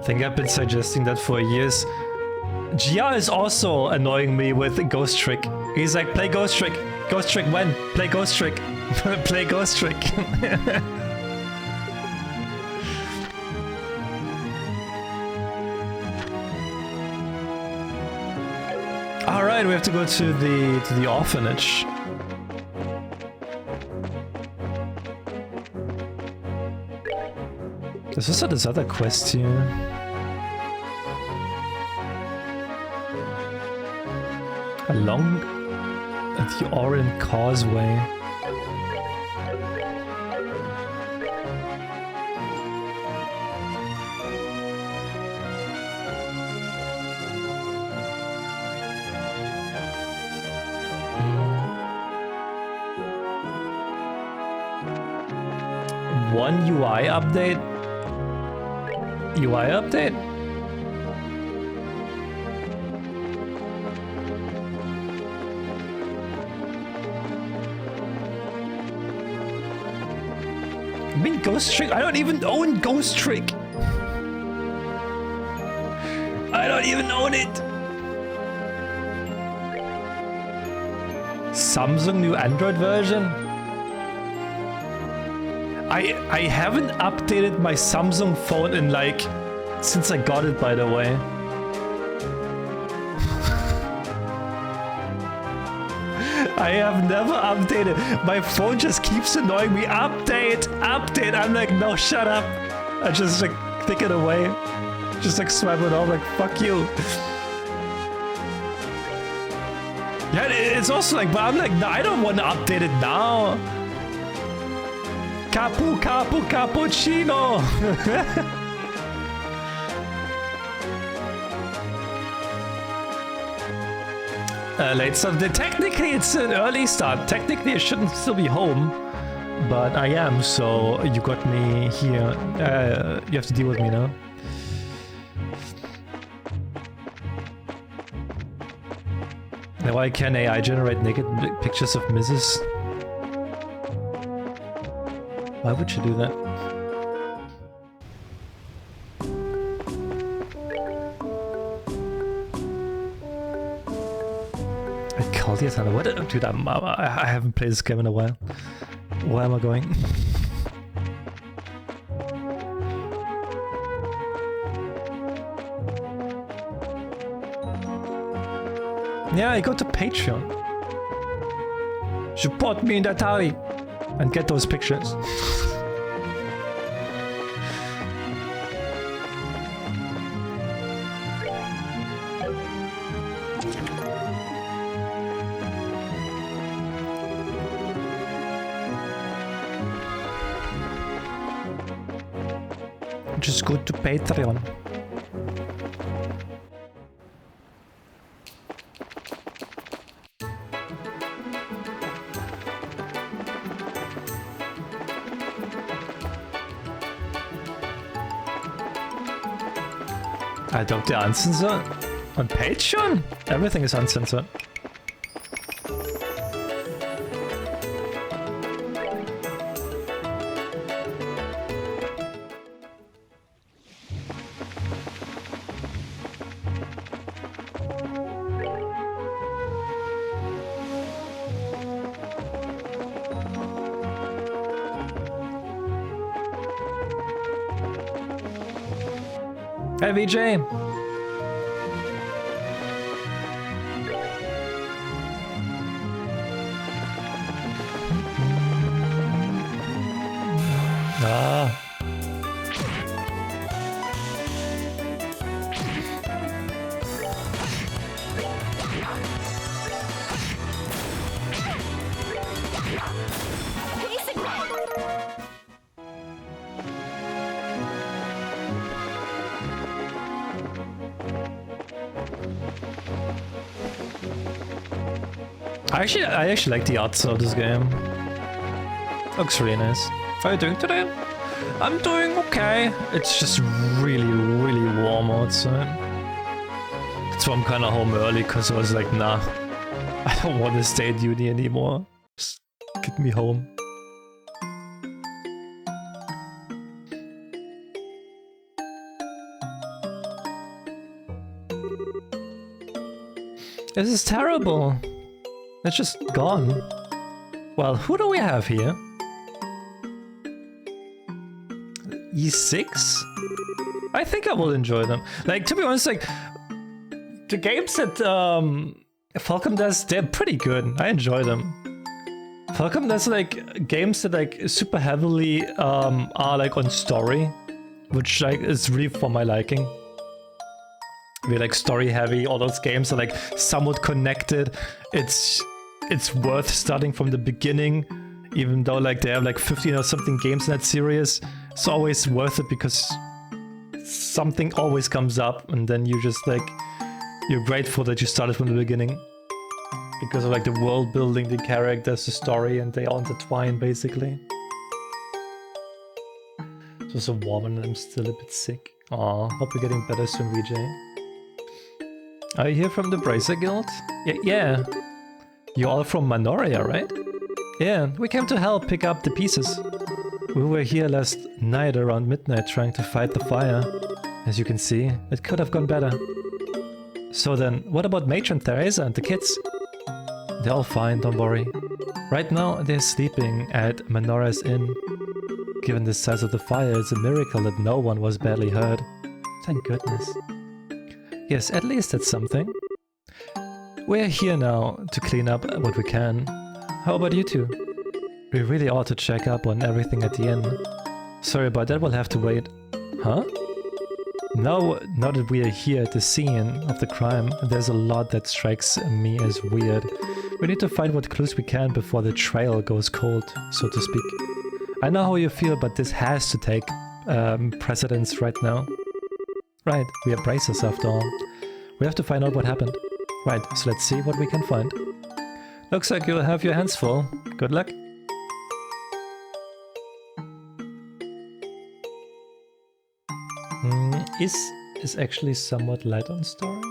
I think I've been suggesting that for years. Gia is also annoying me with Ghost Trick. He's like, play Ghost Trick. Ghost Trick when? Play Ghost Trick. Play Ghost Trick. Alright, we have to go to the orphanage. There's also this other quest here. Along the Orient Causeway. One UI update? UI update? I mean Ghost Trick? I don't even own Ghost Trick! I don't even own it! Samsung new Android version? I haven't updated my Samsung phone in like since I got it, by the way. I have never updated. My phone just keeps annoying me. Update, update. I'm like, no, shut up. I just like click it away. Just like swipe it off, like fuck you. Yeah, it's also like, but I'm like, no, I don't want to update it now. Cappuccino! Late start. Technically, it's an early start. Technically, I shouldn't still be home, but I am, so you got me here. You have to deal with me now. Now, why can AI generate naked pictures of Mizuz? Why would you do that? I called it. What? Dude, I haven't played this game in a while. Where am I going? Yeah, I go to Patreon. Support me in the Atari and get those pictures. Just go to Patreon. Adopt the uncensored? On Patreon? Everything is uncensored. Hey VJ! Ah. I actually like the art of this game. Looks really nice. How are you doing today? I'm doing okay. It's just really, really warm outside. That's why I'm kind of home early, because I was like, nah, I don't want to stay at uni anymore. Just get me home. This is terrible. It's just gone. Well, who do we have here? E6? I think I will enjoy them. Like, to be honest, like, the games that Falcom does, they're pretty good. I enjoy them. Falcom does, like, games that, like, super heavily are, like, on story, which, like, is really for my liking. We're, like, story heavy. All those games are, like, somewhat connected. It's worth starting from the beginning, even though, like, they have, like, 15 or something games in that series. It's always worth it because something always comes up, and then you just, like, you're grateful that you started from the beginning. Because of, like, the world building, the characters, the story, and they all intertwine, basically. It's also warm and I'm still a bit sick. Aw, hope you're getting better soon, VJ. Are you here from the Bracer Guild? Yeah. You're all from Manoria, right? Yeah, we came to help pick up the pieces. We were here last night around midnight trying to fight the fire. As you can see, it could have gone better. So then, what about Matron Theresa and the kids? They're all fine, don't worry. Right now, they're sleeping at Manora's Inn. Given the size of the fire, it's a miracle that no one was badly hurt. Thank goodness. Yes, at least that's something. We're here now to clean up what we can. How about you two? We really ought to check up on everything at the inn. Sorry about that, we'll have to wait. Huh? Now that we are here at the scene of the crime, there's a lot that strikes me as weird. We need to find what clues we can before the trail goes cold, so to speak. I know how you feel, but this has to take precedence right now. Right, we are bracers after all. We have to find out what happened. Right, so let's see what we can find. Looks like you'll have your hands full. Good luck. Is actually somewhat light on story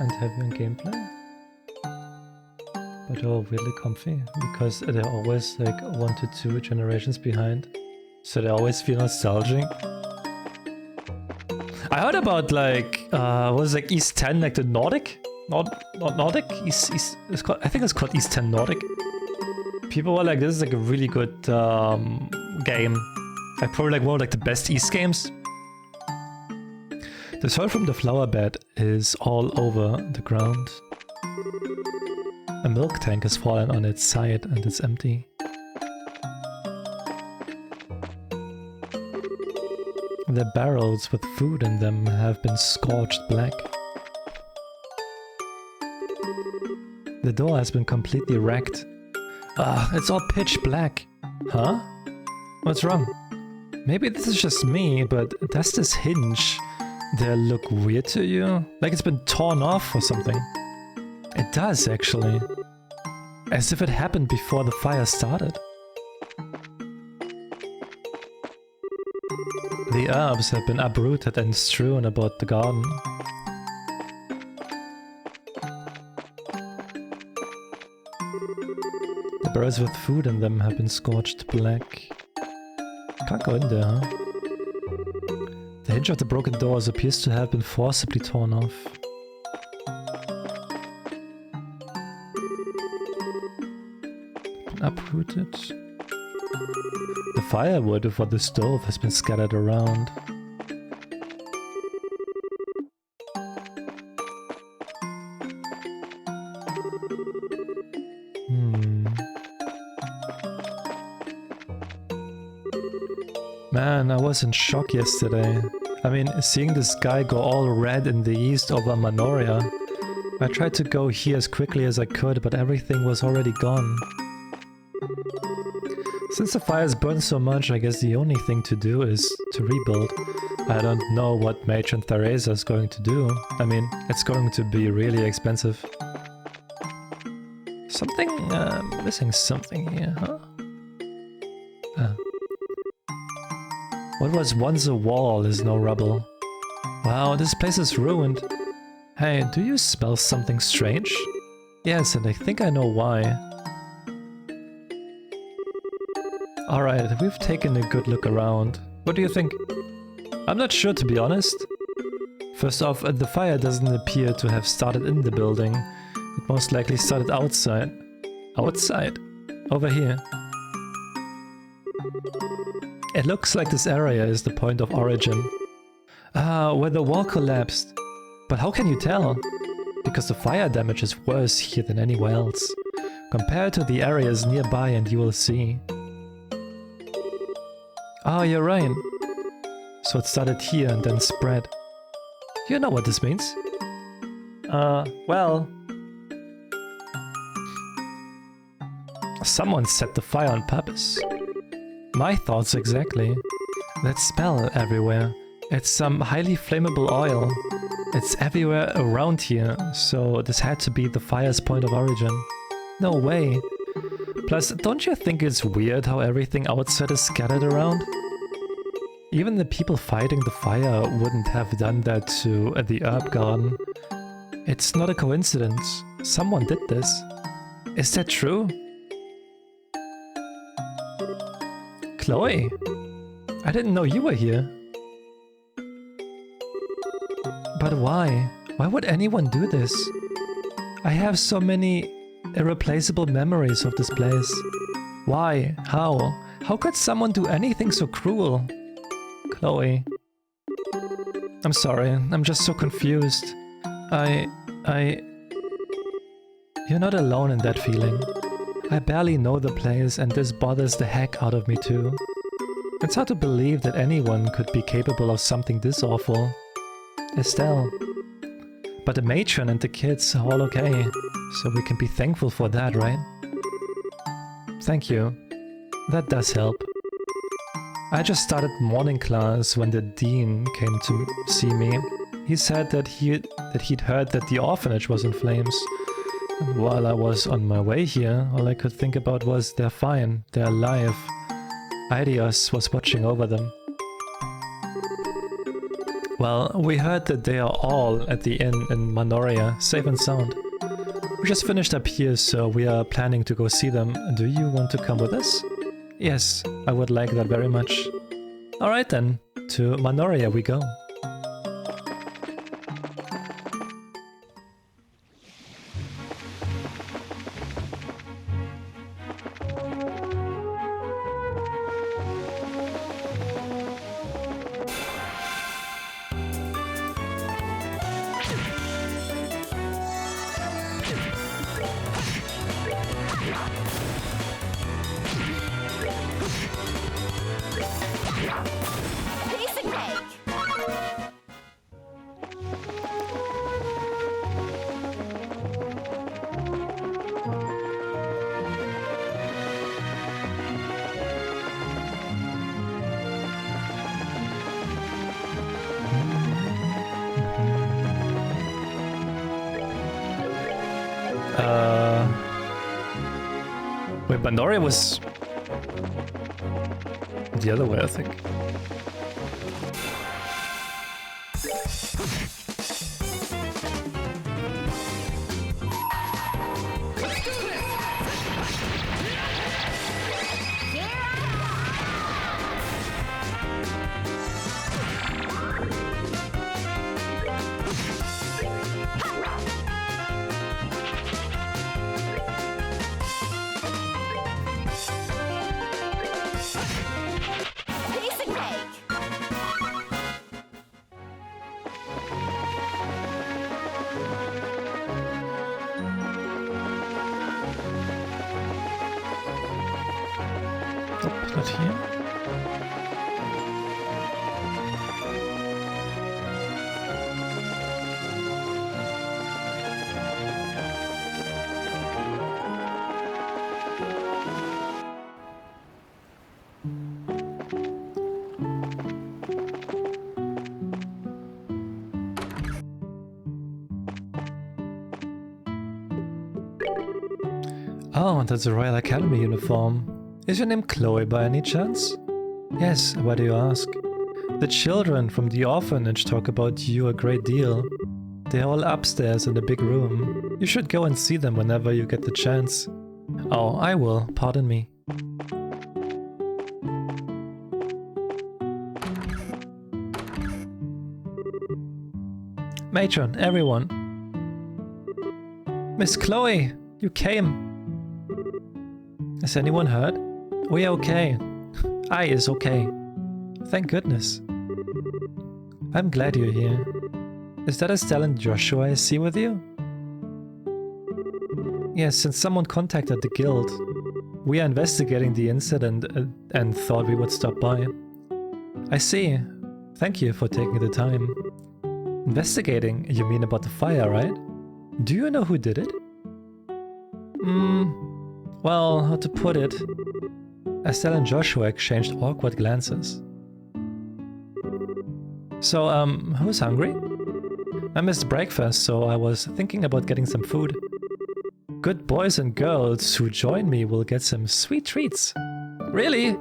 and heavy on gameplay. But oh, really comfy, because they're always like 1 to 2 generations behind. So they always feel nostalgic. I heard about like, was like East 10, like the Nordic? Not Nordic? It's called, I think it's called East 10 Nordic. People were like, this is like a really good game. Like probably like one of like the best East games. The soil from the flower bed is all over the ground. A milk tank has fallen on its side and it's empty. The barrels with food in them have been scorched black. The door has been completely wrecked. It's all pitch black. Huh? What's wrong? Maybe this is just me, but does this hinge there look weird to you? Like it's been torn off or something? It does, actually. As if it happened before the fire started. The herbs have been uprooted and strewn about the garden. The barrels with food in them have been scorched black. Can't go in there, huh? The hinge of the broken doors appears to have been forcibly torn off. Uprooted. The firewood for the stove has been scattered around. Man, I was in shock yesterday. I mean, seeing this guy go all red in the east over Manoria. I tried to go here as quickly as I could, but everything was already gone. Since the fires burned so much, I guess the only thing to do is to rebuild. I don't know what Matron Theresa is going to do. I mean, it's going to be really expensive. Something, missing something here, huh? What was once a wall is now rubble. Wow, this place is ruined. Hey, do you smell something strange? Yes, and I think I know why. Alright, we've taken a good look around. What do you think? I'm not sure, to be honest. First off, the fire doesn't appear to have started in the building. It most likely started outside. Outside? Over here. It looks like this area is the point of origin. Ah, where the wall collapsed. But how can you tell? Because the fire damage is worse here than anywhere else. Compare it to the areas nearby and you will see. Ah, you're right. So it started here and then spread. You know what this means? Well... Someone set the fire on purpose. My thoughts exactly. That smell everywhere. It's some highly flammable oil. It's everywhere around here, so this had to be the fire's point of origin. No way. Plus, don't you think it's weird how everything outside is scattered around? Even the people fighting the fire wouldn't have done that to the herb garden. It's not a coincidence. Someone did this. Is that true? Chloe? I didn't know you were here. But why? Why would anyone do this? I have so many irreplaceable memories of this place. Why? How? How could someone do anything so cruel? Chloe. I'm sorry, I'm just so confused. You're not alone in that feeling. I barely know the place and this bothers the heck out of me too. It's hard to believe that anyone could be capable of something this awful. Estelle. But the matron and the kids are all okay, so we can be thankful for that, right? Thank you. That does help. I just started morning class when the dean came to see me. He said that he'd heard that the orphanage was in flames. And while I was on my way here, all I could think about was they're fine, they're alive. Idios was watching over them. Well, we heard that they are all at the inn in Manoria, safe and sound. We just finished up here, so we are planning to go see them. Do you want to come with us? Yes, I would like that very much. Alright then, to Manoria we go. Wait, Manoria was the other way, I think. Not here. Oh, that's a Royal Academy uniform. Is your name Chloe by any chance? Yes, why do you ask? The children from the orphanage talk about you a great deal. They're all upstairs in the big room. You should go and see them whenever you get the chance. Oh, I will, pardon me. Matron, everyone. Miss Chloe, you came. Is anyone hurt? We are okay. I is okay. Thank goodness. I'm glad you're here. Is that Estelle and Joshua I see with you? Yes, since someone contacted the guild. We are investigating the incident and thought we would stop by. I see. Thank you for taking the time. Investigating? You mean about the fire, right? Do you know who did it? Well, how to put it? Estelle and Joshua exchanged awkward glances. So, who's hungry? I missed breakfast, so I was thinking about getting some food. Good boys and girls who join me will get some sweet treats. Really?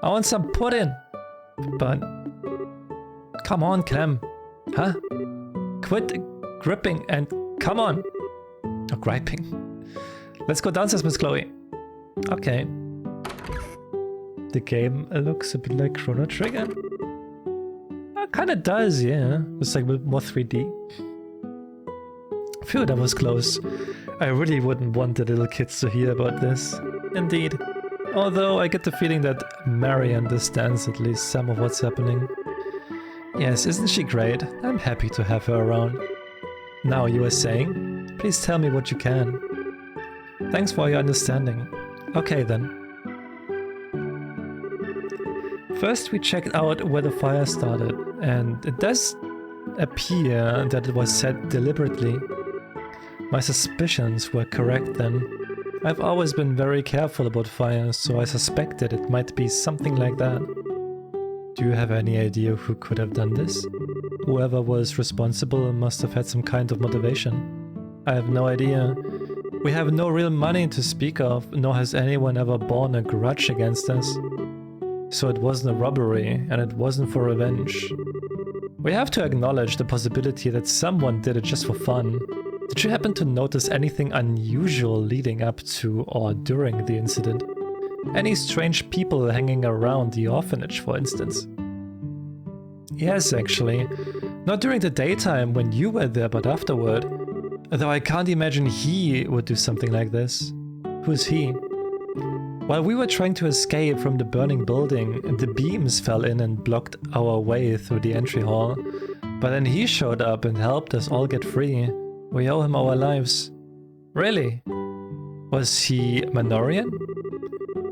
I want some pudding. But... Come on, Clem. Huh? Quit gripping and come on. Oh, griping. Let's go downstairs, Miss Chloe. Okay. The game looks a bit like Chrono Trigger. Kinda does, yeah. It's like more 3D. Phew, that was close. I really wouldn't want the little kids to hear about this. Indeed. Although I get the feeling that Mary understands at least some of what's happening. Yes, isn't she great? I'm happy to have her around. Now, you were saying? Please tell me what you can. Thanks for your understanding. Okay then. First we checked out where the fire started, and it does appear that it was set deliberately. My suspicions were correct then. I've always been very careful about fires, so I suspected it might be something like that. Do you have any idea who could have done this? Whoever was responsible must have had some kind of motivation. I have no idea. We have no real money to speak of, nor has anyone ever borne a grudge against us. So it wasn't a robbery, and it wasn't for revenge. We have to acknowledge the possibility that someone did it just for fun. Did you happen to notice anything unusual leading up to or during the incident? Any strange people hanging around the orphanage, for instance? Yes, actually. Not during the daytime when you were there, but afterward. Though I can't imagine he would do something like this. Who's he? While we were trying to escape from the burning building, the beams fell in and blocked our way through the entry hall. But then he showed up and helped us all get free. We owe him our lives. Really? Was he Manorian?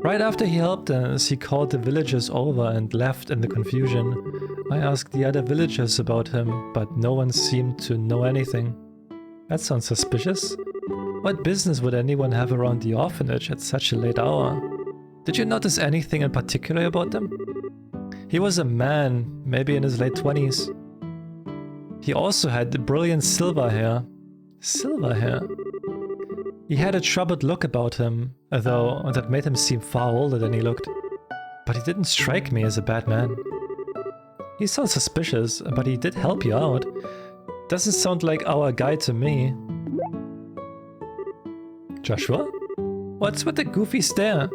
Right after he helped us, he called the villagers over and left in the confusion. I asked the other villagers about him, but no one seemed to know anything. That sounds suspicious. What business would anyone have around the orphanage at such a late hour? Did you notice anything in particular about them? He was a man, maybe in his late 20s. He also had brilliant silver hair. Silver hair? He had a troubled look about him, though that made him seem far older than he looked. But he didn't strike me as a bad man. He sounds suspicious, but he did help you out. Doesn't sound like our guy to me. Joshua? What's with the goofy stare?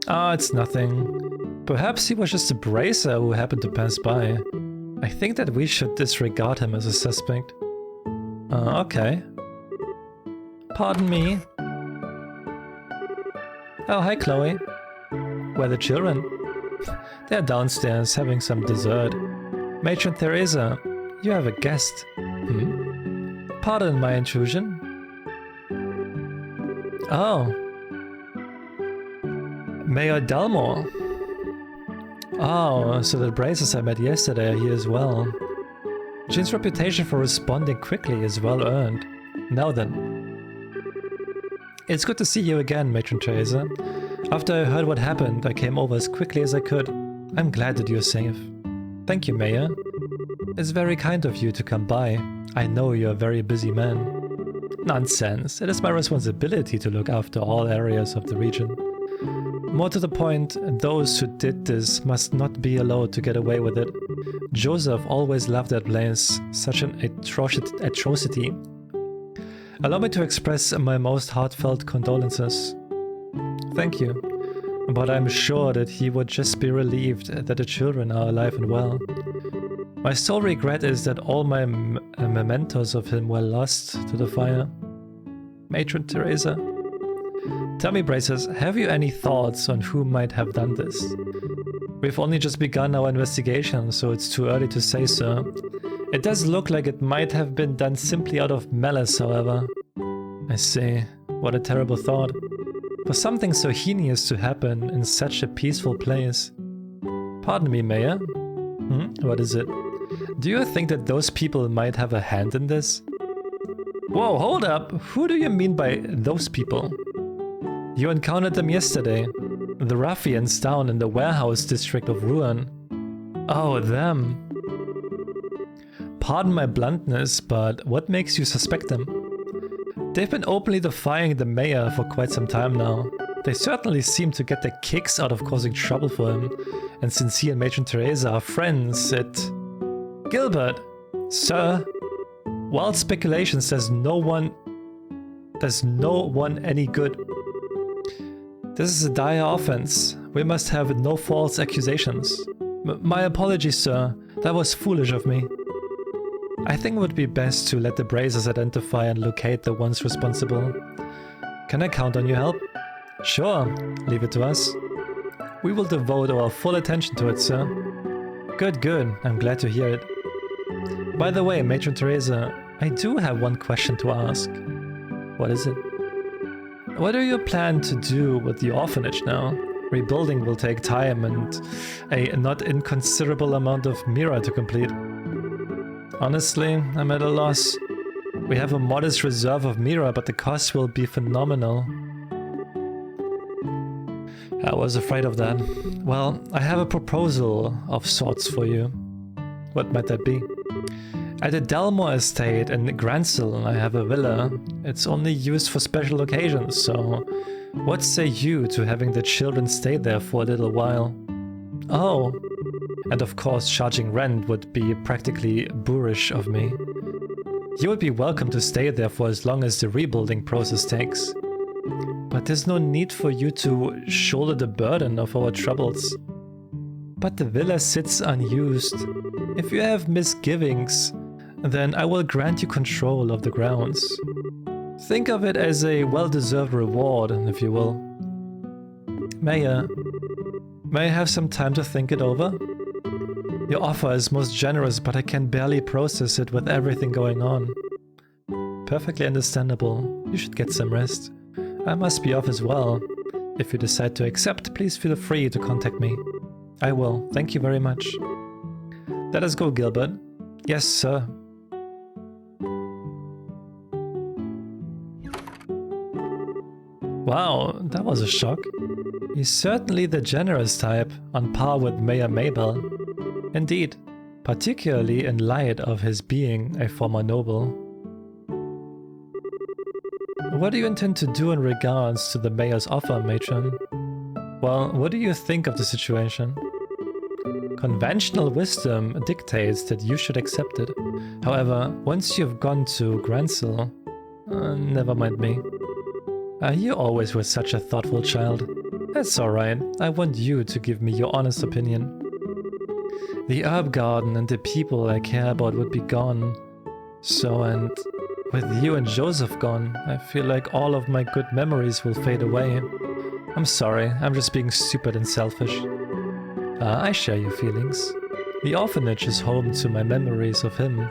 Ah, it's nothing. Perhaps he was just a bracer who happened to pass by. I think that we should disregard him as a suspect. Okay. Pardon me. Oh, hi Chloe. Where are the children? They're downstairs having some dessert. Matron Teresa, you have a guest. Pardon my intrusion. Oh. Mayor Dalmore. Oh, so the bracers I met yesterday are here as well. Jean's reputation for responding quickly is well earned. Now then. It's good to see you again, Matron Teresa. After I heard what happened, I came over as quickly as I could. I'm glad that you're safe. Thank you, Mayor. It's very kind of you to come by. I know you're a very busy man. Nonsense. It is my responsibility to look after all areas of the region. More to the point, those who did this must not be allowed to get away with it. Joseph always loved that place, such an atrocity. Allow me to express my most heartfelt condolences. Thank you, but I'm sure that he would just be relieved that the children are alive and well. My sole regret is that all my mementos of him were lost to the fire. Matron Teresa. Tell me, Braces, have you any thoughts on who might have done this? We've only just begun our investigation, so it's too early to say, sir. It does look like it might have been done simply out of malice, however. I see. What a terrible thought. For something so heinous to happen in such a peaceful place. Pardon me, Mayor? What is it? Do you think that those people might have a hand in this? Whoa, hold up! Who do you mean by those people? You encountered them yesterday. The ruffians down in the warehouse district of Ruan. Oh, them. Pardon my bluntness, but what makes you suspect them? They've been openly defying the mayor for quite some time now. They certainly seem to get their kicks out of causing trouble for him, and since he and Matron Teresa are friends, Gilbert! Sir! Wild speculations does no one any good. This is a dire offense. We must have no false accusations. My apologies, sir. That was foolish of me. I think it would be best to let the Brazers identify and locate the ones responsible. Can I count on your help? Sure, leave it to us. We will devote our full attention to it, sir. Good, good. I'm glad to hear it. By the way, Matron Teresa, I do have one question to ask. What is it? What do you plan to do with the orphanage now? Rebuilding will take time and a not inconsiderable amount of Mira to complete. Honestly, I'm at a loss. We have a modest reserve of Mira, but the cost will be phenomenal. I was afraid of that. Well, I have a proposal of sorts for you. What might that be? At the Delmore estate in Gransel, I have a villa. It's only used for special occasions, so what say you to having the children stay there for a little while? Oh, and of course charging rent would be practically boorish of me. You would be welcome to stay there for as long as the rebuilding process takes. But there's no need for you to shoulder the burden of our troubles. But the villa sits unused. If you have misgivings, then I will grant you control of the grounds. Think of it as a well-deserved reward, if you will. Mayor, may I have some time to think it over? Your offer is most generous, but I can barely process it with everything going on. Perfectly understandable. You should get some rest. I must be off as well. If you decide to accept, please feel free to contact me. I will. Thank you very much. Let us go, Gilbert. Yes, sir. Wow, that was a shock. He's certainly the generous type, on par with Mayor Mabel. Indeed, particularly in light of his being a former noble. What do you intend to do in regards to the mayor's offer, matron? Well, what do you think of the situation? Conventional wisdom dictates that you should accept it. However, once you've gone to Gransel, never mind me. You always were such a thoughtful child. That's alright, I want you to give me your honest opinion. The herb garden and the people I care about would be gone. So, and with you and Joseph gone, I feel like all of my good memories will fade away. I'm sorry, I'm just being stupid and selfish. I share your feelings. The orphanage is home to my memories of him,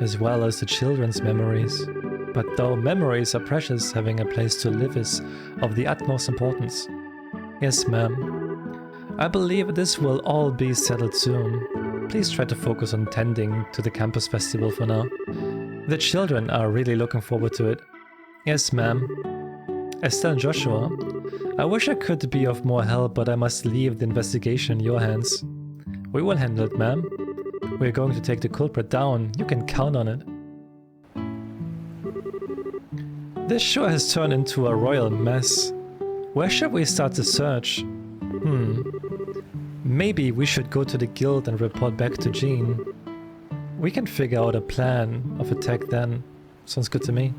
as well as the children's memories. But though memories are precious, having a place to live is of the utmost importance. Yes, ma'am. I believe this will all be settled soon. Please try to focus on tending to the campus festival for now. The children are really looking forward to it. Yes, ma'am. Estelle and Joshua, I wish I could be of more help, but I must leave the investigation in your hands. We will handle it, ma'am. We're going to take the culprit down. You can count on it. This sure has turned into a royal mess. Where should we start the search? Maybe we should go to the guild and report back to Jean. We can figure out a plan of attack then. Sounds good to me.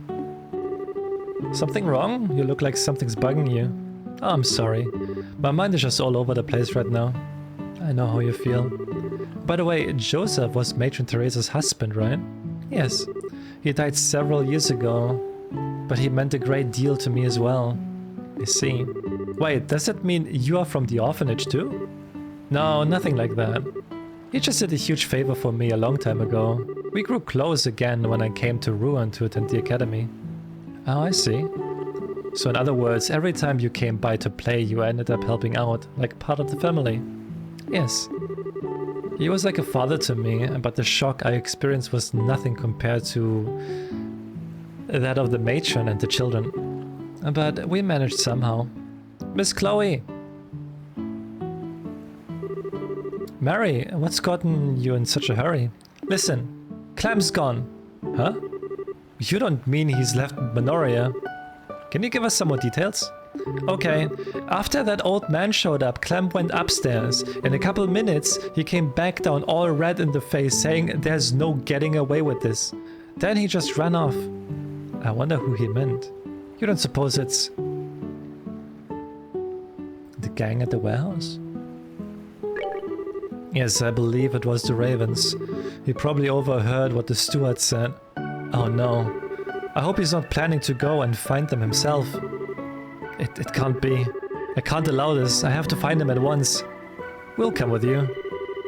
Something wrong? You look like something's bugging you. Oh, I'm sorry. My mind is just all over the place right now. I know how you feel. By the way, Joseph was Matron Teresa's husband, right? Yes. He died several years ago. But he meant a great deal to me as well. I see. Wait, does that mean you are from the orphanage too? No, nothing like that. He just did a huge favor for me a long time ago. We grew close again when I came to Ruan to attend the academy. Oh, I see. So in other words, every time you came by to play, you ended up helping out, like part of the family. Yes. He was like a father to me, but the shock I experienced was nothing compared to that of the matron and the children. But we managed somehow. Miss Chloe! Mary, what's gotten you in such a hurry? Listen, Clem's gone. Huh? You don't mean he's left Menoria? Can you give us some more details? Okay, after that old man showed up, Clem went upstairs. In a couple minutes, he came back down all red in the face, saying there's no getting away with this. Then he just ran off. I wonder who he meant. You don't suppose it's the gang at the warehouse? Yes, I believe it was the Ravens. He probably overheard what the steward said. Oh no. I hope he's not planning to go and find them himself. It can't be. I can't allow this. I have to find him at once. We'll come with you.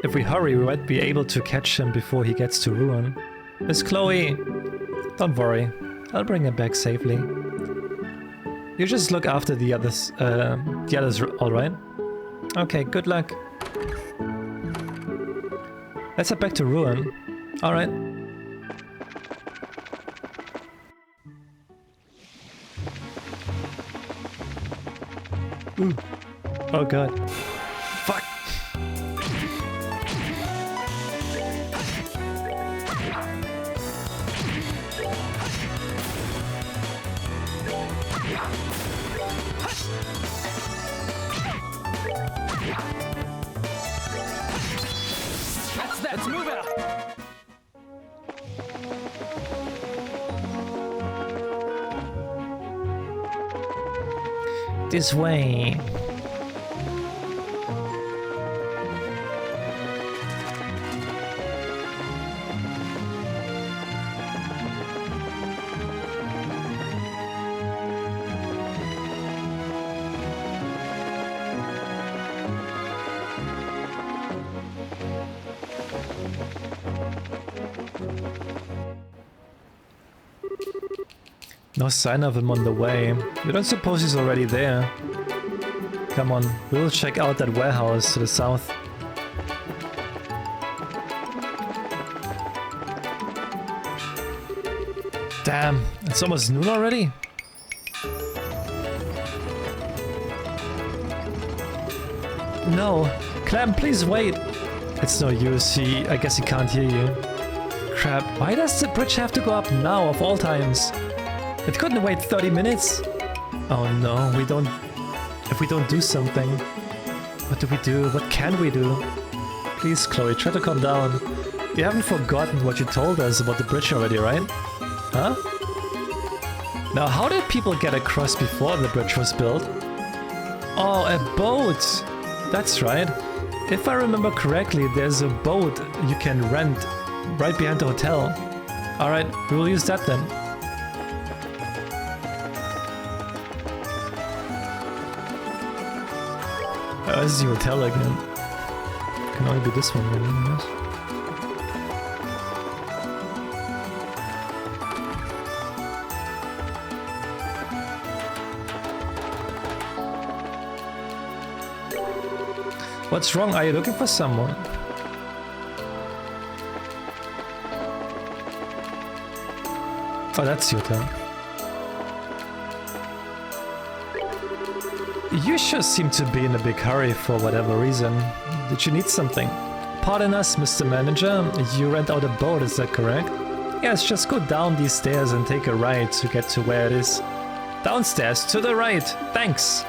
If we hurry, we might be able to catch him before he gets to Ruin. Miss Chloe! Don't worry. I'll bring him back safely. You just look after the others, alright? Okay, good luck. Let's head back to Ruin. Alright. Ooh. Oh god. Fuck! Let's move out! This way. No sign of him on the way. You don't suppose he's already there? Come on, we'll check out that warehouse to the south. Damn, it's almost noon already? No, Clem, please wait. It's no use, I guess he can't hear you. Crap, why does the bridge have to go up now of all times? It couldn't wait 30 minutes. Oh no, if we don't do something. What do we do? What can we do? Please, Chloe, try to calm down. You haven't forgotten what you told us about the bridge already, right? Huh? Now, how did people get across before the bridge was built? Oh, a boat! That's right. If I remember correctly, there's a boat you can rent right behind the hotel. Alright, we will use that then. Oh, this is the hotel again. Can only be this one, really, yes. What's wrong? Are you looking for someone? Oh, that's your turn. You sure seem to be in a big hurry for whatever reason. Did you need something? Pardon us, Mr. Manager. You rent out a boat, is that correct? Yes, just go down these stairs and take a ride to get to where it is. Downstairs, to the right. Thanks.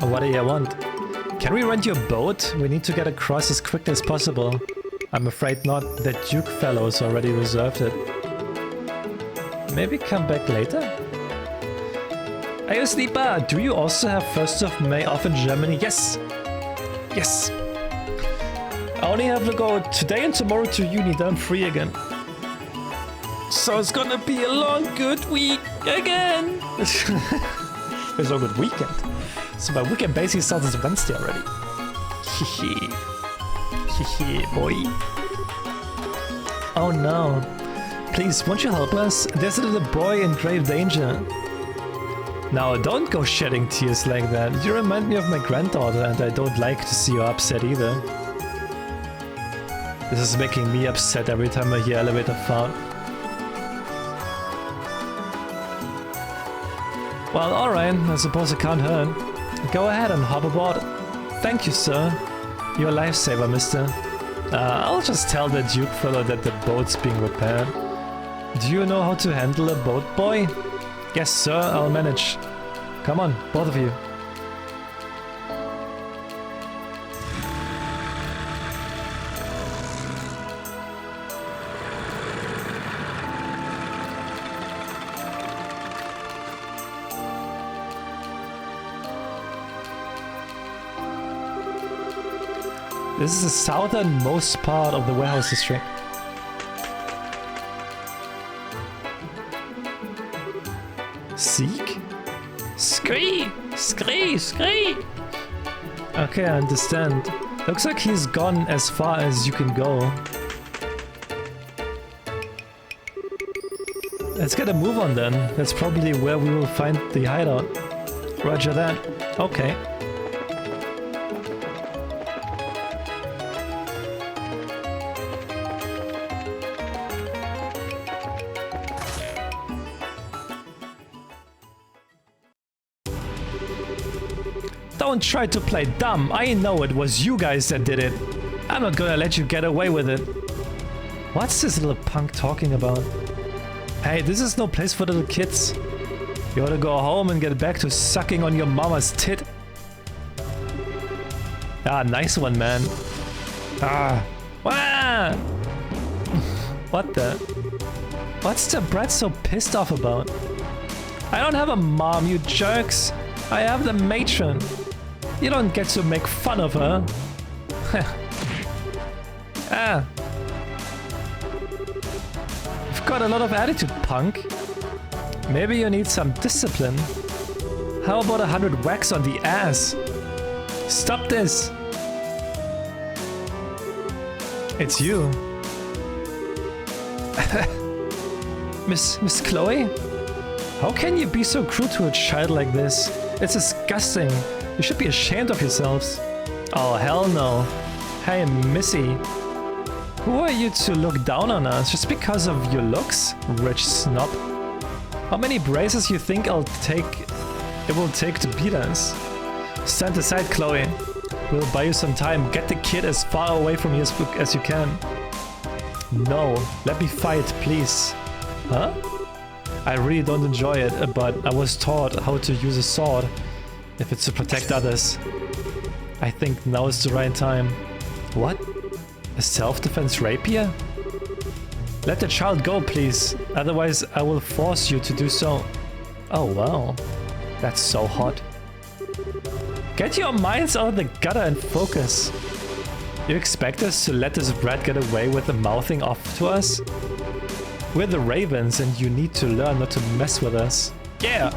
What do you want? Can we rent your boat? We need to get across as quickly as possible. I'm afraid not. That Duke fellow's already reserved it. Maybe come back later? Hey, Sleeper, do you also have 1st of May off in Germany? Yes. Yes. I only have to go today and tomorrow to uni, then I'm free again. So it's gonna be a long, good week again. It's a good weekend. So my weekend basically starts as Wednesday already. Hehe. Hehe, boy. Oh no. Please, won't you help us? There's a little boy in grave danger. Now, don't go shedding tears like that. You remind me of my granddaughter, and I don't like to see you upset either. This is making me upset every time I hear elevator fart. Well, alright, I suppose it can't hurt. Go ahead and hop aboard. Thank you, sir. You're a lifesaver, mister. I'll just tell the Duke fellow that the boat's being repaired. Do you know how to handle a boat, boy? Yes, sir, I'll manage. Come on, both of you. This is the southernmost part of the warehouse district. Seek? Scree! Scree! Scree! Okay, I understand. Looks like he's gone as far as you can go. Let's get a move on then. That's probably where we will find the hideout. Roger that. Okay. Don't try to play dumb. I know it was you guys that did it. I'm not gonna let you get away with it. What's this little punk talking about? Hey, this is no place for little kids. You ought to go home and get back to sucking on your mama's tit. Ah, nice one, man. Ah. Wah! What the? What's the brat so pissed off about? I don't have a mom, you jerks. I have the matron. You don't get to make fun of her. Ah. You've got a lot of attitude, punk. Maybe you need some discipline. How about 100 whacks on the ass? Stop this. It's you. Miss Chloe? How can you be so cruel to a child like this? It's disgusting. You should be ashamed of yourselves. Oh, hell no. Hey, Missy. Who are you to look down on us just because of your looks, rich snob? How many braces you think it will take to beat us? Stand aside, Chloe. We'll buy you some time. Get the kid as far away from you as you can. No, let me fight, please. Huh? I really don't enjoy it, but I was taught how to use a sword if it's to protect others. I think now is the right time. What? A self-defense rapier? Let the child go, please. Otherwise, I will force you to do so. Oh, wow. That's so hot. Get your minds out of the gutter and focus. You expect us to let this brat get away with the mouthing off to us? We're the Ravens and you need to learn not to mess with us. Yeah!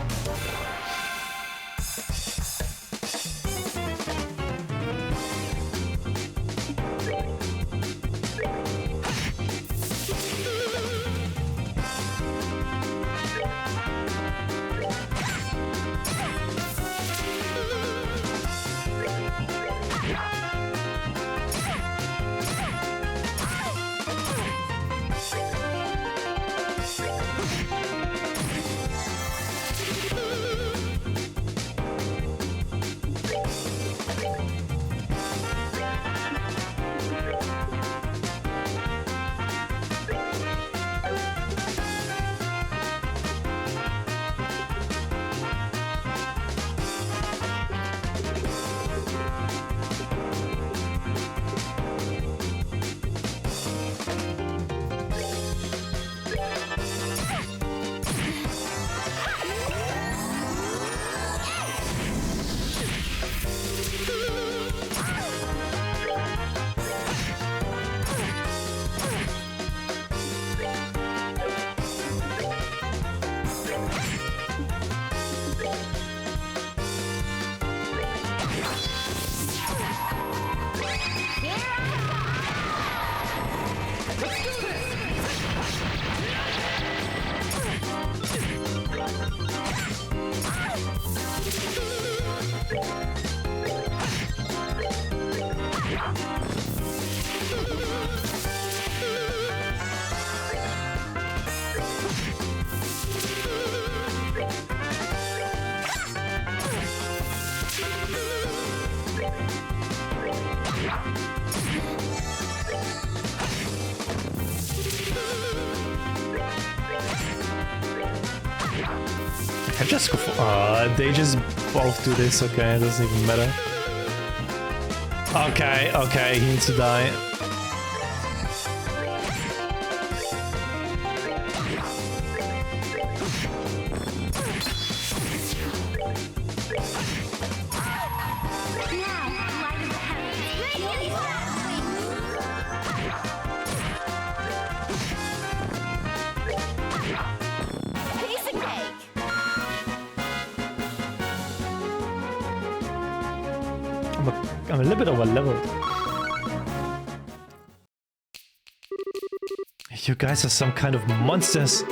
I just go for... they just both do this, okay, it doesn't even matter. Okay, okay, he needs to die. I'm a little bit over leveled. You guys are some kind of monsters.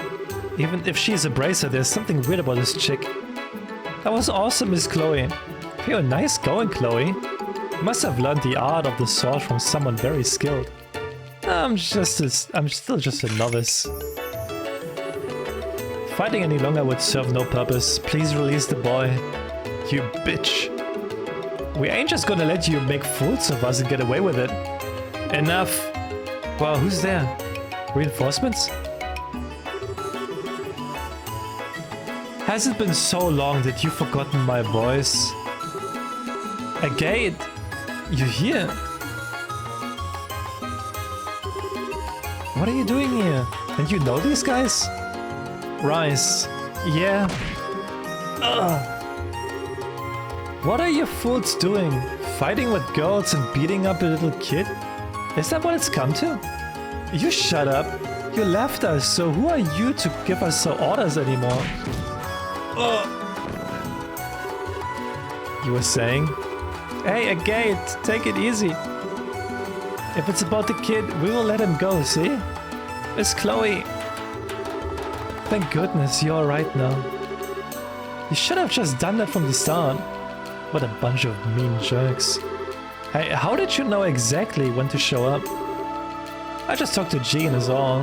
Even if she's a bracer, there's something weird about this chick. That was awesome, Miss Chloe. Hey, nice going, Chloe. You must have learned the art of the sword from someone very skilled. I'm still just a novice. Fighting any longer would serve no purpose. Please release the boy. You bitch. We ain't just gonna let you make fools of us and get away with it. Enough. Wow, who's there? Reinforcements? Has it been so long that you've forgotten my voice? A gate? You here? What are you doing here? And you know these guys? Rice. Yeah. Ugh. What are you fools doing? Fighting with girls and beating up a little kid? Is that what it's come to? You shut up. You left us, so who are you to give us orders anymore? Ugh. You were saying? Hey, a gate! Take it easy. If it's about the kid, we will let him go, see? It's Chloe. Thank goodness you're alright now. You should have just done that from the start. What a bunch of mean jerks. Hey, how did you know exactly when to show up? I just talked to Jean is all.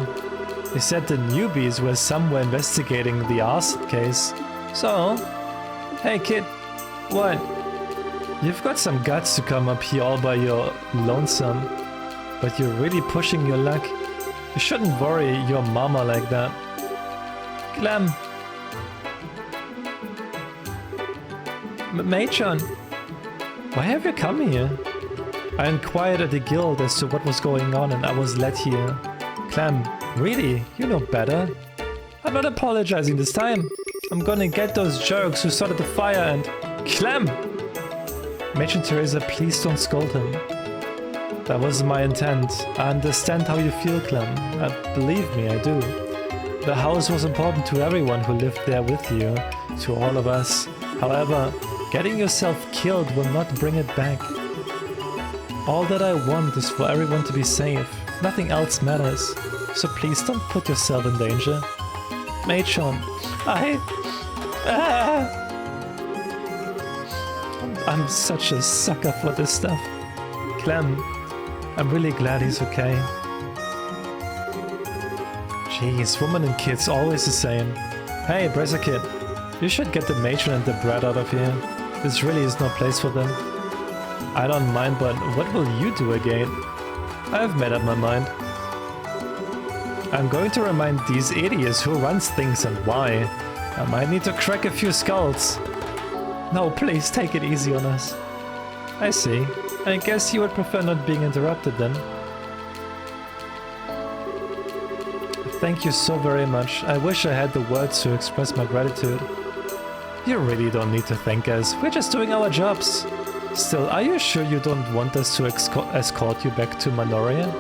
He said the newbies were somewhere investigating the arson case. So, hey kid, what? You've got some guts to come up here all by your lonesome, but you're really pushing your luck. You shouldn't worry your mama like that. Clem. Matron, why have you come here? I inquired at the guild as to what was going on and I was led here. Clem, really? You know better? I'm not apologizing this time. I'm gonna get those jerks who started the fire and... Clem! Matron Teresa, please don't scold him. That wasn't my intent. I understand how you feel, Clem. Believe me, I do. The house was important to everyone who lived there with you, to all of us. However, getting yourself killed will not bring it back. All that I want is for everyone to be safe. Nothing else matters. So please don't put yourself in danger. Matron, I'm such a sucker for this stuff. Clem, I'm really glad he's okay. Jeez, women and kids always the same. Hey, Bracer Kid, you should get the matron and the brat out of here. This really is no place for them. I don't mind, but what will you do again? I've made up my mind. I'm going to remind these idiots who runs things and why. I might need to crack a few skulls. No, please take it easy on us. I see. I guess you would prefer not being interrupted then. Thank you so very much. I wish I had the words to express my gratitude. You really don't need to thank us. We're just doing our jobs. Still, are you sure you don't want us to escort you back to Manoria?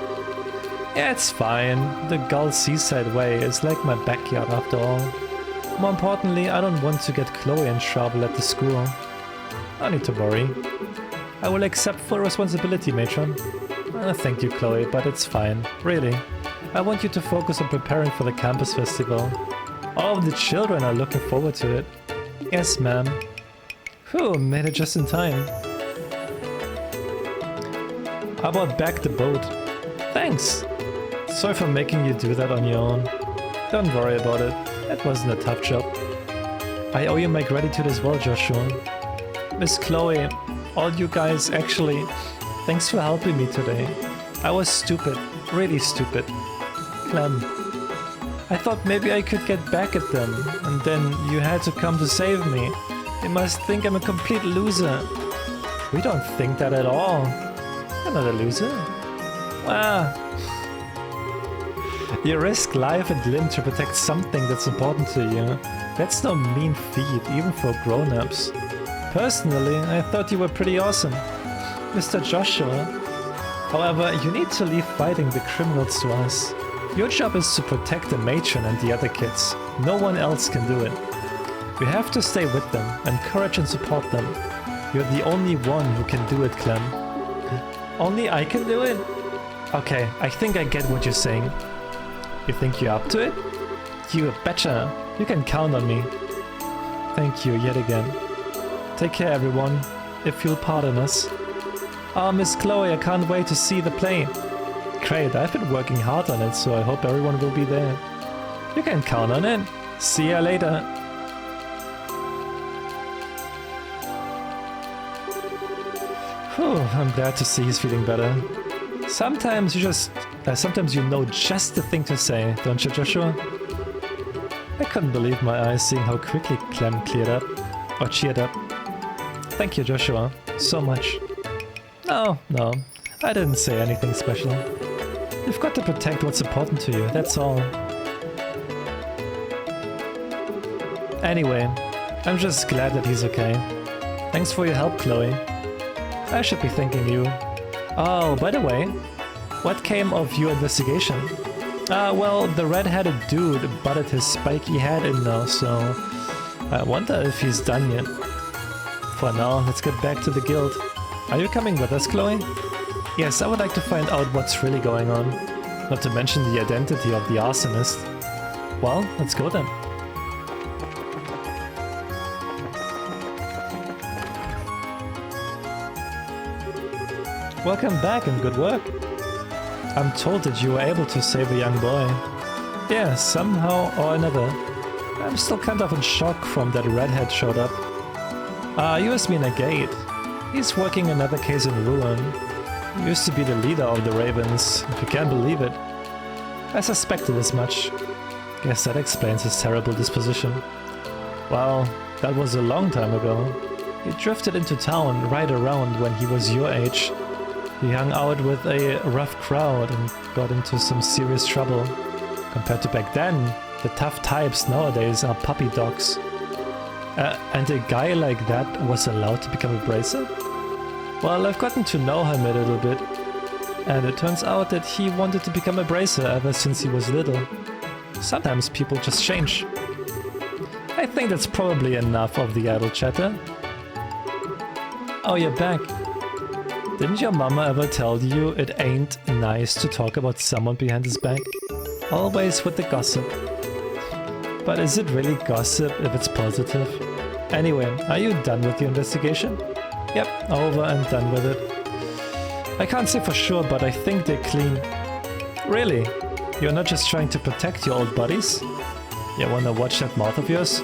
Yeah, it's fine. The Gull Seaside Way is like my backyard after all. More importantly, I don't want to get Chloe in trouble at the school. No need to worry. I will accept full responsibility, Matron. Thank you, Chloe, but it's fine. Really. I want you to focus on preparing for the campus festival. All of the children are looking forward to it. Yes, ma'am. Whew, made it just in time. How about back the boat? Thanks! Sorry for making you do that on your own. Don't worry about it. That wasn't a tough job. I owe you my gratitude as well, Joshua. Miss Chloe, all you guys, actually, thanks for helping me today. I was stupid. Really stupid. Clem. I thought maybe I could get back at them, and then you had to come to save me. They must think I'm a complete loser. We don't think that at all. You're not a loser. Wow. You risk life and limb to protect something that's important to you. That's no mean feat, even for grown-ups. Personally, I thought you were pretty awesome, Mr. Joshua. However, you need to leave fighting the criminals to us. Your job is to protect the matron and the other kids. No one else can do it. You have to stay with them, encourage and support them. You're the only one who can do it, Clem. Only I can do it? Okay, I think I get what you're saying. You think you're up to it? You betcha. You can count on me. Thank you yet again. Take care, everyone, if you'll pardon us. Oh, Miss Chloe, I can't wait to see the play. Great, I've been working hard on it, so I hope everyone will be there. You can count on it. See ya later. Whew, I'm glad to see he's feeling better. Sometimes you know just the thing to say, don't you, Joshua? I couldn't believe my eyes seeing how quickly Clem cheered up. Thank you, Joshua, so much. No, I didn't say anything special. You've got to protect what's important to you, that's all. Anyway, I'm just glad that he's okay. Thanks for your help, Chloe. I should be thanking you. Oh, by the way, what came of your investigation? Well, the red-headed dude butted his spiky head in now, so I wonder if he's done yet. For now, let's get back to the guild. Are you coming with us, Chloe? Yes, I would like to find out what's really going on. Not to mention the identity of the arsonist. Well, let's go then. Welcome back and good work. I'm told that you were able to save a young boy. Yeah, somehow or another. I'm still kind of in shock from that redhead showed up. You must mean a gate. He's working another case in Ruin. He used to be the leader of the Ravens, if you can't believe it. I suspected as much. Guess that explains his terrible disposition. Well, that was a long time ago. He drifted into town right around when he was your age. He hung out with a rough crowd and got into some serious trouble. Compared to back then, the tough types nowadays are puppy dogs. And a guy like that was allowed to become a bracer? Well, I've gotten to know him a little bit, and it turns out that he wanted to become a bracer ever since he was little. Sometimes people just change. I think that's probably enough of the idle chatter. Oh, you're back. Didn't your mama ever tell you it ain't nice to talk about someone behind his back? Always with the gossip. But is it really gossip if it's positive? Anyway, are you done with your investigation? Yep, over and done with it. I can't say for sure, but I think they're clean. Really? You're not just trying to protect your old buddies? You wanna watch that mouth of yours?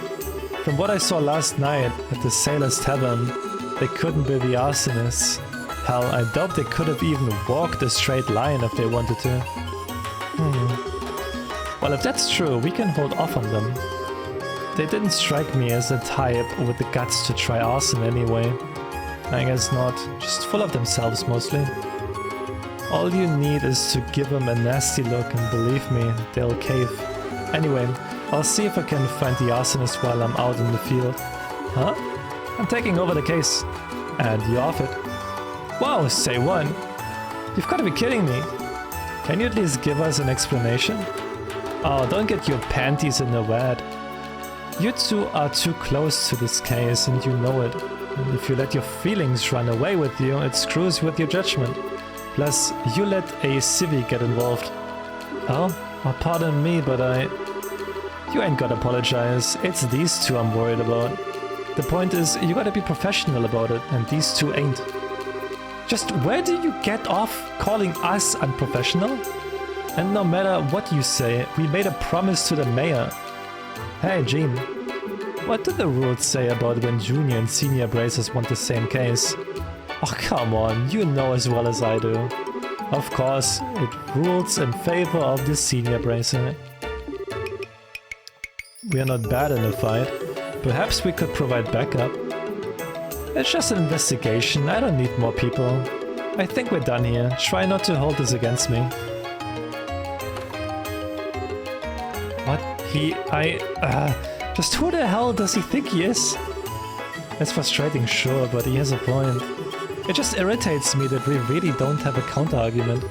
From what I saw last night at the Sailor's Tavern, they couldn't be the arsonists. Hell, I doubt they could have even walked a straight line if they wanted to. Well, if that's true, we can hold off on them. They didn't strike me as the type with the guts to try arson anyway. I guess not, just full of themselves mostly. All you need is to give them a nasty look and believe me, they'll cave. Anyway, I'll see if I can find the arsonist while I'm out in the field. Huh? I'm taking over the case. And you're off it. Wow, say what? You've got to be kidding me. Can you at least give us an explanation? Oh, don't get your panties in a wad. You two are too close to this case and you know it. And if you let your feelings run away with you, it screws with your judgment. Plus, you let a civvy get involved. Oh, pardon me, but You ain't gotta apologize. It's these two I'm worried about. The point is, you gotta be professional about it, and these two ain't. Just where do you get off calling us unprofessional? And no matter what you say, we made a promise to the mayor. Hey, Jean. What do the rules say about when junior and senior bracers want the same case? Oh, come on, you know as well as I do. Of course, it rules in favor of the senior bracer. we are not bad in a fight. Perhaps we could provide backup. It's just an investigation, I don't need more people. I think we're done here. Try not to hold this against me. What? Just who the hell does he think he is? It's frustrating, sure, but he has a point. It just irritates me that we really don't have a counter-argument.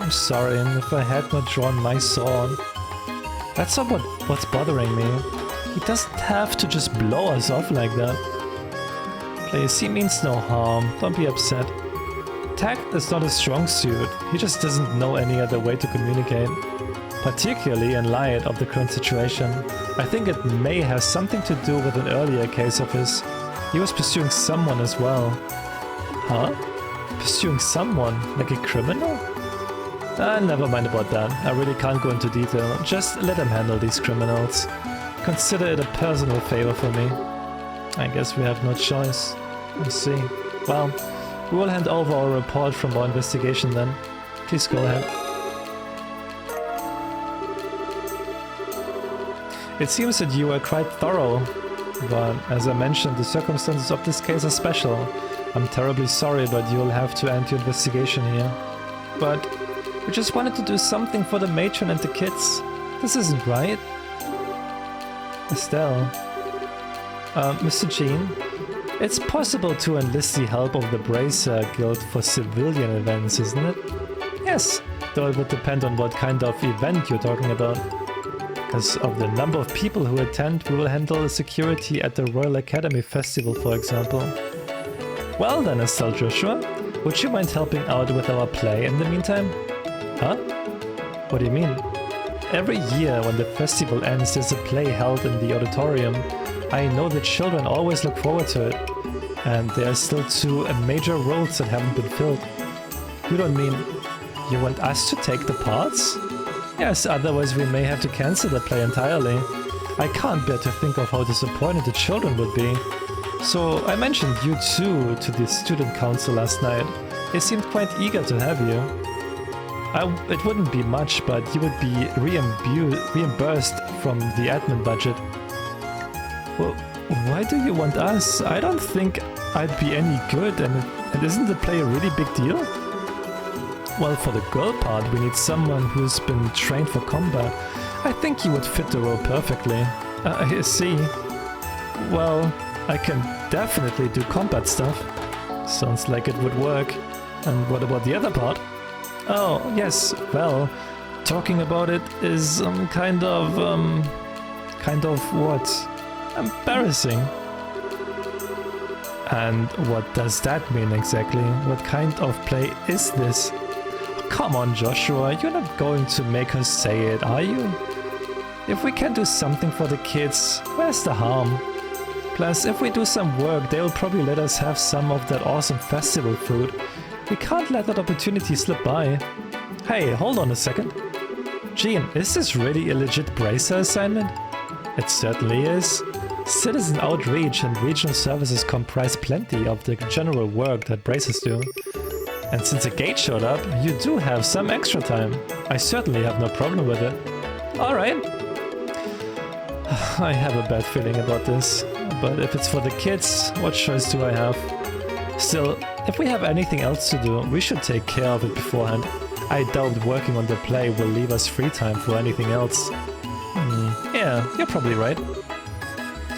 I'm sorry if I had not drawn my sword. That's not what's bothering me. He doesn't have to just blow us off like that. Please, he means no harm, don't be upset. Tact is not a strong suit, he just doesn't know any other way to communicate. Particularly in light of the current situation. I think it may have something to do with an earlier case of his. He was pursuing someone as well. Huh? Pursuing someone? Like a criminal? Never mind about that. I really can't go into detail. Just let him handle these criminals. Consider it a personal favor for me. I guess we have no choice. I see. Well, we will hand over our report from our investigation then. Please go ahead. It seems that you were quite thorough, but as I mentioned, the circumstances of this case are special. I'm terribly sorry, but you'll have to end your investigation here. But we just wanted to do something for the matron and the kids. This isn't right. Estelle. Mr. Jean, it's possible to enlist the help of the Bracer Guild for civilian events, isn't it? Yes, though it would depend on what kind of event you're talking about. Because of the number of people who attend, we will handle the security at the Royal Academy Festival, for example. Well then, Estelle Joshua, would you mind helping out with our play in the meantime? Huh? What do you mean? Every year when the festival ends, there's a play held in the auditorium. I know the children always look forward to it. And there are still 2 major roles that haven't been filled. You don't mean you want us to take the parts? Yes, otherwise we may have to cancel the play entirely. I can't bear to think of how disappointed the children would be. So I mentioned you too to the student council last night. They seemed quite eager to have you. It wouldn't be much, but you would be reimbursed from the admin budget. Well, why do you want us? I don't think I'd be any good, and isn't the play a really big deal? Well, for the girl part, we need someone who's been trained for combat. I think you would fit the role perfectly. I see. Well, I can definitely do combat stuff. Sounds like it would work. And what about the other part? Oh, yes, well, talking about it is kind of what? Embarrassing. And what does that mean exactly? What kind of play is this? Come on, Joshua, you're not going to make her say it, are you? If we can do something for the kids, where's the harm? Plus, if we do some work, they'll probably let us have some of that awesome festival food. We can't let that opportunity slip by. Hey, hold on a second. Jean, is this really a legit Bracer assignment? It certainly is. Citizen outreach and regional services comprise plenty of the general work that Bracers do. And since a gate showed up, you do have some extra time. I certainly have no problem with it. Alright. I have a bad feeling about this, but if it's for the kids, what choice do I have? Still, if we have anything else to do, we should take care of it beforehand. I doubt working on the play will leave us free time for anything else. Yeah, you're probably right.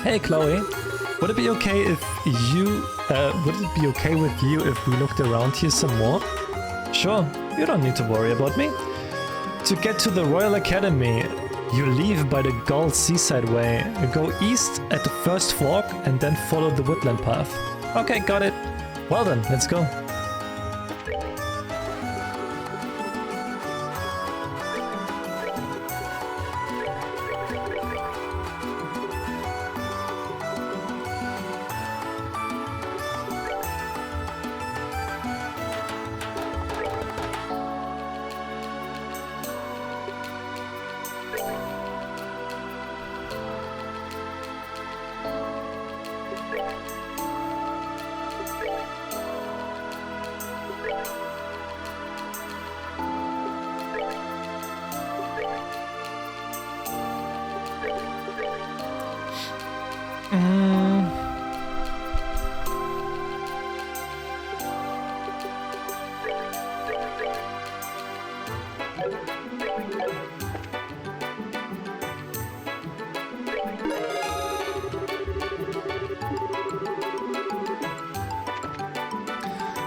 Hey Chloe, would it be okay if would it be okay with you if we looked around here some more? Sure, you don't need to worry about me. To get to the Royal Academy, you leave by the Gull Seaside Way, go east at the first fork and then follow the woodland path. Okay, got it. Well then, let's go.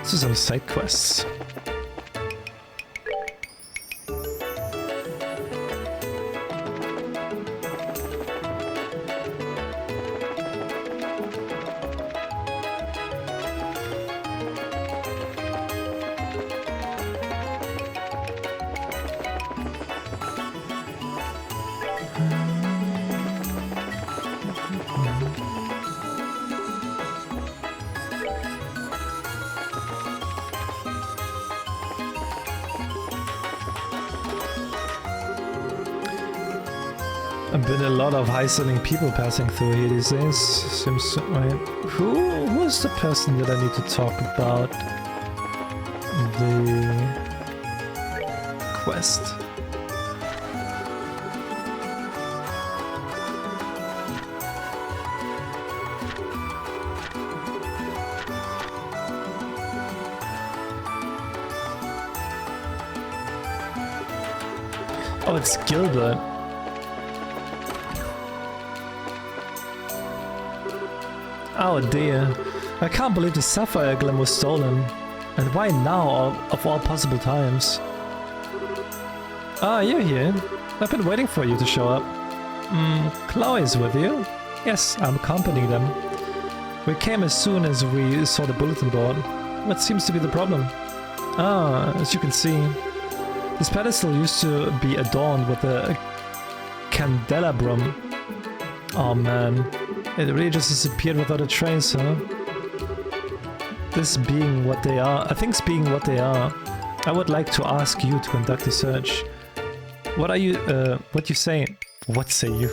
Let's do some side quests. I've been a lot of high-selling people passing through here these days. Seems right. Who is the person that I need to talk about? The quest. Oh, it's Gilbert. Oh dear. I can't believe the sapphire gem was stolen. And why now, of all possible times? Ah, you're here. I've been waiting for you to show up. Chloe's with you? Yes, I'm accompanying them. We came as soon as we saw the bulletin board. What seems to be the problem? Ah, as you can see, this pedestal used to be adorned with a candelabrum. Oh man. It really just disappeared without a trace, huh? This being what they are, things being what they are, I would like to ask you to conduct a search. What are you, what you say? What say you?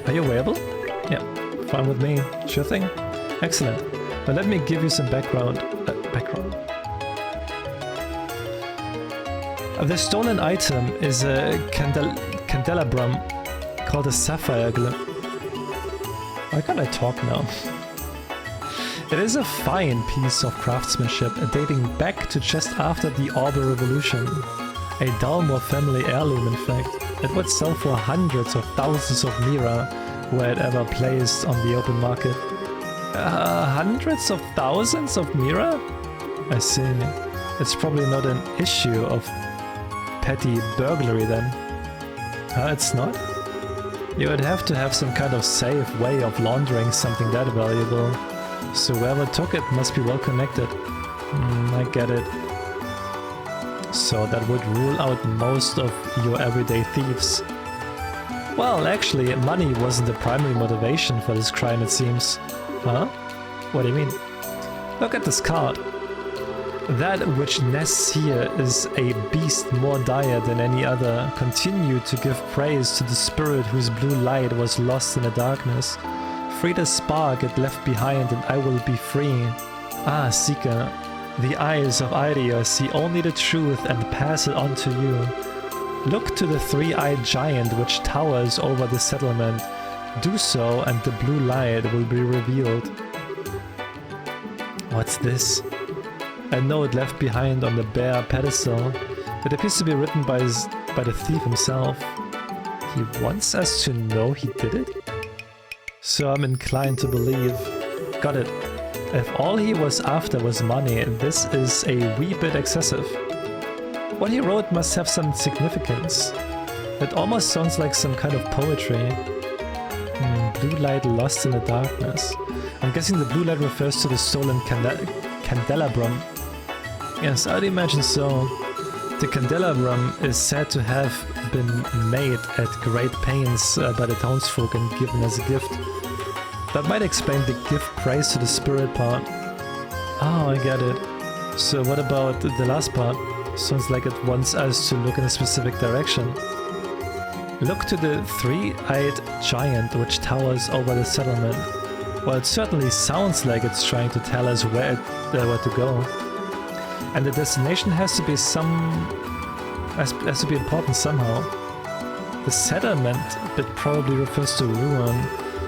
Are you available? Yeah, fine with me. Sure thing. Excellent. But let me give you some background. The stolen item is a candelabrum called a sapphire gem. Why can't I talk now? It is a fine piece of craftsmanship dating back to just after the Orber Revolution. A Dalmor family heirloom, in fact. It would sell for hundreds of thousands of mira were it ever placed on the open market. Hundreds of thousands of mira? I see. It's probably not an issue of petty burglary then. It's not? You would have to have some kind of safe way of laundering something that valuable. So whoever took it must be well connected. I get it. So that would rule out most of your everyday thieves. Well, actually, money wasn't the primary motivation for this crime, it seems. Huh? What do you mean? Look at this card. That which nests here is a beast more dire than any other. Continue to give praise to the spirit whose blue light was lost in the darkness. Free the spark it left behind and I will be free. Ah, Seeker, the eyes of Iria see only the truth and pass it on to you. Look to the three-eyed giant which towers over the settlement. Do so and the blue light will be revealed. What's this? A note left behind on the bare pedestal. It appears to be written by the thief himself. He wants us to know he did it? So I'm inclined to believe. Got it. If all he was after was money, this is a wee bit excessive. What he wrote must have some significance. It almost sounds like some kind of poetry. Blue light lost in the darkness. I'm guessing the blue light refers to the stolen candelabrum. Yes, I'd imagine so. The candelabrum is said to have been made at great pains by the townsfolk and given as a gift. That might explain the give praise to the spirit part. Oh, I get it. So what about the last part? Sounds like it wants us to look in a specific direction. Look to the three-eyed giant which towers over the settlement. Well, it certainly sounds like it's trying to tell us where to go. And the destination has to be has to be important somehow. The settlement bit probably refers to ruin,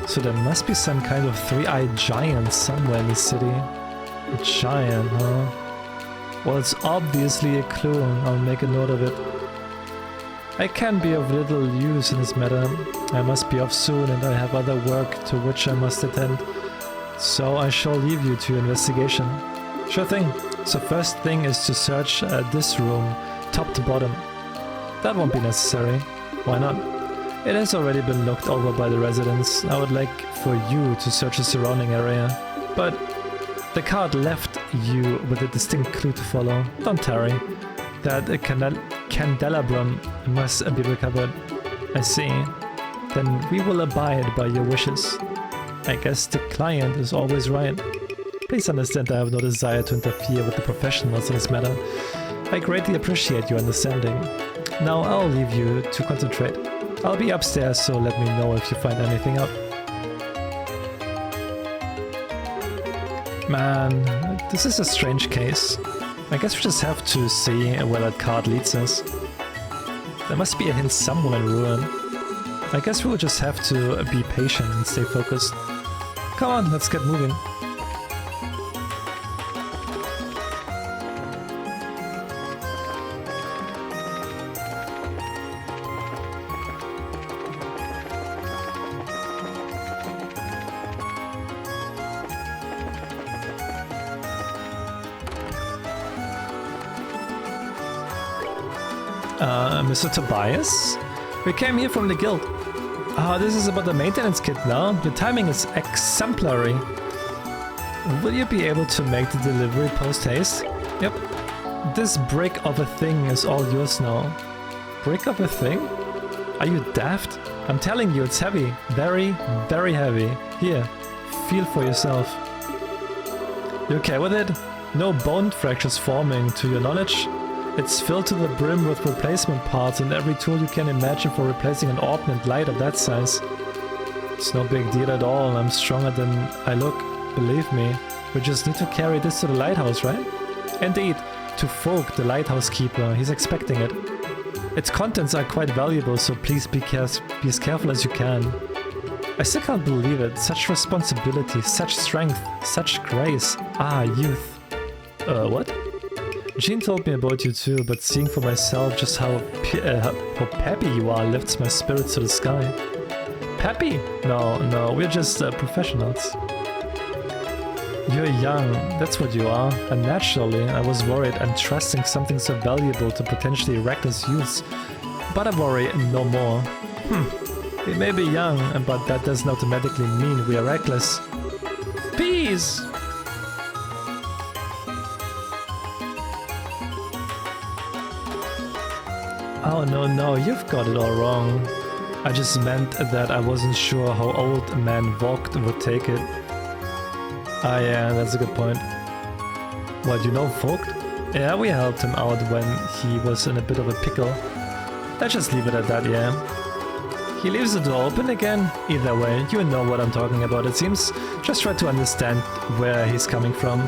so there must be some kind of three-eyed giant somewhere in the city. A giant, huh? Well, it's obviously a clue. I'll make a note of it. I can be of little use in this matter. I must be off soon and I have other work to which I must attend. So I shall leave you to your investigation. Sure thing. So first thing is to search this room, top to bottom. That won't be necessary. Why not? It has already been looked over by the residents. I would like for you to search the surrounding area. But the card left you with a distinct clue to follow. Don't tarry. That candelabrum must be recovered. I see. Then we will abide by your wishes. I guess the client is always right. Please understand I have no desire to interfere with the professionals in this matter. I greatly appreciate your understanding. Now I'll leave you to concentrate. I'll be upstairs, so let me know if you find anything out. Man, this is a strange case. I guess we just have to see where that card leads us. There must be a hint somewhere in ruin. I guess we'll just have to be patient and stay focused. Come on, let's get moving. Mr. Tobias? We came here from the guild. This is about the maintenance kit now. Your timing is exemplary. Will you be able to make the delivery post-haste? Yep. This brick of a thing is all yours now. Brick of a thing? Are you daft? I'm telling you, it's heavy. Very, very heavy. Here, feel for yourself. You okay with it? No bone fractures forming, to your knowledge? It's filled to the brim with replacement parts and every tool you can imagine for replacing an ordnance light of that size. It's no big deal at all. I'm stronger than I look. Believe me. We just need to carry this to the lighthouse, right? Indeed. To Folk, the lighthouse keeper. He's expecting it. Its contents are quite valuable, so please be as careful as you can. I still can't believe it. Such responsibility, such strength, such grace. Ah, youth. What? Jean told me about you too, but seeing for myself just how peppy you are lifts my spirits to the sky. Peppy? No, we're just professionals. You're young, that's what you are, and naturally I was worried entrusting something so valuable to potentially reckless youths. But I worry no more. We may be young, but that doesn't automatically mean we are reckless. Peace! Oh no, you've got it all wrong. I just meant that I wasn't sure how old a man Vogt would take it. Ah yeah, that's a good point. What, you know Vogt? Yeah, we helped him out when he was in a bit of a pickle. Let's just leave it at that, yeah. He leaves the door open again? Either way, you know what I'm talking about, it seems. Just try to understand where he's coming from.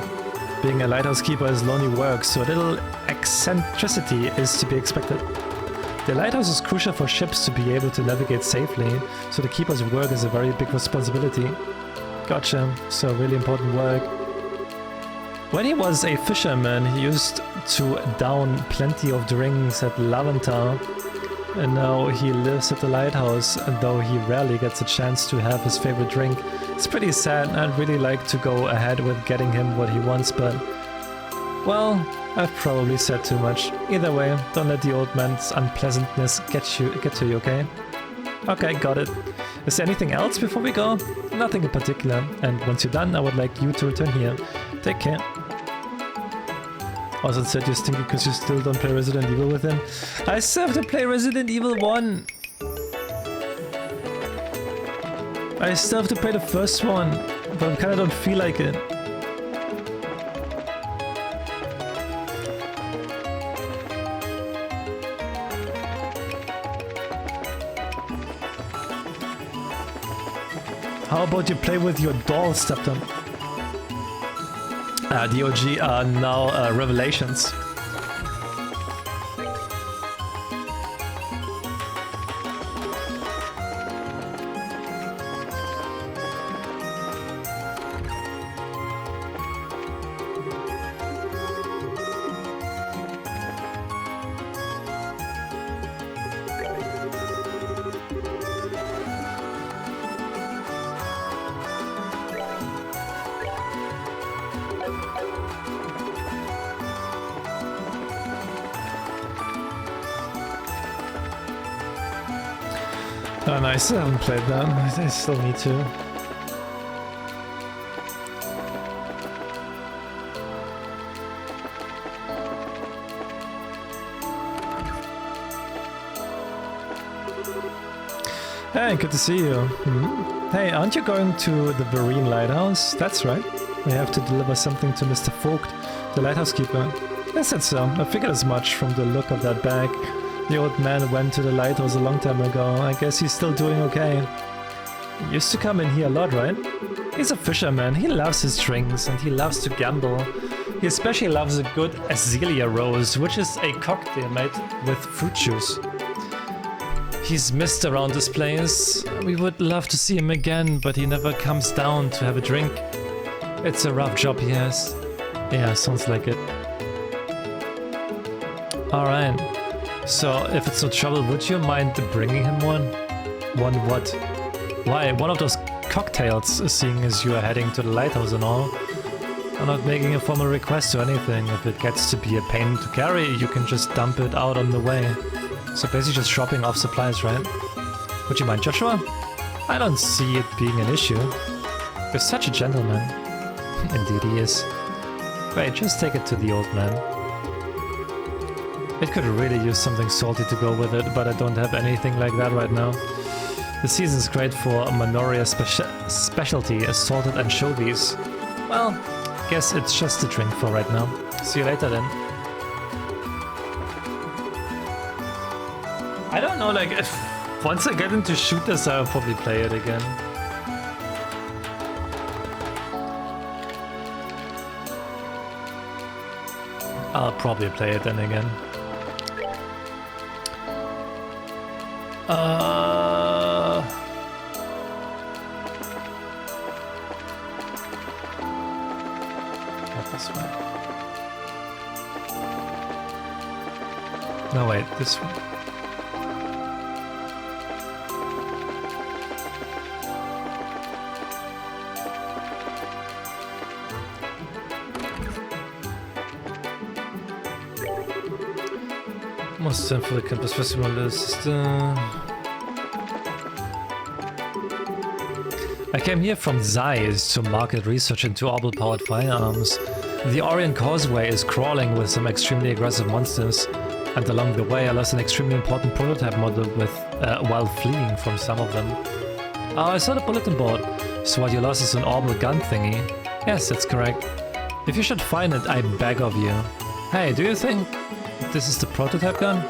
Being a lighthouse keeper is lonely work, so a little eccentricity is to be expected. The lighthouse is crucial for ships to be able to navigate safely, so the keeper's work is a very big responsibility. Gotcha, so really important work. When he was a fisherman, he used to down plenty of drinks at Laventar, and now he lives at the lighthouse, and though he rarely gets a chance to have his favorite drink. It's pretty sad. I'd really like to go ahead with getting him what he wants, but well, I've probably said too much. Either way, don't let the old man's unpleasantness get to you, okay? Okay, got it. Is there anything else before we go? Nothing in particular. And once you're done, I would like you to return here. Take care. Also said you're stinky because you still don't play Resident Evil with him. I still have to play Resident Evil 1. I still have to play the first one, but I kinda don't feel like it. How about you play with your doll, Stepton? DOG are now Revelations. Oh, no, I still haven't played that. I still need to. Hey, good to see you. Hey, aren't you going to the Marine Lighthouse? That's right. We have to deliver something to Mr. Vogt, the lighthouse keeper. I said so. I figured as much from the look of that bag. The old man went to the lighthouse a long time ago. I guess he's still doing okay. He used to come in here a lot, right? He's a fisherman. He loves his drinks and he loves to gamble. He especially loves a good azalea rose, which is a cocktail made with fruit juice. He's missed around this place. We would love to see him again, but he never comes down to have a drink. It's a rough job he has. Yeah, sounds like it. Alright. So, if it's no trouble, would you mind bringing him one? One what? Why? One of those cocktails, seeing as you are heading to the lighthouse and all. I'm not making a formal request or anything. If it gets to be a pain to carry, you can just dump it out on the way. So basically just dropping off supplies, right? Would you mind, Joshua? I don't see it being an issue. You're such a gentleman. Indeed he is. Wait, just take it to the old man. It could really use something salty to go with it, but I don't have anything like that right now. The season's great for Manoria specialty, salted anchovies. Well, guess it's just a drink for right now. See you later then. I don't know, like, if once I get into shooters, I'll probably play it again. I'll probably play it then again. Not this way. No, wait, this one. Most for the campus festival list. I came here from Zeiss to market research into orbital-powered firearms. The Orient Causeway is crawling with some extremely aggressive monsters, and along the way I lost an extremely important prototype model with while fleeing from some of them. Oh, I saw the bulletin board. So what you lost is an orbital gun thingy. Yes, that's correct. If you should find it, I beg of you. Hey, do you think this is the prototype gun?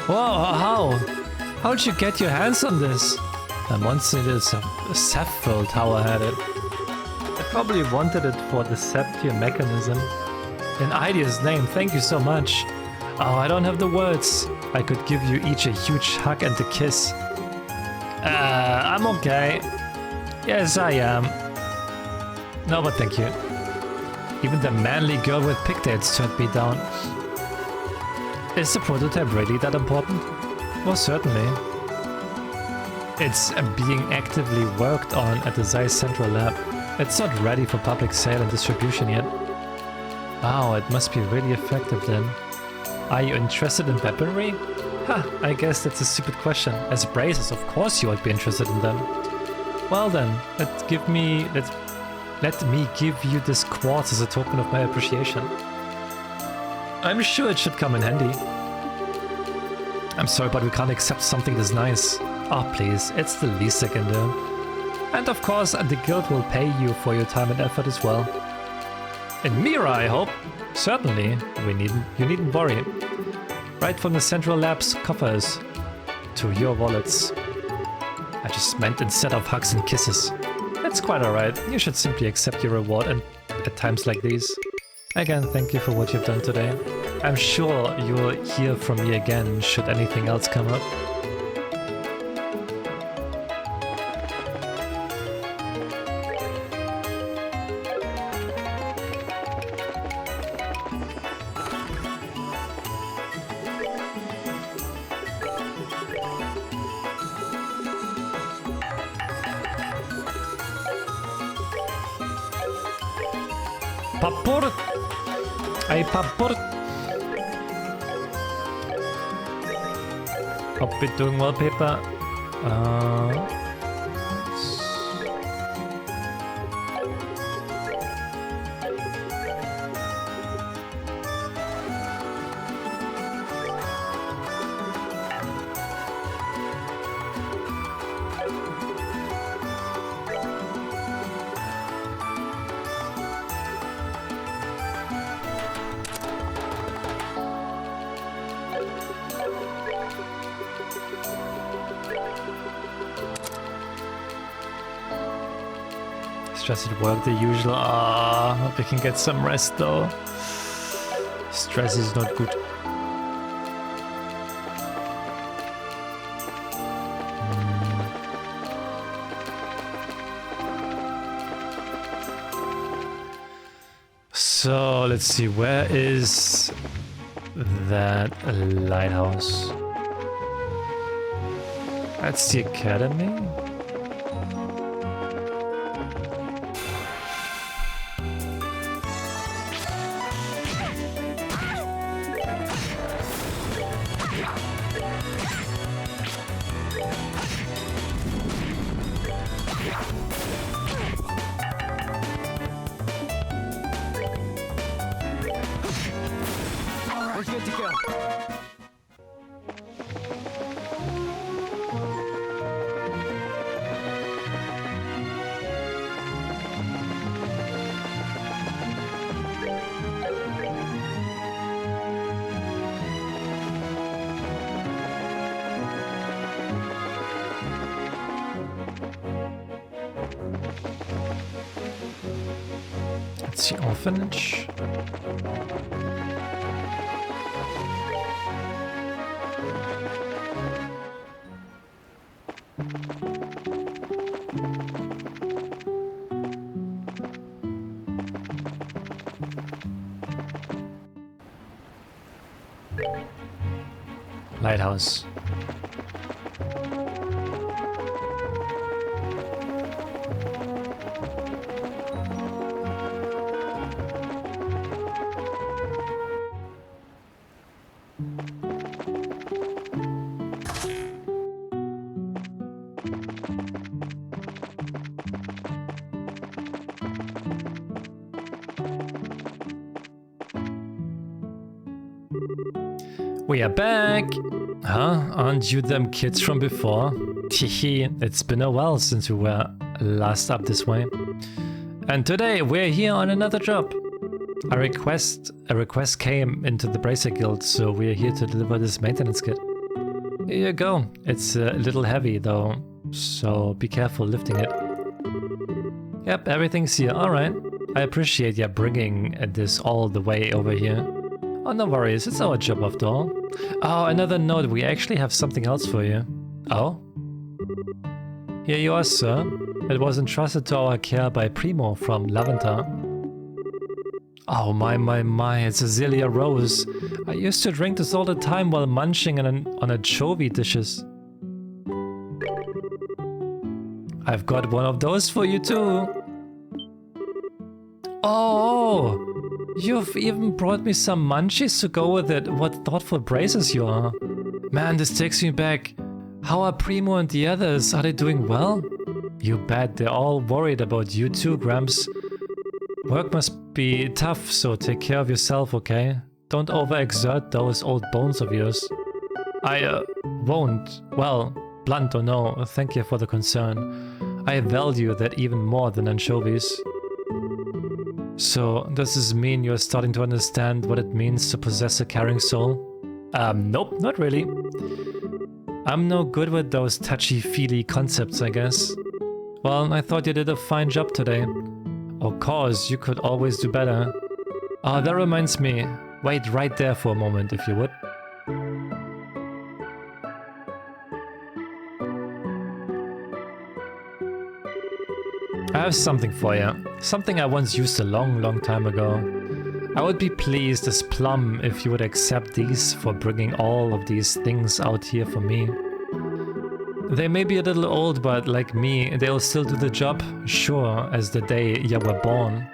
Whoa, how? How did you get your hands on this? And once it is a Ceph-filled tower had it. I probably wanted it for the Septier mechanism. In Idea's name, thank you so much. Oh, I don't have the words. I could give you each a huge hug and a kiss. I'm okay. Yes, I am. No, but thank you. Even the manly girl with pigtails turned me down. Is the prototype really that important? Well, certainly. It's being actively worked on at the Zeiss Central Lab. It's not ready for public sale and distribution yet. Wow, it must be really effective then. Are you interested in weaponry? Ha, I guess that's a stupid question. As bracers, of course you would be interested in them. Well then, let me give you this quartz as a token of my appreciation. I'm sure it should come in handy. I'm sorry, but we can't accept something this nice. Oh, please, it's the least I can do. And of course, the guild will pay you for your time and effort as well. In Mira, I hope. Certainly, you needn't worry. Right from the Central Lab's coffers to your wallets. I just meant instead of hugs and kisses. That's quite alright. You should simply accept your reward and at times like these. Again, thank you for what you've done today. I'm sure you'll hear from me again should anything else come up. Papurt! Ay, papurt! Hope you're doing well, paper. Stress at work, the usual. Hope you can get some rest though. Stress is not good. So let's see, where is that lighthouse? That's the academy? We're good to go. It's the orphanage. Lighthouse. We are back! Huh? Aren't you them kids from before? Hehe, it's been a while since we were last up this way. And today we're here on another job. A request came into the Bracer Guild, so we're here to deliver this maintenance kit. Here you go. It's a little heavy though, so be careful lifting it. Yep, everything's here. Alright. I appreciate you bringing this all the way over here. Oh, no worries, it's our job after all. Oh, another note, we actually have something else for you. Oh? Here you are, sir. It was entrusted to our care by Primo from Laventa. Oh my, it's a Zelia Rose. I used to drink this all the time while munching on anchovy dishes. I've got one of those for you too. Oh! You've even brought me some munchies to go with it. What thoughtful braces you are. Man, this takes me back. How are Primo and the others? Are they doing well? You bet, they're all worried about you too, Gramps. Work must be tough, so take care of yourself, okay? Don't overexert those old bones of yours. I, won't. Well, blunt or no, thank you for the concern. I value that even more than anchovies. So, does this mean you're starting to understand what it means to possess a caring soul? Nope, not really. I'm no good with those touchy-feely concepts, I guess. Well, I thought you did a fine job today. Of course, you could always do better. Oh, that reminds me. Wait right there for a moment, if you would. I have something for you. Something I once used a long time ago. I would be pleased as plum if you would accept these for bringing all of these things out here for me. They may be a little old, but like me, they'll still do the job, sure as the day you were born.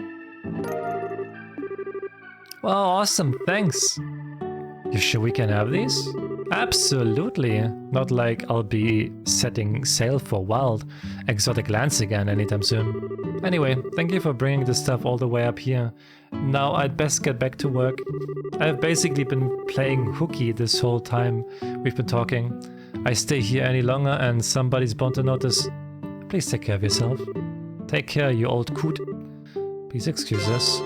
Well, awesome, thanks. You sure we can have these? Absolutely. Not like I'll be setting sail for wild, exotic lands again anytime soon. Anyway, thank you for bringing this stuff all the way up here. Now I'd best get back to work. I've basically been playing hooky this whole time we've been talking. I stay here any longer and somebody's bound to notice. Please take care of yourself. Take care, you old coot. Please excuse us.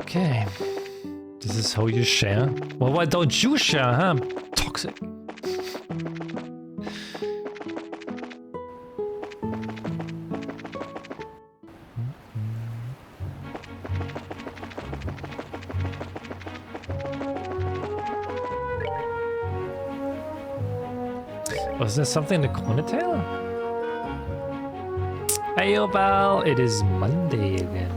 Okay. This is how you share? Well, why don't you share, huh? Toxic. Was there something in the corner tail? Hey, Obal, it is Monday again.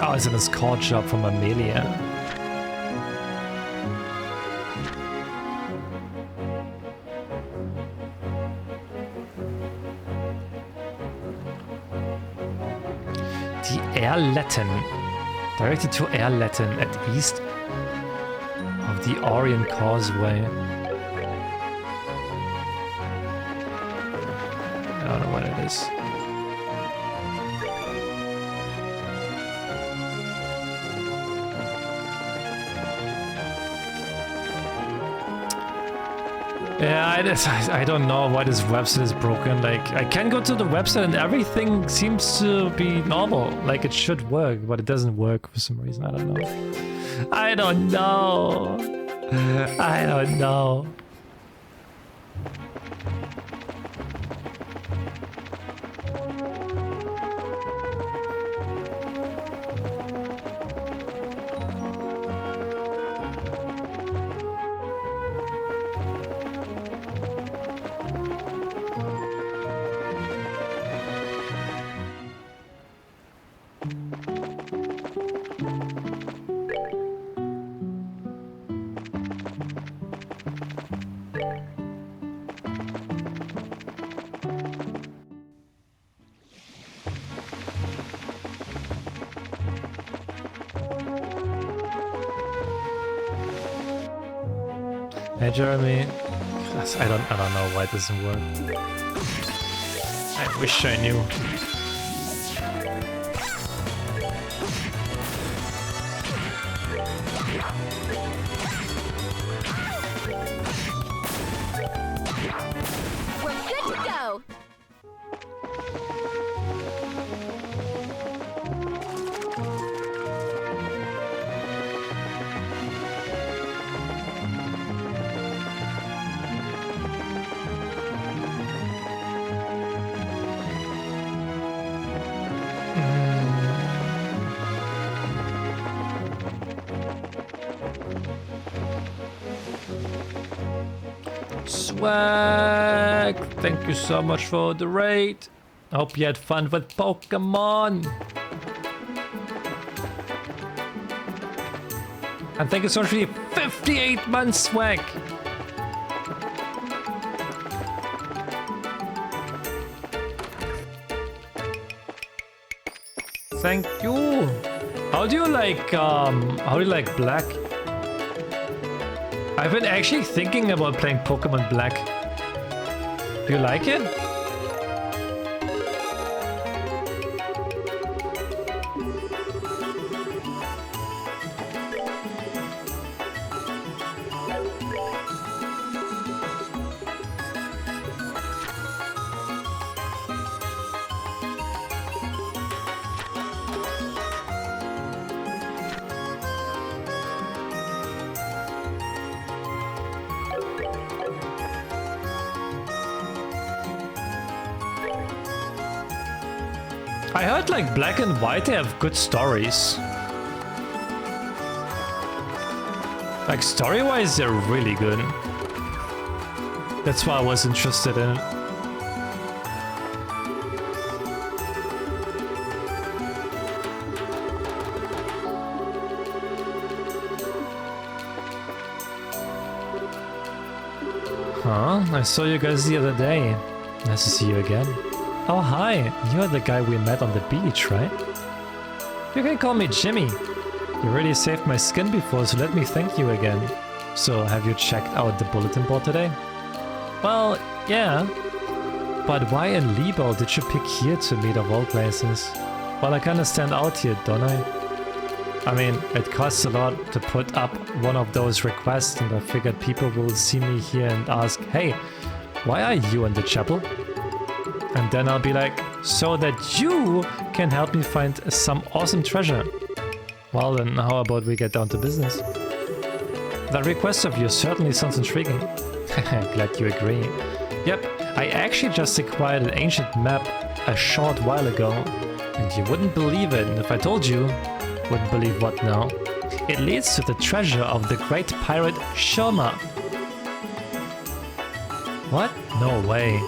Oh, it's in this card shop from Amelia. The Airletten. Directed to Airletten at east of the Orient Causeway. I don't know what it is. Yeah, I don't know why this website is broken. Like, I can go to the website and everything seems to be normal. Like, it should work, but it doesn't work for some reason. I don't know. I don't know. I don't know. Hey Jeremy, I don't know why it doesn't work. I wish I knew. We're good to go. Swag! Thank you so much for the raid. I hope you had fun with Pokemon. And thank you so much for the 58 months, Swag. Thank you. How do you like black? I've been actually thinking about playing Pokemon Black. Do you like it? I heard like Black and White, they have good stories. Like story-wise, they're really good. That's why I was interested in it. Huh? I saw you guys the other day. Nice to see you again. Oh hi, you're the guy we met on the beach, right? You can call me Jimmy. You really saved my skin before, so let me thank you again. So, have you checked out the bulletin board today? Well, yeah. But why in Liebel did you pick here to meet of all places? Well, I kinda stand out here, don't I? I mean, it costs a lot to put up one of those requests, and I figured people will see me here and ask, hey, why are you in the chapel? And then I'll be like, so that you can help me find some awesome treasure. Well then, how about we get down to business? That request of yours certainly sounds intriguing. Glad you agree. Yep, I actually just acquired an ancient map a short while ago. And you wouldn't believe it if I told you. Wouldn't believe what now? It leads to the treasure of the great pirate Shoma. What? No way.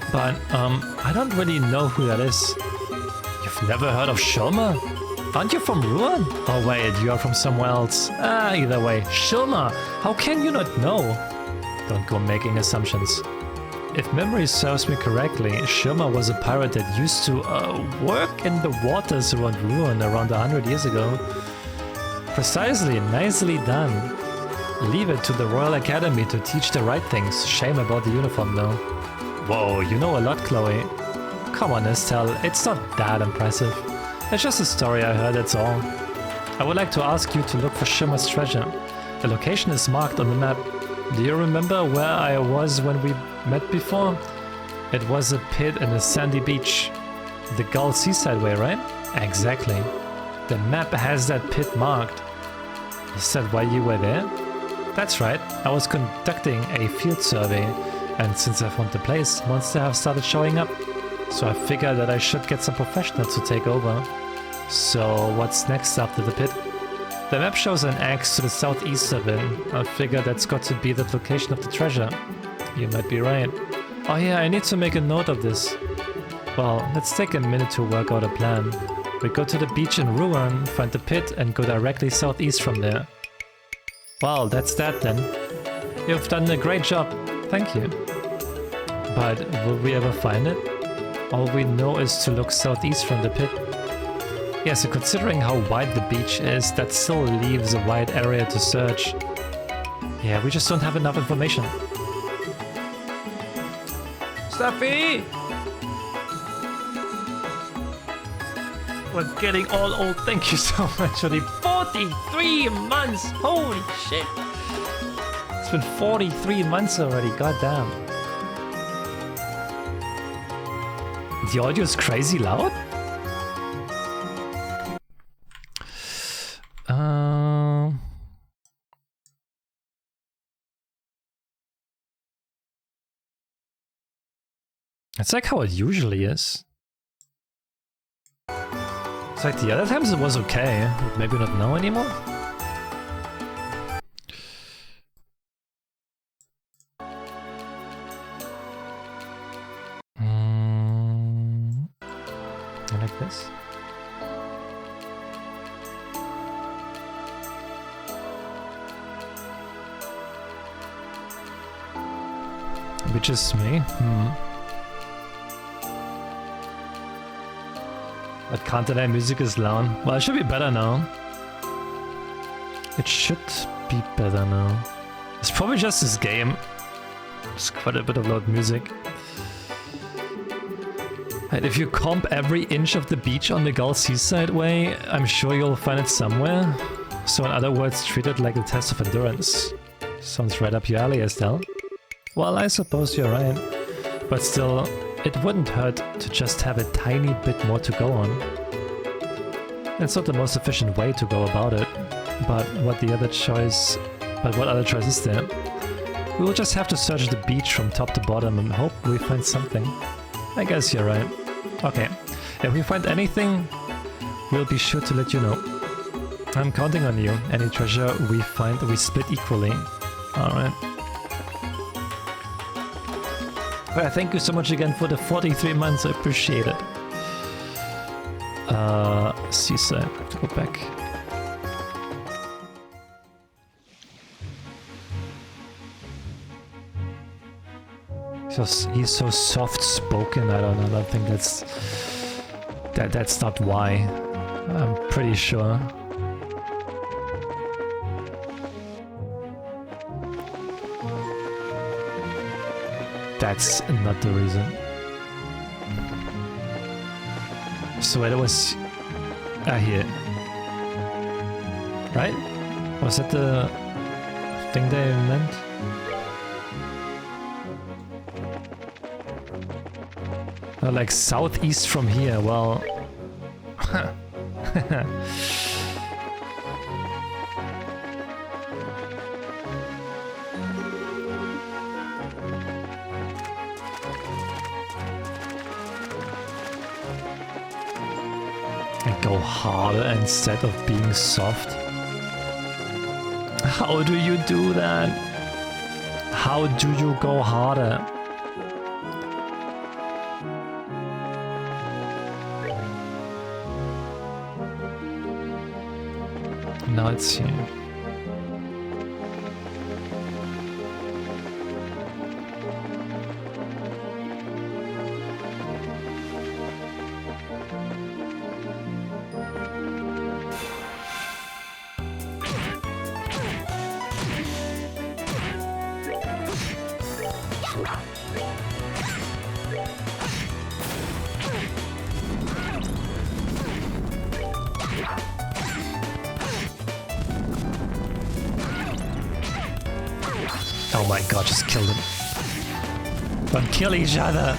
But, I don't really know who that is. You've never heard of Shoma? Aren't you from Ruan? Oh wait, you are from somewhere else. Ah, either way, Shoma! How can you not know? Don't go making assumptions. If memory serves me correctly, Shoma was a pirate that used to, work in the waters around Ruan around 100 years ago. Precisely, nicely done. Leave it to the Royal Academy to teach the right things. Shame about the uniform though. Whoa, you know a lot, Chloe. Come on, Estelle, it's not that impressive. It's just a story I heard, that's all. I would like to ask you to look for Shimmer's treasure. The location is marked on the map. Do you remember where I was when we met before? It was a pit in a sandy beach. The Gull Seaside way, right? Exactly. The map has that pit marked. Is that why you were there? That's right, I was conducting a field survey. And since I found the place, monsters have started showing up. So I figured that I should get some professionals to take over. So what's next after the pit? The map shows an axe to the southeast of it. I figure that's got to be the location of the treasure. You might be right. Oh yeah, I need to make a note of this. Well, let's take a minute to work out a plan. We go to the beach in Ruan, find the pit, and go directly southeast from there. Well, that's that then. You've done a great job. Thank you. But will we ever find it? All we know is to look southeast from the pit. Yeah, so considering how wide the beach is, that still leaves a wide area to search. Yeah, we just don't have enough information. Stuffy! We're getting all old, thank you so much for the 43 months! Holy shit! It's been 43 months already, goddamn. The audio is crazy loud? It's like how it usually is. It's like the other times it was okay, but maybe not now anymore? I like this. Which is me? But can't deny music is loud. Well, it should be better now. It should be better now. It's probably just this game. There's quite a bit of loud music. And if you comp every inch of the beach on the Gull Seaside Way, I'm sure you'll find it somewhere. So in other words, treat it like a test of endurance. Sounds right up your alley, Estelle. Well, I suppose you're right. But still, it wouldn't hurt to just have a tiny bit more to go on. It's not the most efficient way to go about it. But what other choice is there? We will just have to search the beach from top to bottom and hope we find something. I guess you're right. Okay, if we find anything, we'll be sure to let you know. I'm counting on you. Any treasure we find, we split equally. Alright. Well, thank you so much again for the 43 months, I appreciate it. Seaside, go back. He's so soft-spoken. I don't think that's not why. I'm pretty sure. That's not the reason. So it was here, right? Was that the thing they meant? Like southeast from here, well... And go harder instead of being soft. How do you do that? How do you go harder? Now it's here. Oh my god, just killed him. Don't kill each other.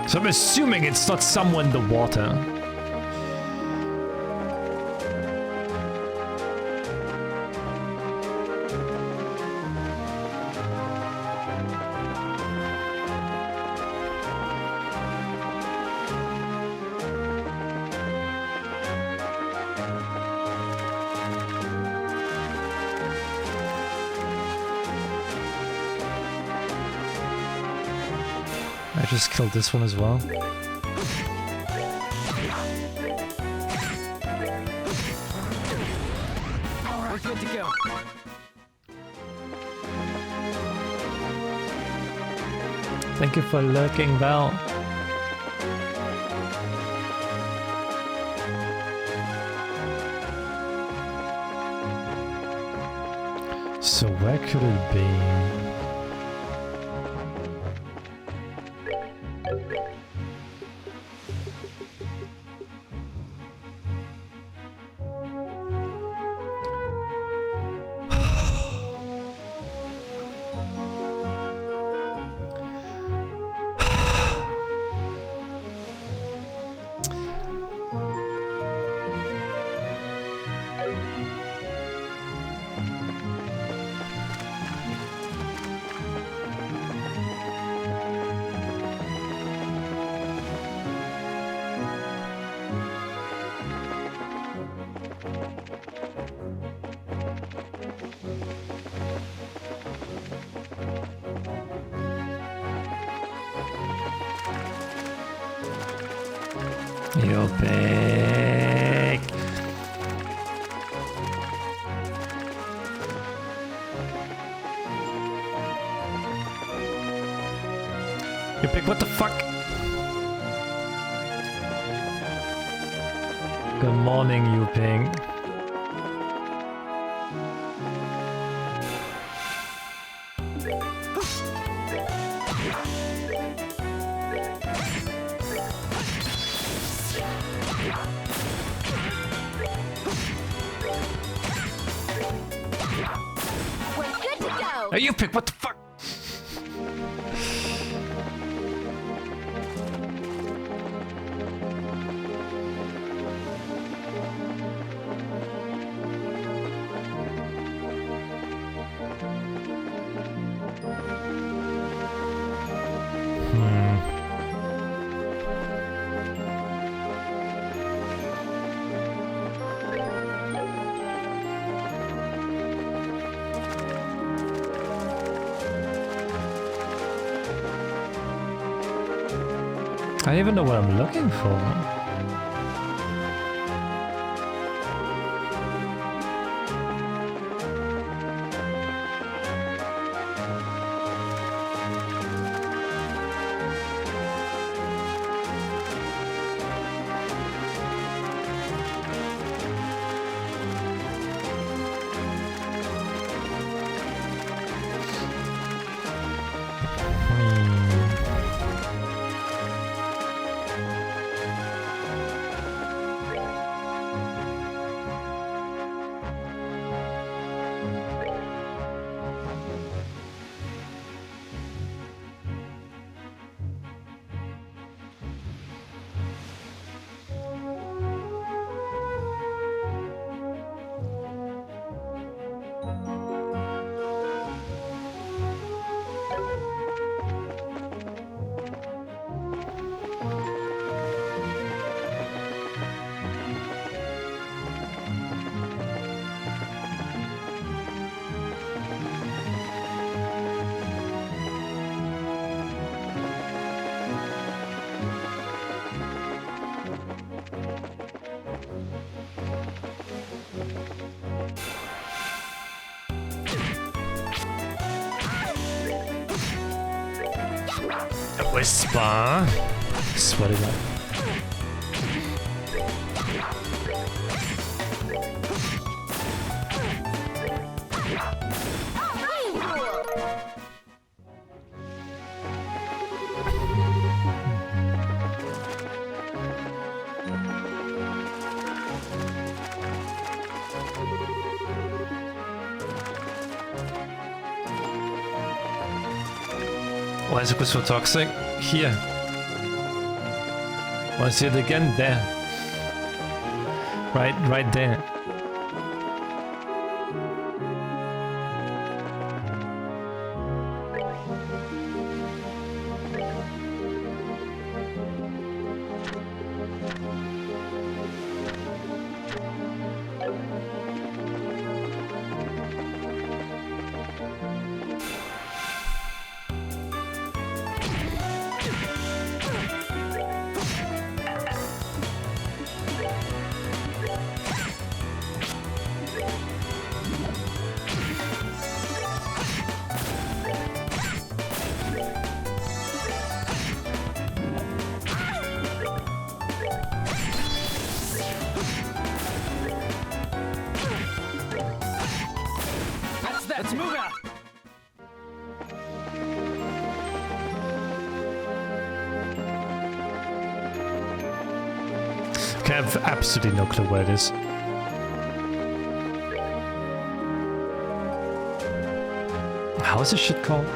So I'm assuming it's not someone in the water. I just killed this one as well. We're good to go. Thank you for lurking, Val. So where could it be? You pig. You pig, what the fuck? Good morning, you pig. Hey, you pick, what the fuck? I don't even know what I'm looking for. A whisper. Swear to God. Why is it so toxic? Here. Want to see it again? There. Right there. Let's move out. Okay, I have absolutely no clue where it is. How is this shit called?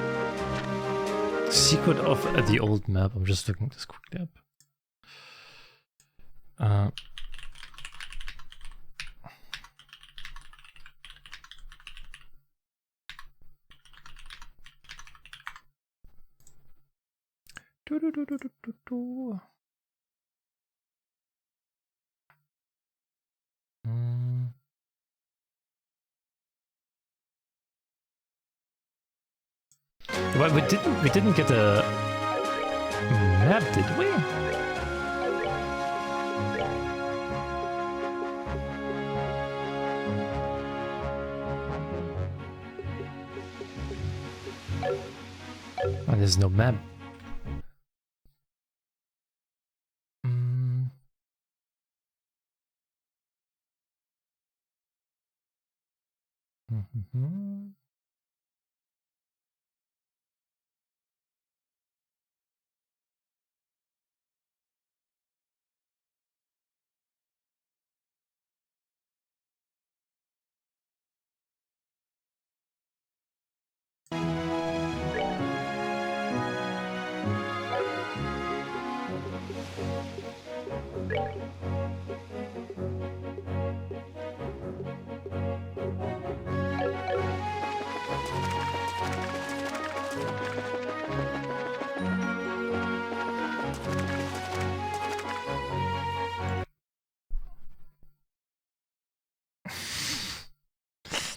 Secret of the old map. I'm just looking this quickly up. Well, we didn't get a map, did we? And there's no map.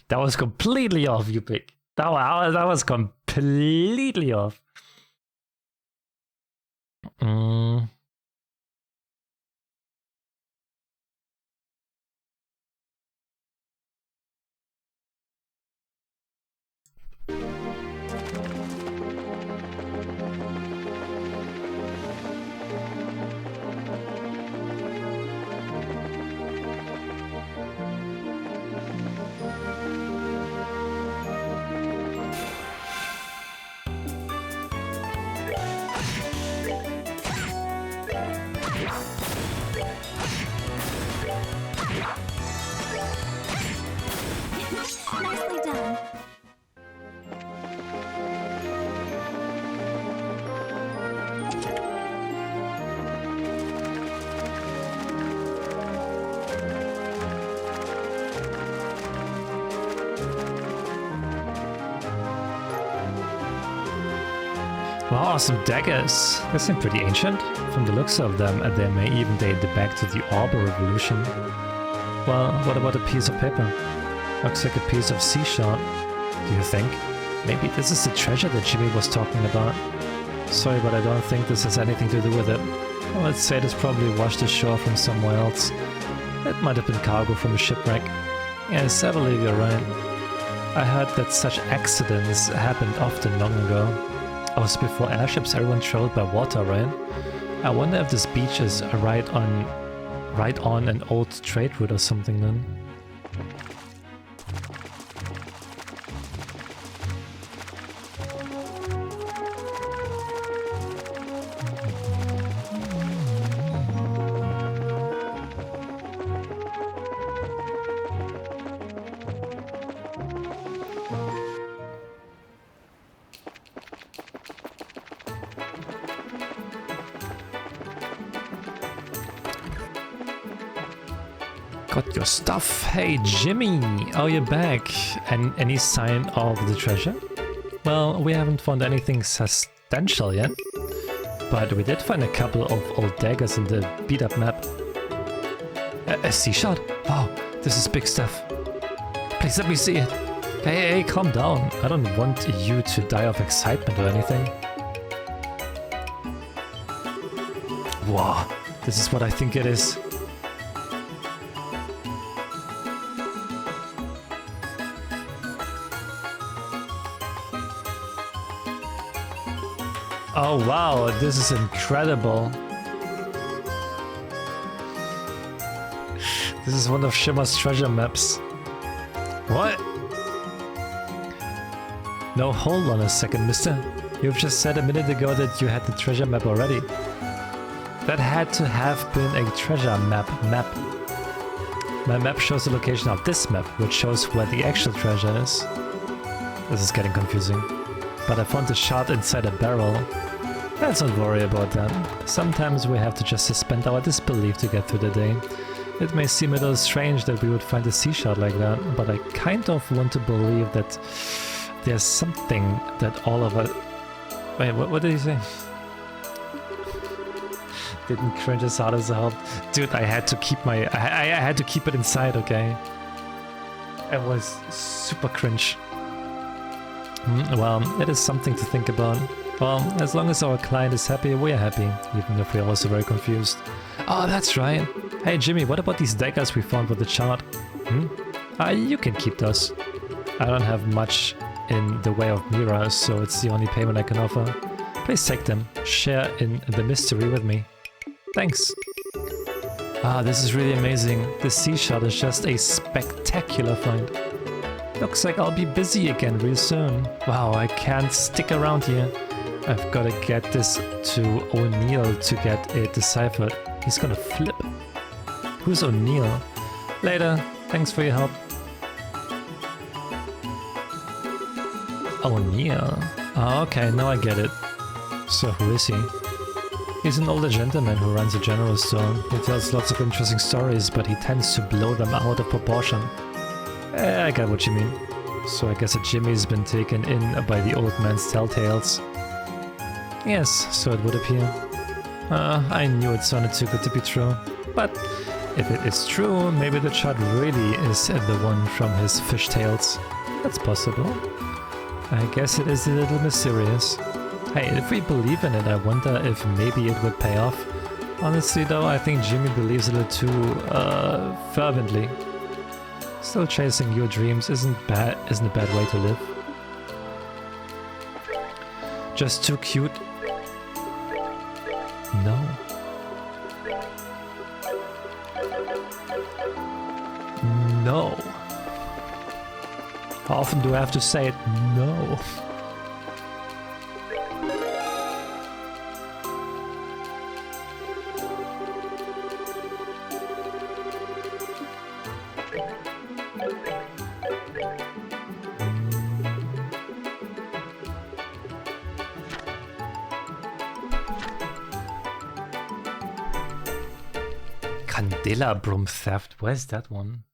That was completely off, you pick. That was completely off. Nicely done. Wow, awesome daggers. They seem pretty ancient from the looks of them, and they may even date back to the Arbor Revolution. Well, what about a piece of paper? Looks like a piece of sea shard. Do you think? Maybe this is the treasure that Jimmy was talking about. Sorry, but I don't think this has anything to do with it. Well, let's say this probably washed ashore from somewhere else. It might have been cargo from a shipwreck. Yes, I believe you're right. I heard that such accidents happened often long ago. Also, before airships, everyone traveled by water, right? I wonder if this beach is right on an old trade route or something then. Got your stuff. Hey, Jimmy. Oh, you're back. And any sign of the treasure? Well, we haven't found anything substantial yet. But we did find a couple of old daggers in the beat-up map. A sea shot? Wow, this is big stuff. Please let me see it. Hey, calm down. I don't want you to die of excitement or anything. Wow, this is what I think it is. Oh wow, this is incredible. This is one of Shimmer's treasure maps. What? No, hold on a second, mister. You've just said a minute ago that you had the treasure map already. That had to have been a treasure map. My map shows the location of this map, which shows where the actual treasure is. This is getting confusing. But I found a shard inside a barrel. Let's not worry about that. Sometimes we have to just suspend our disbelief to get through the day. It may seem a little strange that we would find a sea shard like that, but I kind of want to believe that there's something that all of us... Wait, what did he say? Didn't cringe as hard as I hoped. Dude, I had to keep my... I had to keep it inside, okay? It was super cringe. Well, it is something to think about. Well, as long as our client is happy, we are happy, even if we are also very confused. Oh, that's right. Hey Jimmy, what about these daggers we found with the chart? You can keep those. I don't have much in the way of mirrors, so it's the only payment I can offer. Please take them. Share in the mystery with me. Thanks. Ah, this is really amazing. The sea shot is just a spectacular find. Looks like I'll be busy again real soon. Wow, I can't stick around here. I've gotta get this to O'Neill to get it deciphered. He's gonna flip. Who's O'Neill? Later. Thanks for your help. O'Neill. Ah, okay, now I get it. So who is he? He's an older gentleman who runs a general store. He tells lots of interesting stories, but he tends to blow them out of proportion. I get what you mean. So I guess Jimmy's been taken in by the old man's telltales. Yes, so it would appear. I knew it sounded too good to be true. But if it is true, maybe the child really is the one from his fishtails. That's possible. I guess it is a little mysterious. Hey, if we believe in it, I wonder if maybe it would pay off. Honestly though, I think Jimmy believes it a little too, fervently. Still chasing your dreams isn't a bad way to live. Just too cute. No. No. How often do I have to say it? No. Candela broom theft. Where's that one?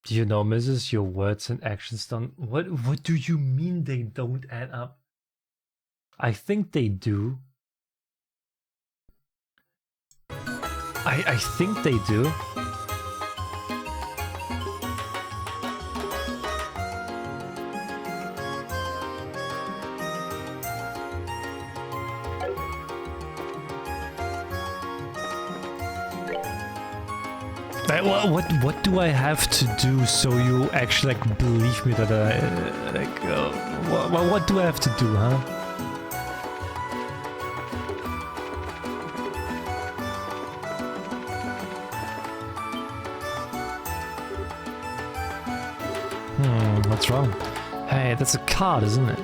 Do you know, Mrs., your words and actions don't... What do you mean they don't add up? I think they do. I think they do. What do I have to do so you actually like believe me that I like what do I have to do, huh? What's wrong? Hey, that's a card, isn't it?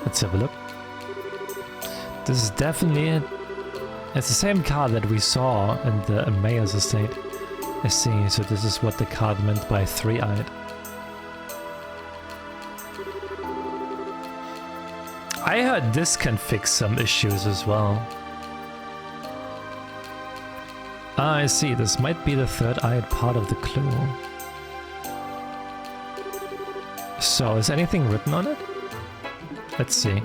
Let's have a look. This is definitely it. It's the same card that we saw in the mayor's estate. I see, so this is what the card meant by three-eyed. I heard this can fix some issues as well. Ah, I see, this might be the third-eyed part of the clue. So, is anything written on it? Let's see.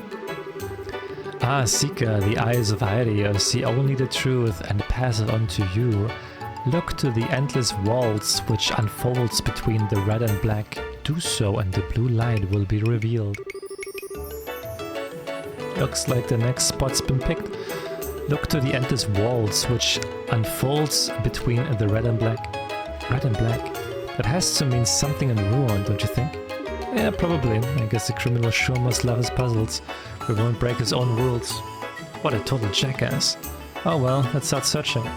Ah, Seeker, the eyes of Heidi see only the truth and pass it on to you. Look to the endless waltz which unfolds between the red and black. Do so and the blue light will be revealed. Looks like the next spot's been picked. Look to the endless waltz which unfolds between the red and black. Red and black? That has to mean something in Ruan, don't you think? Yeah, probably. I guess the criminal sure must love his puzzles. We won't break his own rules. What a total jackass. Oh well, let's start searching.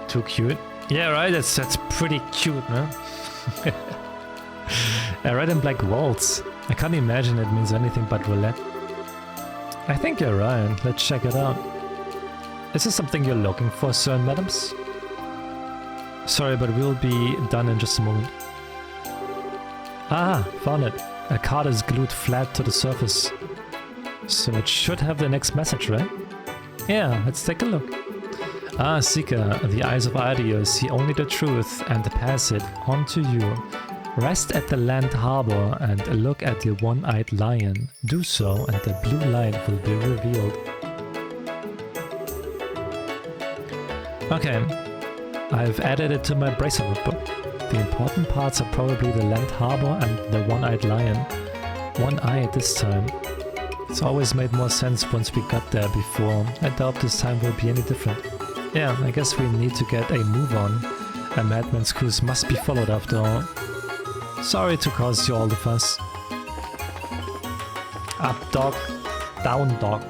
Too cute? Yeah, right, that's pretty cute, man. Red and black waltz. I can't imagine it means anything but roulette. I think you're right. Let's check it out. Is this something you're looking for, sir and madams? Sorry, but we'll be done in just a moment. Ah, found it. A card is glued flat to the surface. So it should have the next message, right? Yeah, let's take a look. Ah, Seeker, the eyes of Adio see only the truth and pass it on to you. Rest at the land harbor and look at the one-eyed lion. Do so and the blue light will be revealed. Okay, I've added it to my bracelet book. The important parts are probably the land harbor and the one-eyed lion. One eye this time. It's always made more sense once we got there before. I doubt this time will be any different. Yeah, I guess we need to get a move on. A madman's cruise must be followed after all. Sorry to cause you all the fuss. Up dog, down dog.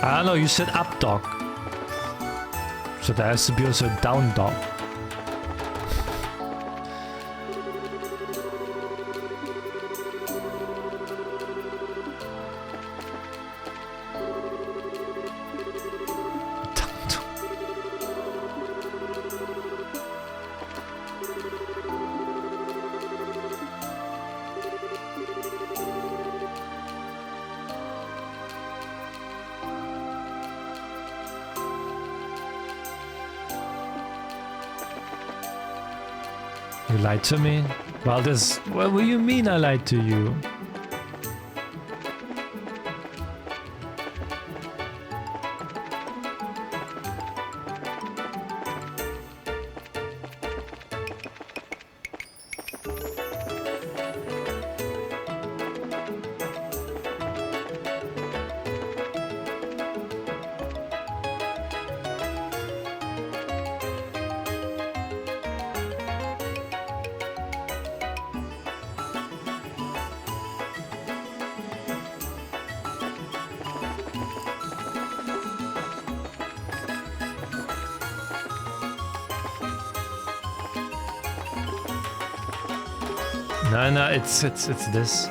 Ah no, you said up dog. So there has to be also a down dog. You lied to me? Well, what do you mean I lied to you? No, it's this.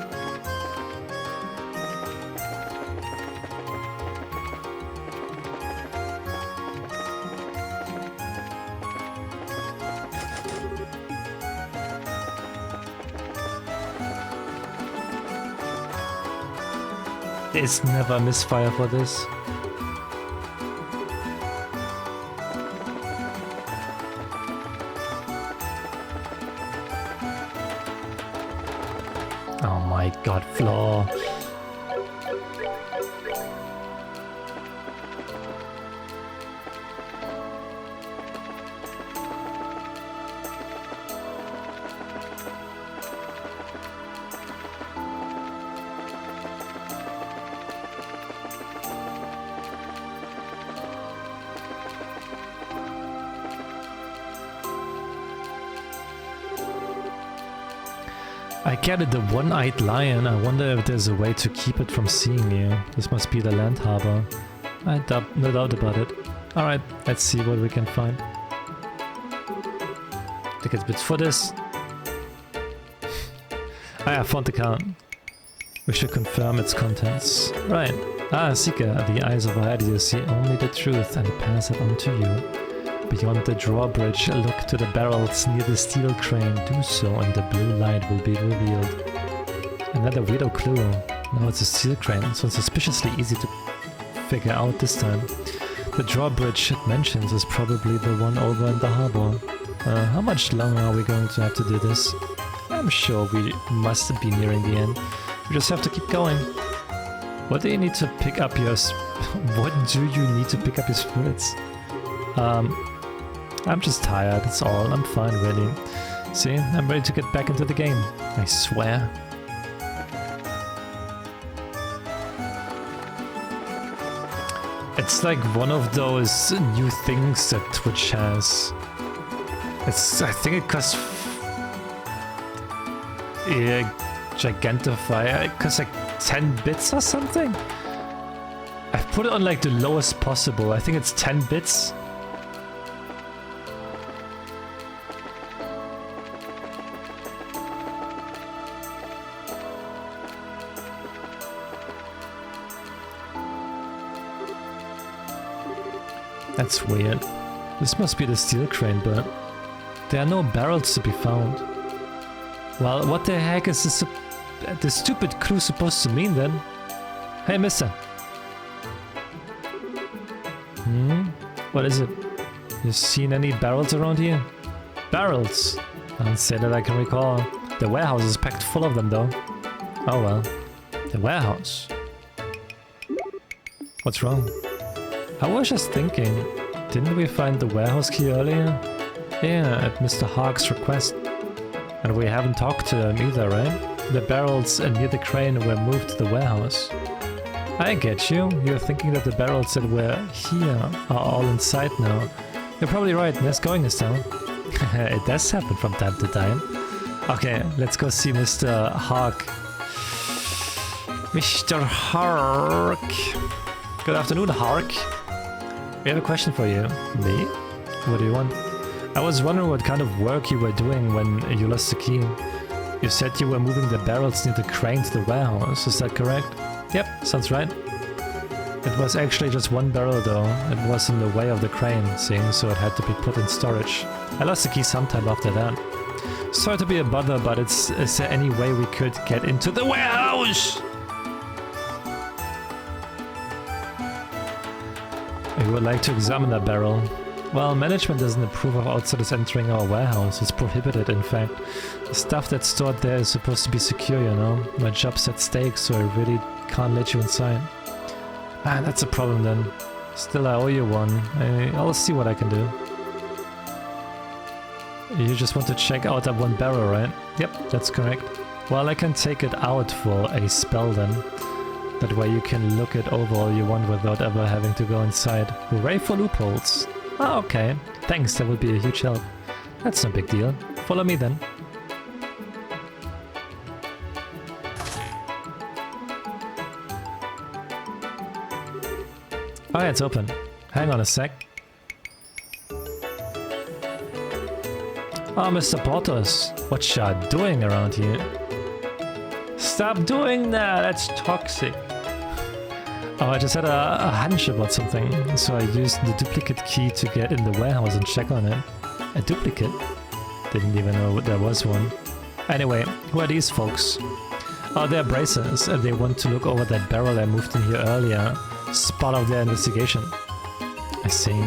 It's never misfire for this. Oh my god, Flaw. I get it, the one-eyed lion. I wonder if there's a way to keep it from seeing you. This must be the land harbor. No doubt about it. Alright, let's see what we can find. Ticket bits for this. I found the card. We should confirm its contents. Right. Ah, Seeker, the eyes of Adio see only the truth and pass it on to you. Beyond the drawbridge, look to the barrels near the steel crane. Do so and the blue light will be revealed. Another weirdo clue. Now it's a steel crane, so it's suspiciously easy to figure out this time. The drawbridge it mentions is probably the one over in the harbor. How much longer are we going to have to do this? I'm sure we must be nearing the end. We just have to keep going. What do you need to pick up your... What do you need to pick up your spirits? I'm just tired, that's all. I'm fine, really. See, I'm ready to get back into the game. I swear. It's like one of those new things that Twitch has. I think it costs Gigantify. It costs like 10 bits or something. I've put it on like the lowest possible. I think it's 10 bits. That's weird. This must be the steel crane, but there are no barrels to be found. Well, what the heck is this stupid clue supposed to mean then? Hey, mister. What is it? You seen any barrels around here? Barrels? I don't say that I can recall. The warehouse is packed full of them though. Oh well. The warehouse. What's wrong? I was just thinking, didn't we find the warehouse key earlier? Yeah, at Mr. Hark's request. And we haven't talked to him either, right? The barrels near the crane were moved to the warehouse. I get you. You're thinking that the barrels that were here are all inside now. You're probably right, nice going, Estelle. It does happen from time to time. Okay, let's go see Mr. Hark. Mr. Hark. Good afternoon, Hark. We have a question for you. Me? What do you want? I was wondering what kind of work you were doing when you lost the key. You said you were moving the barrels near the crane to the warehouse, is that correct? Yep, sounds right. It was actually just one barrel though. It was in the way of the crane thing, so it had to be put in storage. I lost the key sometime after that. Sorry to be a bother, but is there any way we could get into the warehouse? We would like to examine that barrel. Well, management doesn't approve of outsiders entering our warehouse. It's prohibited, in fact. The stuff that's stored there is supposed to be secure, you know? My job's at stake, so I really can't let you inside. Man, that's a problem then. Still, I owe you one. I'll see what I can do. You just want to check out that one barrel, right? Yep, that's correct. Well, I can take it out for a spell then. That way you can look it over all you want without ever having to go inside. Hooray for loopholes! Ah, okay. Thanks, that would be a huge help. That's no big deal. Follow me then. Oh yeah, it's open. Hang on a sec. Oh, Mr. Portos, what you doing around here? Stop doing that, that's toxic. Oh, I just had a hunch about something, so I used the duplicate key to get in the warehouse and check on it. A duplicate? Didn't even know there was one. Anyway, who are these folks? Oh, they're bracers, and they want to look over that barrel I moved in here earlier. It's part of their investigation. I see.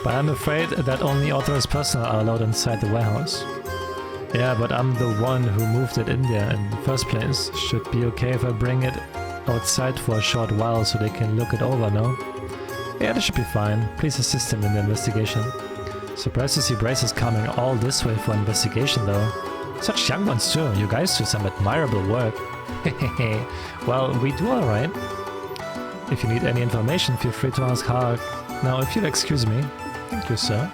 But I'm afraid that only authorized personnel are allowed inside the warehouse. Yeah, but I'm the one who moved it in there in the first place. Should be okay if I bring it outside for a short while so they can look it over, no? Yeah, that should be fine. Please assist him in the investigation. Surprised to see bracers coming all this way for investigation though. Such young ones too. You guys do some admirable work. Hehehe. Well, we do alright. If you need any information, feel free to ask Hark. Now, if you'll excuse me. Thank you, sir.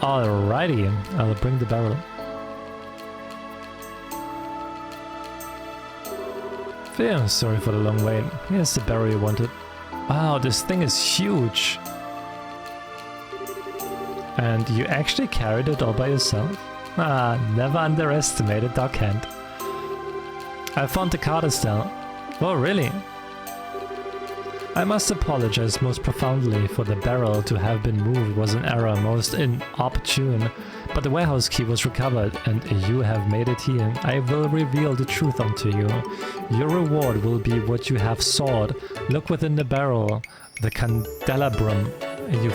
Alrighty, I'll bring the barrel. Yeah, sorry for the long wait. Here's the barrel you wanted. Wow, this thing is huge. And you actually carried it all by yourself? Ah, never underestimate a dockhand. I found the card, Estelle. Oh, really? I must apologize most profoundly for the barrel to have been moved was an error most inopportune, but the warehouse key was recovered and you have made it here. I will reveal the truth unto you. Your reward will be what you have sought. Look within the barrel. The candelabrum you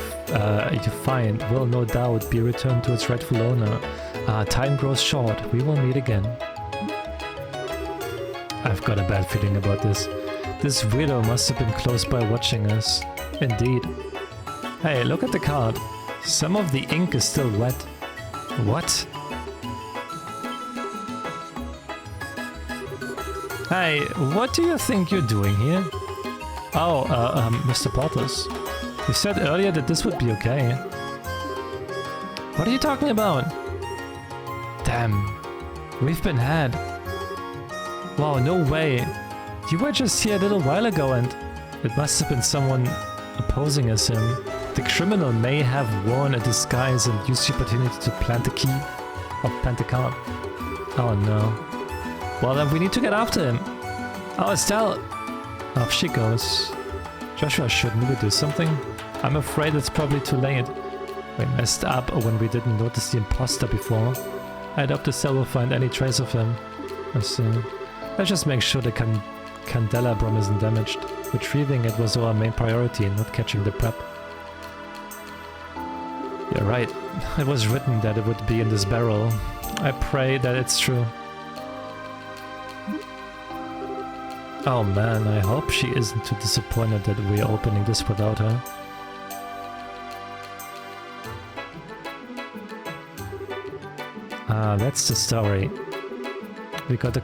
find will no doubt be returned to its rightful owner. Time grows short. We will meet again. I've got a bad feeling about this. This weirdo must have been close by watching us. Indeed. Hey, look at the card. Some of the ink is still wet. What? Hey, what do you think you're doing here? Oh, Mr. Porthos. You said earlier that this would be okay. What are you talking about? Damn. We've been had. Wow, no way. You were just here a little while ago and it must have been someone opposing as him. The criminal may have worn a disguise and used the opportunity to plant a key. Or plant a card. Oh no. Well then we need to get after him. Oh, Estelle! Off she goes. Joshua should maybe do something. I'm afraid it's probably too late. We messed up when we didn't notice the imposter before. I hope Estelle will find any trace of him. I see. Let's just make sure the candelabrum isn't damaged. Retrieving it was our main priority, not catching the prep. You're right. It was written that it would be in this barrel. I pray that it's true. Oh man, I hope she isn't too disappointed that we're opening this without her. Ah, that's the story. We got the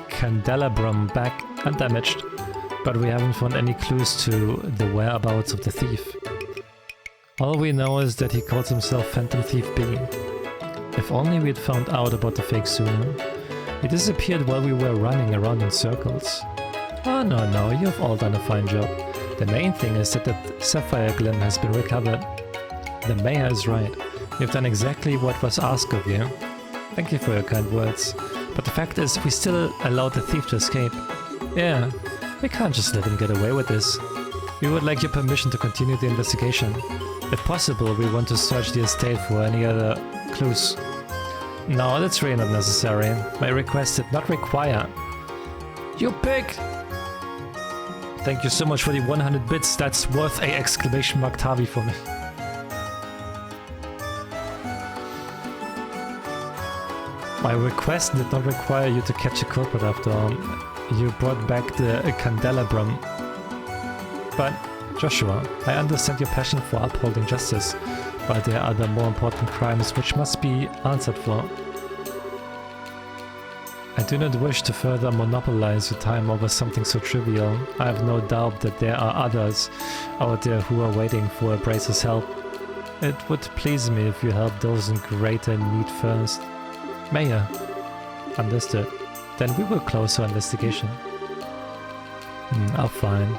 candelabrum back undamaged, but we haven't found any clues to the whereabouts of the thief. All we know is that he calls himself Phantom Thief B. If only we'd found out about the fake sooner. He disappeared while we were running around in circles. Oh no, you've all done a fine job. The main thing is that the sapphire gem has been recovered. The mayor is right. You've done exactly what was asked of you. Thank you for your kind words. But the fact is, we still allowed the thief to escape. Yeah, we can't just let him get away with this. We would like your permission to continue the investigation. If possible, we want to search the estate for any other clues. No, that's really not necessary. My request did not require. You pig! Thank you so much for the 100 bits. That's worth a exclamation mark Tavi for me. My request did not require you to catch a culprit after all. You brought back the candelabrum. But, Joshua, I understand your passion for upholding justice, but there are other more important crimes which must be answered for. I do not wish to further monopolize your time over something so trivial. I have no doubt that there are others out there who are waiting for a brace's help. It would please me if you help those in greater need first. Mayor. Understood. Then we will close our investigation. Oh, fine.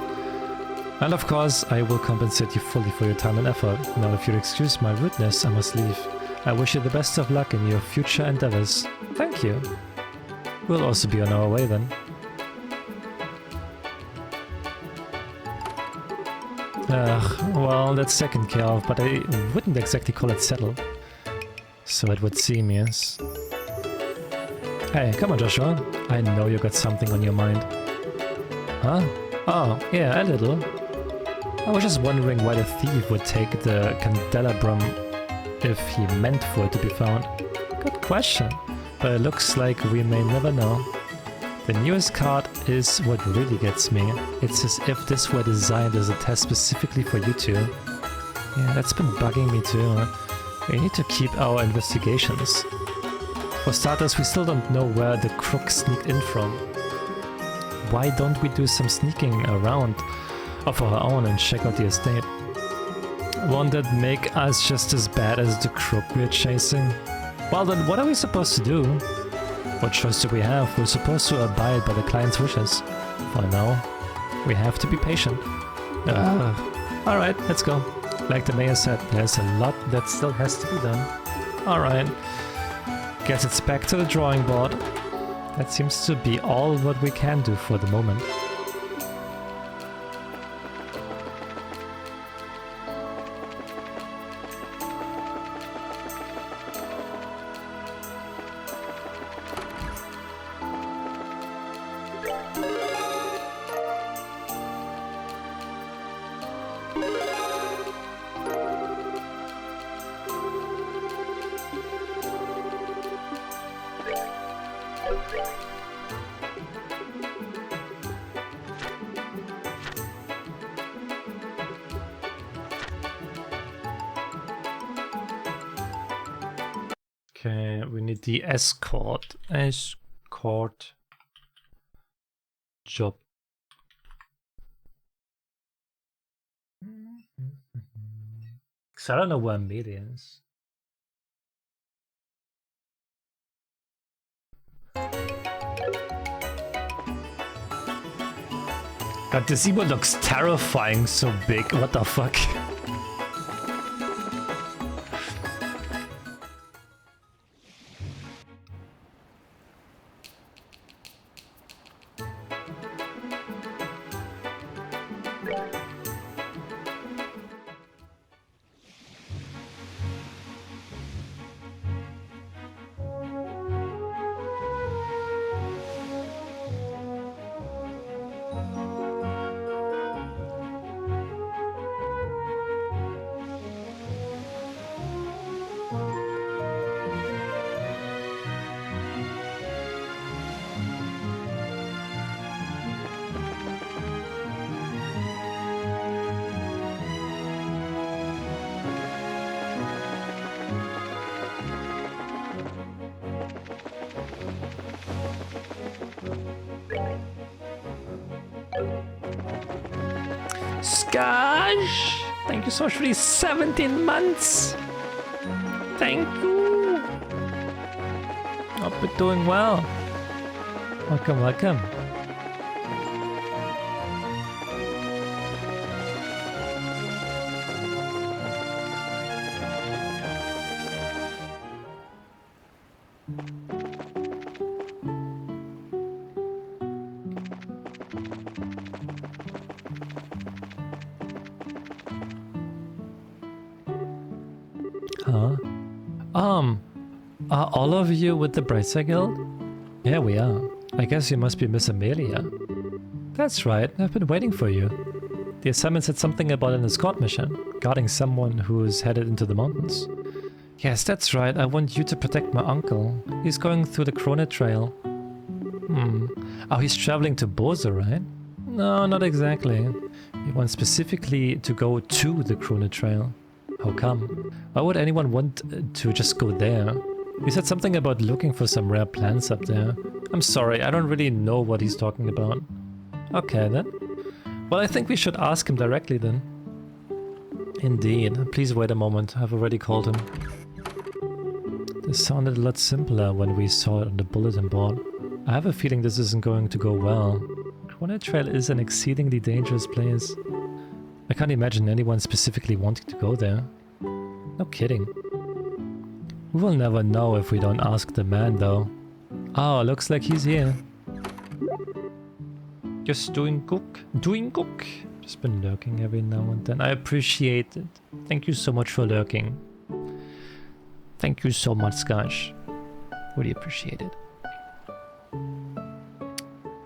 And of course, I will compensate you fully for your time and effort. Now, if you'll excuse my rudeness, I must leave. I wish you the best of luck in your future endeavors. Thank you. We'll also be on our way then. Well, that's taken care of, but I wouldn't exactly call it settled. So it would seem, yes. Hey, come on, Joshua. I know you got something on your mind. Huh? Oh, yeah, a little. I was just wondering why the thief would take the candelabrum if he meant for it to be found. Good question, but it looks like we may never know. The newest card is what really gets me. It's as if this were designed as a test specifically for you two. Yeah, that's been bugging me too. We need to keep our investigations. For starters, we still don't know where the crook sneaked in from. Why don't we do some sneaking around of our own and check out the estate? Won't that make us just as bad as the crook we're chasing? Well then, what are we supposed to do? What choice do we have? We're supposed to abide by the client's wishes. For now, we have to be patient. Alright, let's go. Like the mayor said, there's a lot that still has to be done. Alright. Guess it's back to the drawing board. That seems to be all what we can do for the moment. Okay, we need the escort. Escort. job. So I don't know where meat is. God, this emo looks terrifying, so big. What the fuck? Gosh, thank you so much for these 17 months. Thank you. Hope you're doing well. Welcome, welcome. Huh? Are all of you with the Brightside Guild? Yeah, we are. I guess you must be Miss Amelia. That's right, I've been waiting for you. The assignment said something about an escort mission, guarding someone who is headed into the mountains. Yes, that's right, I want you to protect my uncle. He's going through the Cronut Trail. Oh, he's traveling to Bozo, right? No, not exactly. He wants specifically to go to the Cronut Trail. How come? Why would anyone want to just go there? He said something about looking for some rare plants up there. I'm sorry, I don't really know what he's talking about. Okay then. Well, I think we should ask him directly then. Indeed. Please wait a moment, I've already called him. This sounded a lot simpler when we saw it on the bulletin board. I have a feeling this isn't going to go well. Cronut Trail is an exceedingly dangerous place. I can't imagine anyone specifically wanting to go there. No kidding. We will never know if we don't ask the man, though. Oh, looks like he's here. Just doing cook. Doing cook. Just been lurking every now and then. I appreciate it. Thank you so much for lurking. Thank you so much, Skash. Really appreciate it.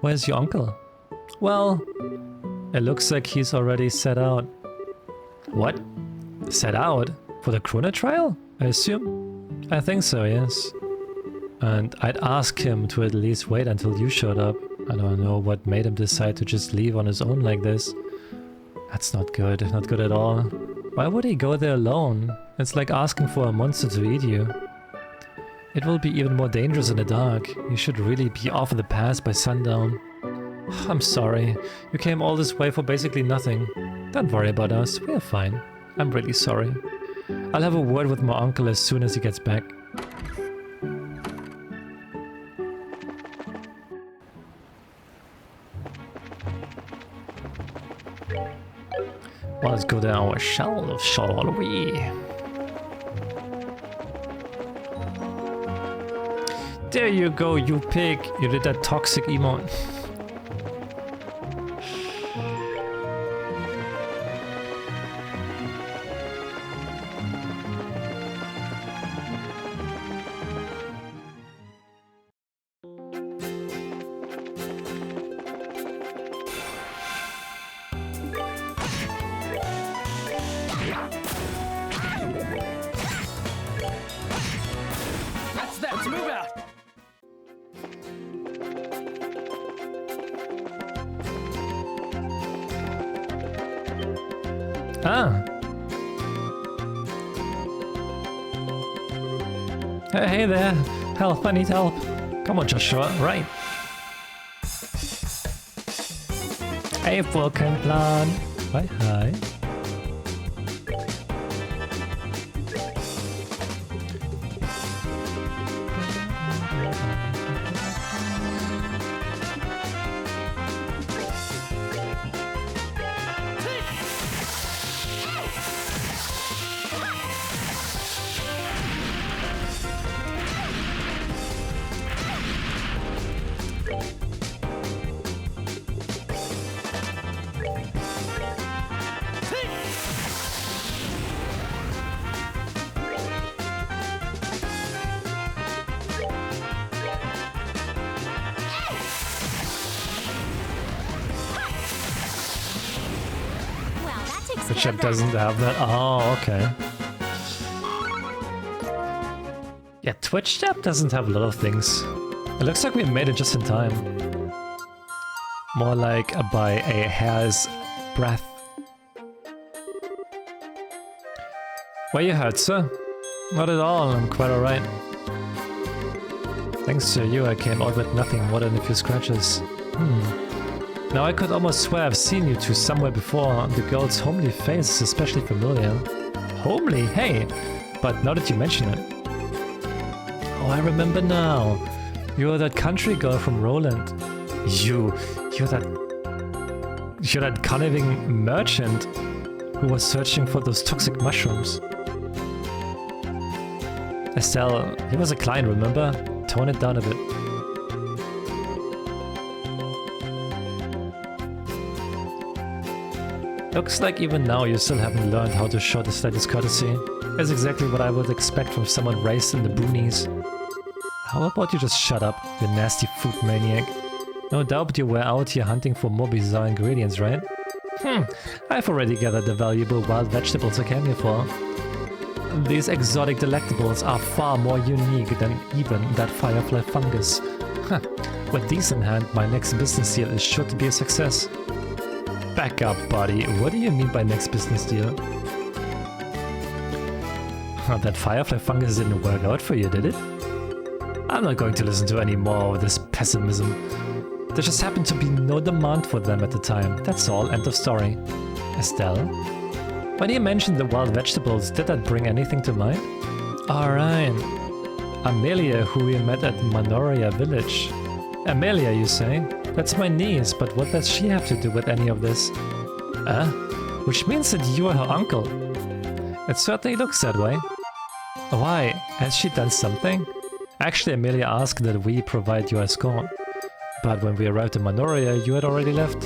Where's your uncle? Well, it looks like he's already set out. What? Set out? For the Cronut Trail, I assume? I think so, yes. And I'd ask him to at least wait until you showed up. I don't know what made him decide to just leave on his own like this. That's not good at all. Why would he go there alone? It's like asking for a monster to eat you. It will be even more dangerous in the dark. You should really be off the path by sundown. I'm sorry. You came all this way for basically nothing. Don't worry about us. We're fine. I'm really sorry. I'll have a word with my uncle as soon as he gets back. Well, let's go down our shall we? There you go, you pig. You did that toxic emote. Let's move out. Ah. Hey there. Help, I need help. Come on, Joshua, right. Hey, Vulcanplan. Hi, hi. The chip doesn't have that. Oh, okay. Yeah, Twitch chat doesn't have a lot of things. It looks like we made it just in time. More like by a hair's breadth. Were you hurt, sir? Not at all, I'm quite alright. Thanks to you, I came out with nothing more than a few scratches. Now I could almost swear I've seen you two somewhere before. The girl's homely face is especially familiar. Homely? Hey! But now that you mention it... Oh, I remember now. You're that country girl from Roland. You're that conniving merchant who was searching for those toxic mushrooms. Estelle, he was a client, remember? Tone it down a bit. Looks like even now you still haven't learned how to show the slightest courtesy. That's exactly what I would expect from someone raised in the boonies. How about you just shut up, you nasty food maniac? No doubt you were out here hunting for more bizarre ingredients, right? I've already gathered the valuable wild vegetables I came here for. These exotic delectables are far more unique than even that firefly fungus. With these in hand, my next business deal is sure to be a success. Back up, buddy. What do you mean by next business deal? That firefly fungus didn't work out for you, did it? I'm not going to listen to any more of this pessimism. There just happened to be no demand for them at the time. That's all. End of story. Estelle? When you mentioned the wild vegetables, did that bring anything to mind? Alright. Amelia, who we met at Manoria Village. Amelia, you say? That's my niece, but what does she have to do with any of this? Which means that you are her uncle. It certainly looks that way. Why? Has she done something? Actually, Amelia asked that we provide you escort. But when we arrived in Manoria, you had already left.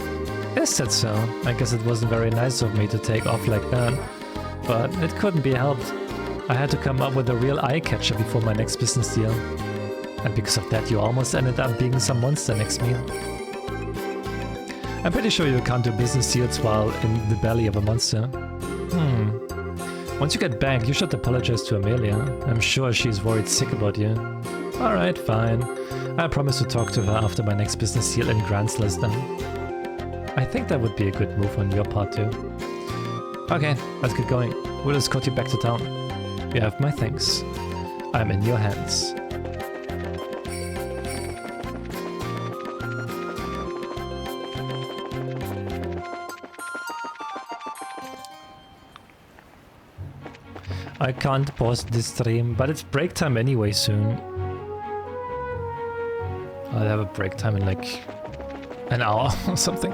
Is that so? I guess it wasn't very nice of me to take off like that. But it couldn't be helped. I had to come up with a real eye-catcher before my next business deal. And because of that, you almost ended up being some monster next meal. I'm pretty sure you can't do business deals while in the belly of a monster. Once you get back, you should apologize to Amelia. I'm sure she's worried sick about you. Alright, fine. I promise to talk to her after my next business deal in Grants is done. I think that would be a good move on your part too. Okay, let's get going. We'll escort you back to town. You have my thanks. I'm in your hands. I can't pause this stream, but it's break time anyway soon. I'll have a break time in like an hour or something.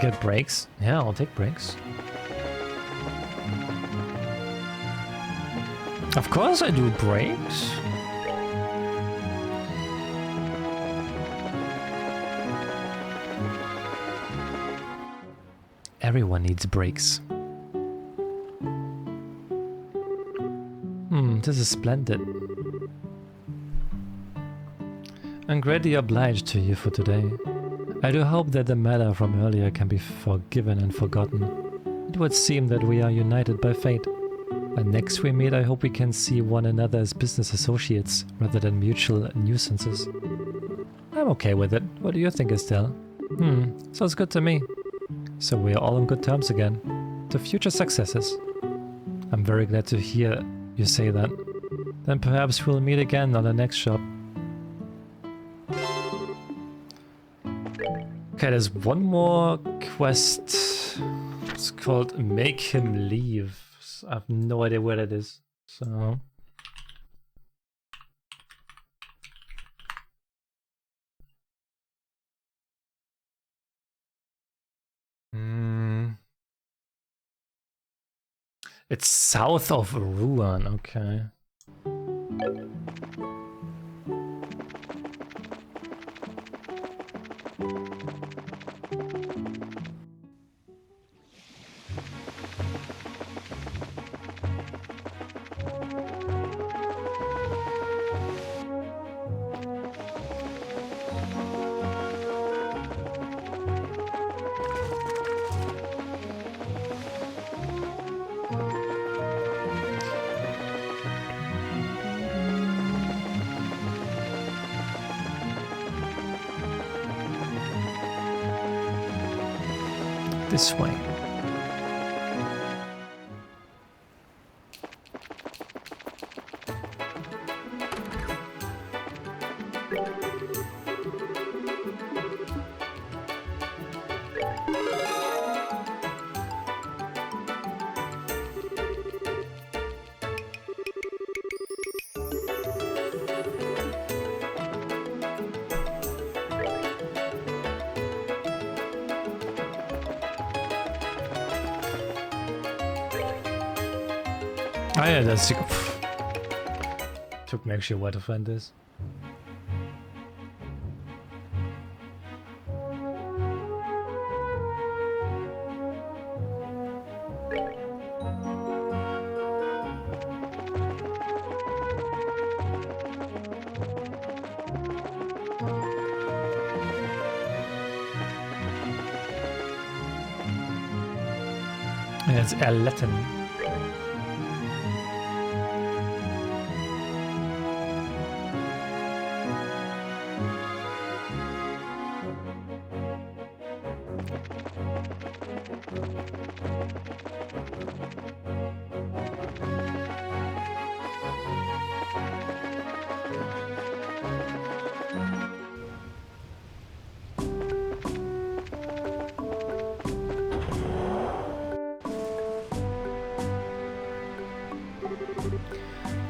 Get breaks? Yeah, I'll take breaks. Of course I do breaks. Everyone needs breaks. This is splendid. I'm greatly obliged to you for today. I do hope that the matter from earlier can be forgiven and forgotten. It would seem that we are united by fate. When next we meet, I hope we can see one another as business associates rather than mutual nuisances. I'm okay with it. What do you think, Estelle? Sounds good to me. So we are all on good terms again. to future successes. I'm very glad to hear you say that. Then perhaps we'll meet again on the next shop. Okay, there's one more quest. It's called Make Him Leave. I have no idea where that is. So... It's south of Ruan, okay. This way. Ah yeah, that's... Took me actually a while to find this. Yeah, it's Latin.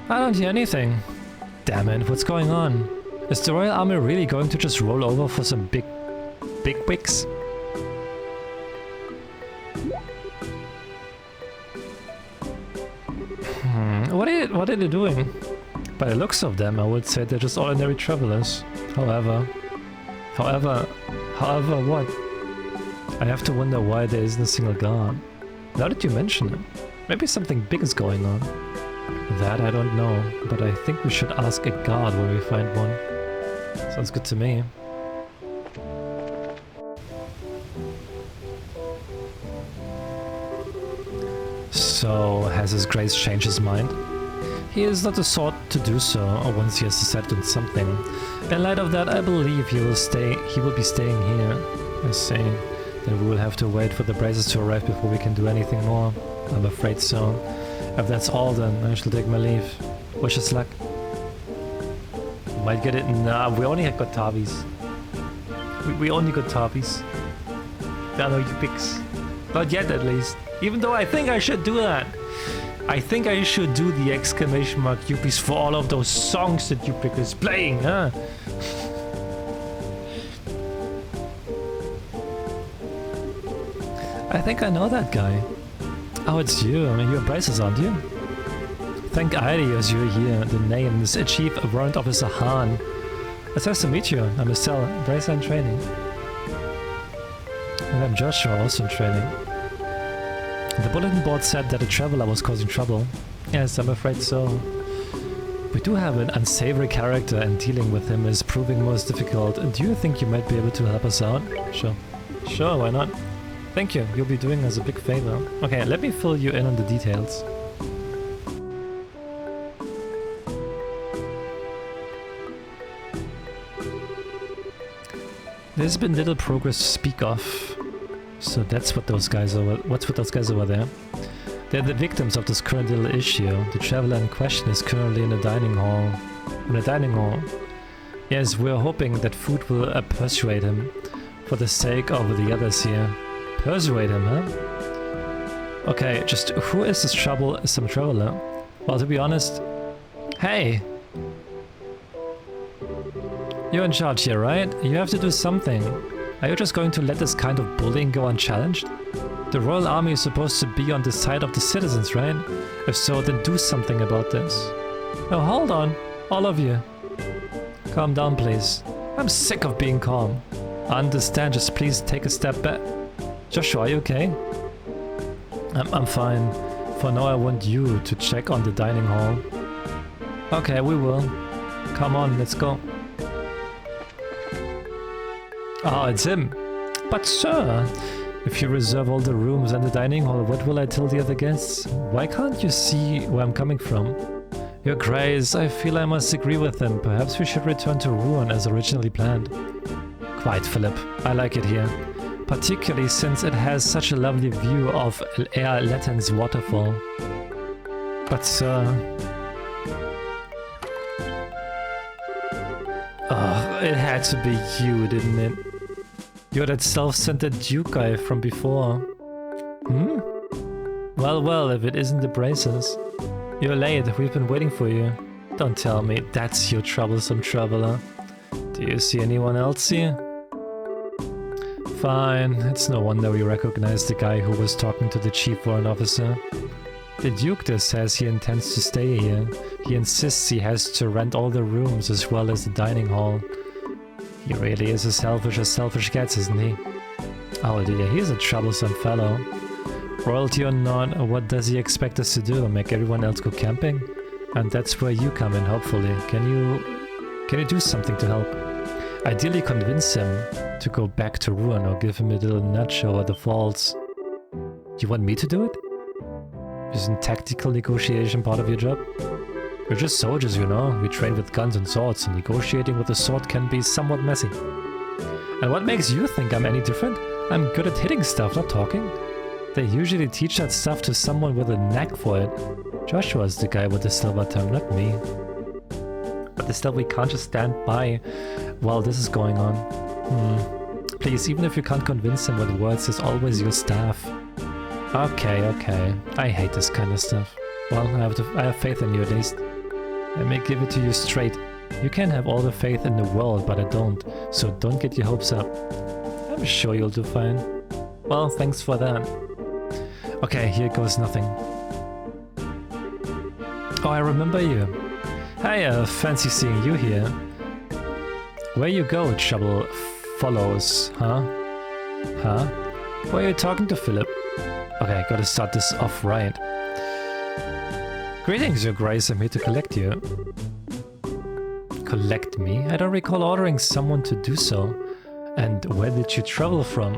I don't hear anything. Damn it, what's going on? Is the Royal Army really going to just roll over for some big wigs? What are they doing? By the looks of them, I would say they're just ordinary travelers. However, what? I have to wonder why there isn't a single guard. Now that you mention it, maybe something big is going on. That I don't know, but I think we should ask a guard when we find one. Sounds good to me. So, has His Grace changed his mind? He is not the sort to do so once he has decided on something. In light of that, I believe he will be staying here. I see. Then we will have to wait for the braces to arrive before we can do anything more. I'm afraid so. If that's all, then I shall take my leave. Wish us luck. Might get it. Nah, we only got Tavis. We only got Tavis. There are no Yuppiks. Not yet, at least. Even though I think I should do that. I think I should do the exclamation mark Yuppies for all of those songs that Yuppik is playing, huh? I think I know that guy. Oh, it's you. I mean, you're Bryce's, aren't you? Thank Ideas you're here. The name is Chief Warrant Officer Han. It's nice to meet you. I'm Estelle, Bryce in training. And I'm Joshua, also in training. The bulletin board said that a traveler was causing trouble. Yes, I'm afraid so. We do have an unsavory character and dealing with him is proving most difficult. Do you think you might be able to help us out? Sure. Sure, why not? Thank you, you'll be doing us a big favor. Okay, let me fill you in on the details. There's been little progress to speak of. So that's what those guys are. What's with those guys over there? They're the victims of this current little issue. The traveler in question is currently in the dining hall. In the dining hall. Yes, we're hoping that food will persuade him for the sake of the others here. Persuade him, huh? Okay, just who is this some traveler? Well, to be honest... Hey! You're in charge here, right? You have to do something. Are you just going to let this kind of bullying go unchallenged? The Royal Army is supposed to be on the side of the citizens, right? If so, then do something about this. Oh, hold on. All of you. Calm down, please. I'm sick of being calm. I understand, just please take a step back. Joshua, are you okay? I'm fine. For now, I want you to check on the dining hall. Okay, we will. Come on, let's go. Oh, it's him. But sir, if you reserve all the rooms and the dining hall, what will I tell the other guests? Why can't you see where I'm coming from? Your Grace, I feel I must agree with him. Perhaps we should return to Ruan as originally planned. Quite, Philip. I like it here. Particularly since it has such a lovely view of Air Latin's waterfall. But sir... Oh, it had to be you, didn't it? You're that self-centered Duke guy from before. Hmm? Well, if it isn't the braces. You're late, we've been waiting for you. Don't tell me that's your troublesome traveler. Do you see anyone else here? Fine, it's no wonder we recognize the guy who was talking to the chief warrant officer. The Duke just says he intends to stay here. He insists he has to rent all the rooms as well as the dining hall. He really is as selfish gets, isn't he? Oh dear, he's a troublesome fellow. Royalty or not, what does he expect us to do? Make everyone else go camping? And that's where you come in, hopefully. Can you do something to help? Ideally convince him to go back to Ruan or give him a little nudge over the falls. You want me to do it? Isn't tactical negotiation part of your job? We're just soldiers, you know. We train with guns and swords, and negotiating with a sword can be somewhat messy. And what makes you think I'm any different? I'm good at hitting stuff, not talking. They usually teach that stuff to someone with a knack for it. Joshua's the guy with the silver tongue, not me. But still, we can't just stand by while this is going on. Please, even if you can't convince him with words, there's always your staff. Okay. I hate this kind of stuff. Well, I have faith in you at least. Let me give it to you straight. You can have all the faith in the world, but I don't. So don't get your hopes up. I'm sure you'll do fine. Well, thanks for that. Okay, here goes nothing. Oh, I remember you. Hi, fancy seeing you here. Where you go, trouble follows, huh? Huh? Why are you talking to Philip? Okay, gotta start this off right. Greetings, Your Grace, I'm here to collect you. Collect me? I don't recall ordering someone to do so. And where did you travel from?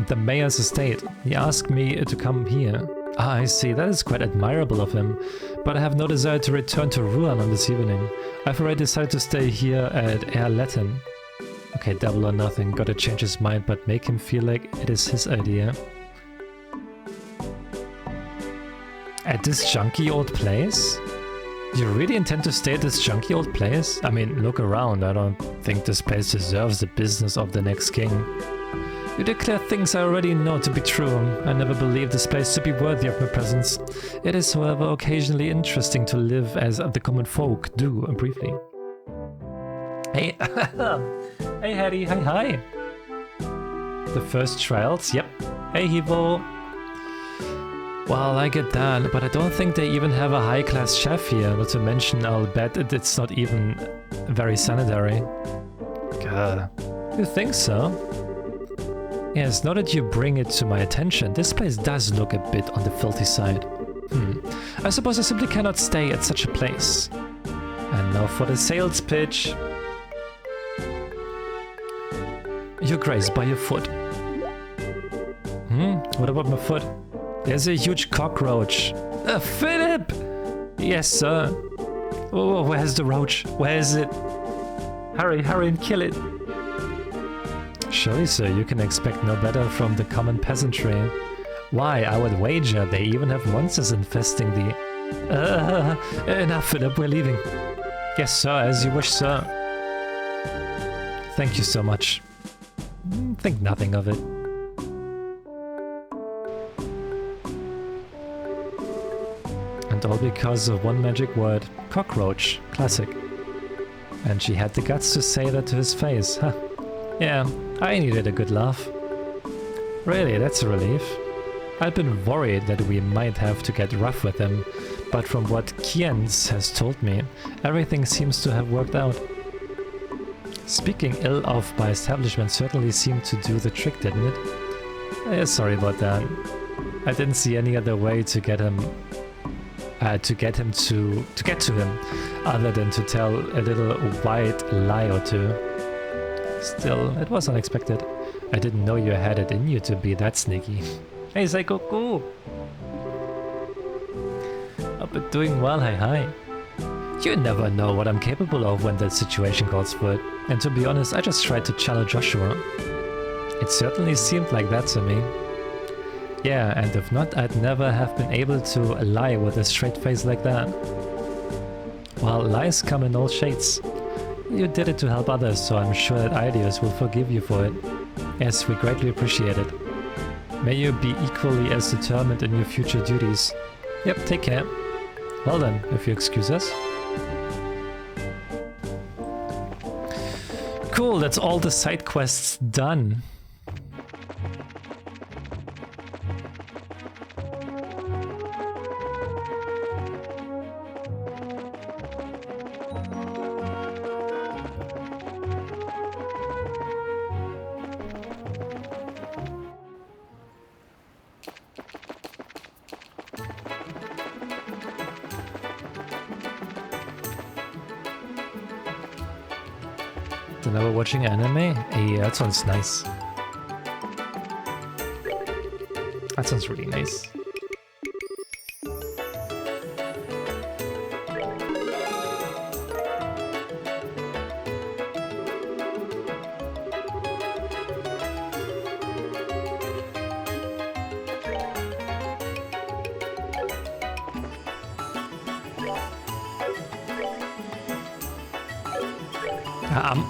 The mayor's estate. He asked me to come here. Ah, I see, that is quite admirable of him. But I have no desire to return to Ruan on this evening. I've already decided to stay here at Air Latin. Okay, double or nothing, gotta change his mind, but make him feel like it is his idea. At this junky old place? You really intend to stay at this junky old place? I mean, look around, I don't think this place deserves the business of the next king. You declare things I already know to be true. I never believed this place to be worthy of my presence. It is, however, occasionally interesting to live as the common folk do, briefly. Hey, hey Harry, hi. The first trials, yep. Hey Hivo. Well, I get that, but I don't think they even have a high-class chef here, not to mention I'll bet it's not even very sanitary. God. You think so? Yes, now that you bring it to my attention, this place does look a bit on the filthy side. I suppose I simply cannot stay at such a place. And now for the sales pitch. Your Grace, by your foot. What about my foot? There's a huge cockroach. Philip! Yes, sir. Oh, where's the roach? Where is it? Hurry and kill it. Surely, sir, you can expect no better from the common peasantry. Why, I would wager they even have monsters infesting the... Enough, Philip, we're leaving. Yes, sir, as you wish, sir. Thank you so much. Think nothing of it. And all because of one magic word. Cockroach. Classic. And she had the guts to say that to his face. Huh. Yeah, I needed a good laugh. Really, that's a relief. I'd been worried that we might have to get rough with him, but from what Kienz has told me, everything seems to have worked out. Speaking ill of my establishment certainly seemed to do the trick, didn't it? Sorry about that. I didn't see any other way to get him to get to him other than to tell a little white lie or two. Still, it was unexpected. I didn't know you had it in you to be that sneaky. Hey, Saikoku! I've been doing well, hi. You never know what I'm capable of when the situation calls for it. And to be honest, I just tried to challenge Joshua. It certainly seemed like that to me. Yeah, and if not, I'd never have been able to lie with a straight face like that. Well, lies come in all shades. You did it to help others, so I'm sure that Ideas will forgive you for it. Yes, we greatly appreciate it. May you be equally as determined in your future duties. Yep, take care. Well then, if you excuse us. Cool, that's all the side quests done. Now we're watching anime? Yeah, that sounds nice. That sounds really nice.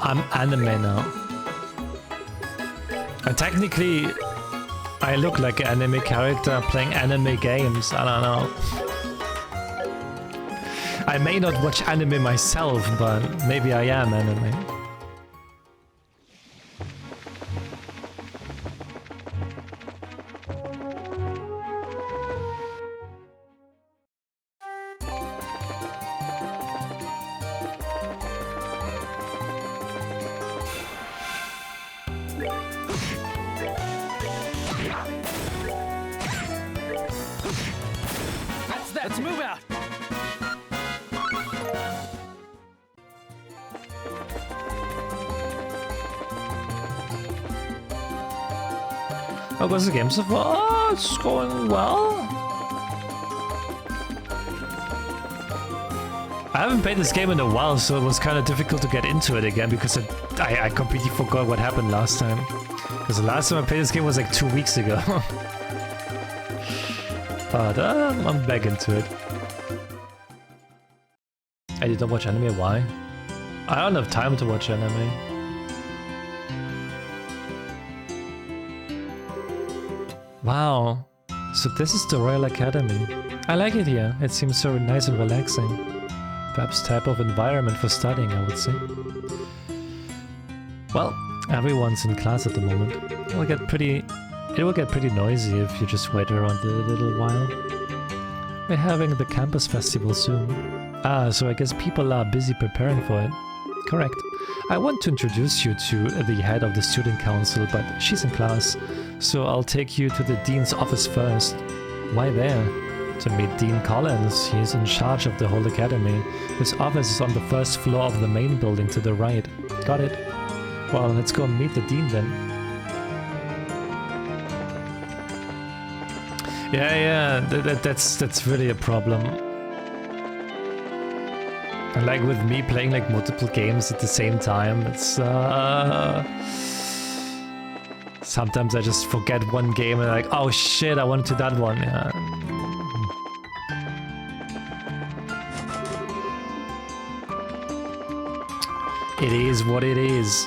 I'm anime now. And technically, I look like an anime character playing anime games. I don't know. I may not watch anime myself, but maybe I am anime. Let's move out. How goes the game so far? Oh, it's going well. I haven't played this game in a while, so it was kind of difficult to get into it again because I completely forgot what happened last time. Because the last time I played this game was like 2 weeks ago. But I'm back into it. I did not watch anime, why? I don't have time to watch anime. Wow, so this is the Royal Academy. I like it here, it seems so nice and relaxing. Perhaps type of environment for studying, I would say. Well, everyone's in class at the moment. It will get pretty noisy if you just wait around a little while. We're having the campus festival soon. Ah, so I guess people are busy preparing for it. Correct. I want to introduce you to the head of the student council, but she's in class, so I'll take you to the dean's office first. Why there? To meet Dean Collins. He's in charge of the whole academy. His office is on the first floor of the main building to the right. Got it? Well, let's go meet the dean then. Yeah, that's really a problem. And like with me playing like multiple games at the same time, it's Sometimes I just forget one game and like, oh shit, I wanted to that one. Yeah. It is what it is.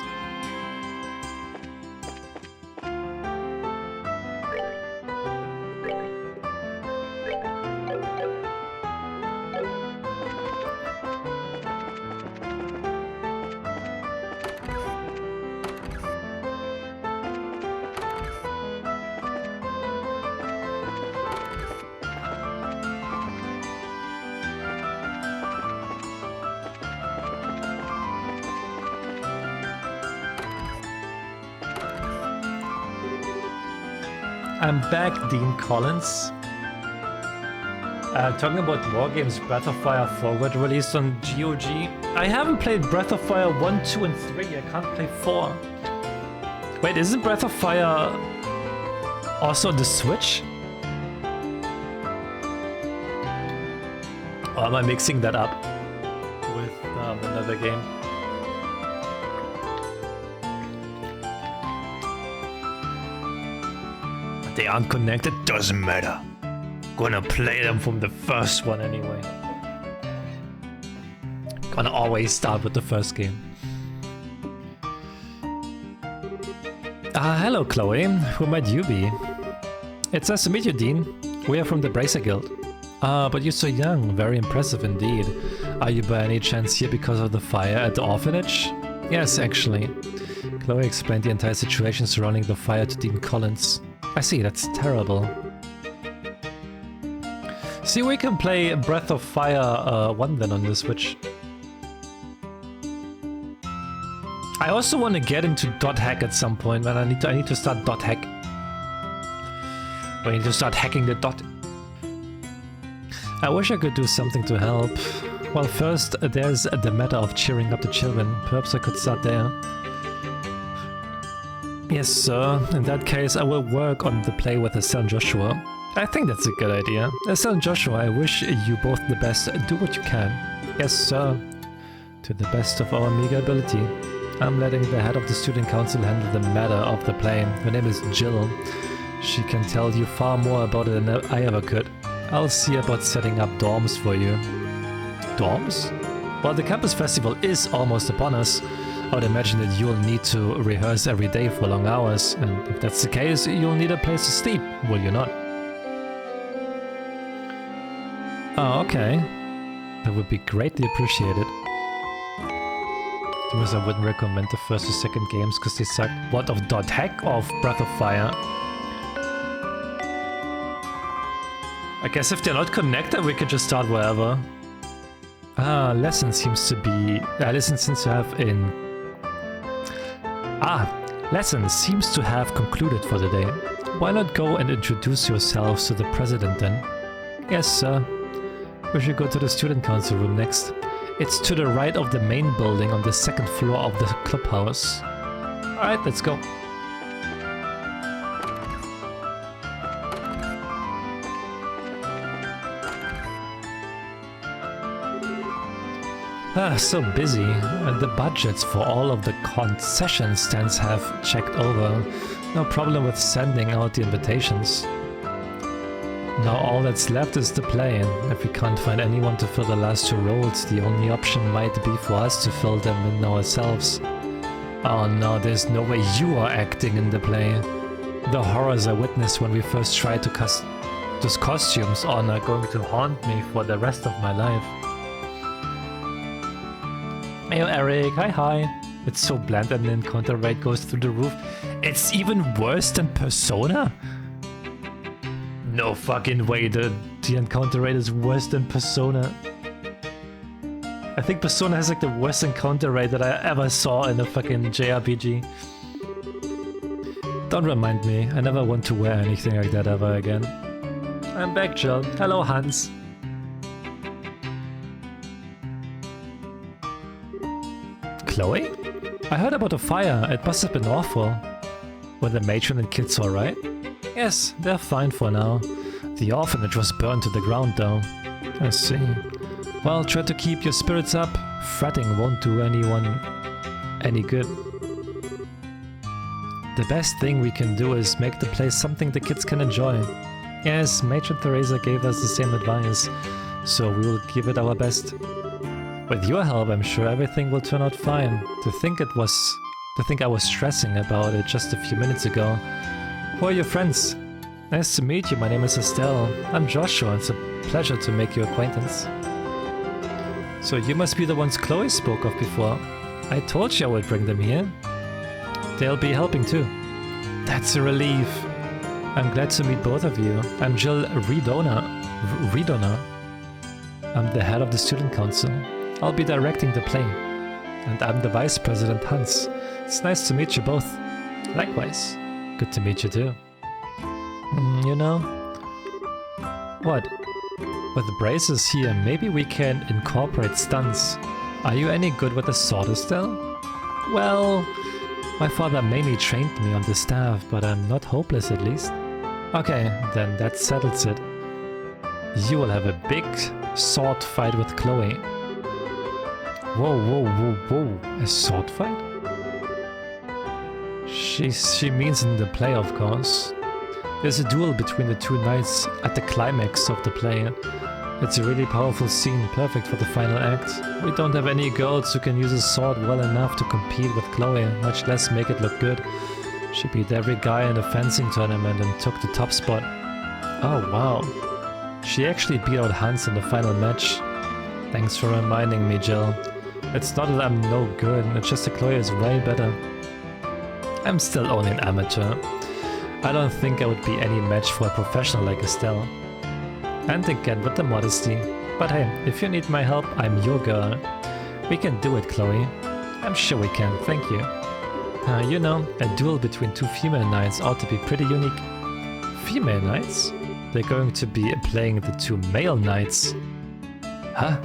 I'm back, Dean Collins. Talking about war games, Breath of Fire Forward released on GOG. I haven't played Breath of Fire 1, 2, and 3. I can't play 4. Wait, isn't Breath of Fire also on the Switch? Or am I mixing that up with another game? They aren't connected, doesn't matter. Gonna play them from the first one anyway. Gonna always start with the first game. Hello Chloe, who might you be? It's nice to meet you, Dean. We are from the Bracer Guild. But you're so young, very impressive indeed. Are you by any chance here because of the fire at the orphanage? Yes, actually. Chloe explained the entire situation surrounding the fire to Dean Collins. I see, that's terrible. See, we can play Breath of Fire 1 then on the Switch. I also want to get into dot hack at some point, man. I need to start dot hack. I need to start hacking the dot. I wish I could do something to help. Well, first, there's the matter of cheering up the children. Perhaps I could start there. Yes, sir. In that case, I will work on the play with Estelle and Joshua. I think that's a good idea. Estelle and Joshua, I wish you both the best. Do what you can. Yes, sir. To the best of our meager ability. I'm letting the head of the student council handle the matter of the play. Her name is Jill. She can tell you far more about it than I ever could. I'll see about setting up dorms for you. Dorms? Well, the campus festival is almost upon us. I would imagine that you'll need to rehearse every day for long hours, and if that's the case, you'll need a place to sleep, will you not? Oh, okay. That would be greatly appreciated. Because I wouldn't recommend the first or second games because they suck. What, of Dot Hack or of Breath of Fire? I guess if they're not connected, we could just start wherever. Lesson seems to be... lesson seems to have in... lesson seems to have concluded for the day. Why not go and introduce yourselves to the president then? Yes, sir. We should go to the student council room next. It's to the right of the main building on the second floor of the clubhouse. Alright, let's go. So busy. The budgets for all of the concession stands have checked over. No problem with sending out the invitations. Now all that's left is the play. If we can't find anyone to fill the last two roles, the only option might be for us to fill them in ourselves. Oh no, there's no way you are acting in the play. The horrors I witnessed when we first tried to those costumes are now going to haunt me for the rest of my life. Hey Eric, hi. It's so bland and the encounter rate goes through the roof. It's even worse than Persona? No fucking way the encounter rate is worse than Persona. I think Persona has like the worst encounter rate that I ever saw in a fucking JRPG. Don't remind me, I never want to wear anything like that ever again. I'm back, Jill. Hello, Hans. Chloe? I heard about a fire, it must have been awful. Were the matron and kids alright? Yes, they're fine for now. The orphanage was burned to the ground though. I see. Well, try to keep your spirits up. Fretting won't do anyone any good. The best thing we can do is make the place something the kids can enjoy. Yes, Matron Theresa gave us the same advice, so we will give it our best. With your help, I'm sure everything will turn out fine. To think I was stressing about it just a few minutes ago. Who are your friends? Nice to meet you, my name is Estelle. I'm Joshua, it's a pleasure to make your acquaintance. So you must be the ones Chloe spoke of before. I told you I would bring them here. They'll be helping too. That's a relief. I'm glad to meet both of you. I'm Jill Redona. I'm the head of the student council. I'll be directing the play. And I'm the vice president, Hans. It's nice to meet you both. Likewise. Good to meet you too. You know? What? With the braces here, maybe we can incorporate stunts. Are you any good with the sword, Estelle? Well, my father mainly trained me on the staff, but I'm not hopeless at least. Okay, then that settles it. You will have a big sword fight with Chloe. Whoa. A sword fight? She means in the play, of course. There's a duel between the two knights at the climax of the play. It's a really powerful scene, perfect for the final act. We don't have any girls who can use a sword well enough to compete with Chloe, much less make it look good. She beat every guy in the fencing tournament and took the top spot. Oh wow. She actually beat out Hans in the final match. Thanks for reminding me, Jill. It's not that I'm no good, it's just that Chloe is way better. I'm still only an amateur. I don't think I would be any match for a professional like Estelle. And again with the modesty. But hey, if you need my help, I'm your girl. We can do it, Chloe. I'm sure we can, thank you. You know, a duel between two female knights ought to be pretty unique. Female knights? They're going to be playing the two male knights. Huh?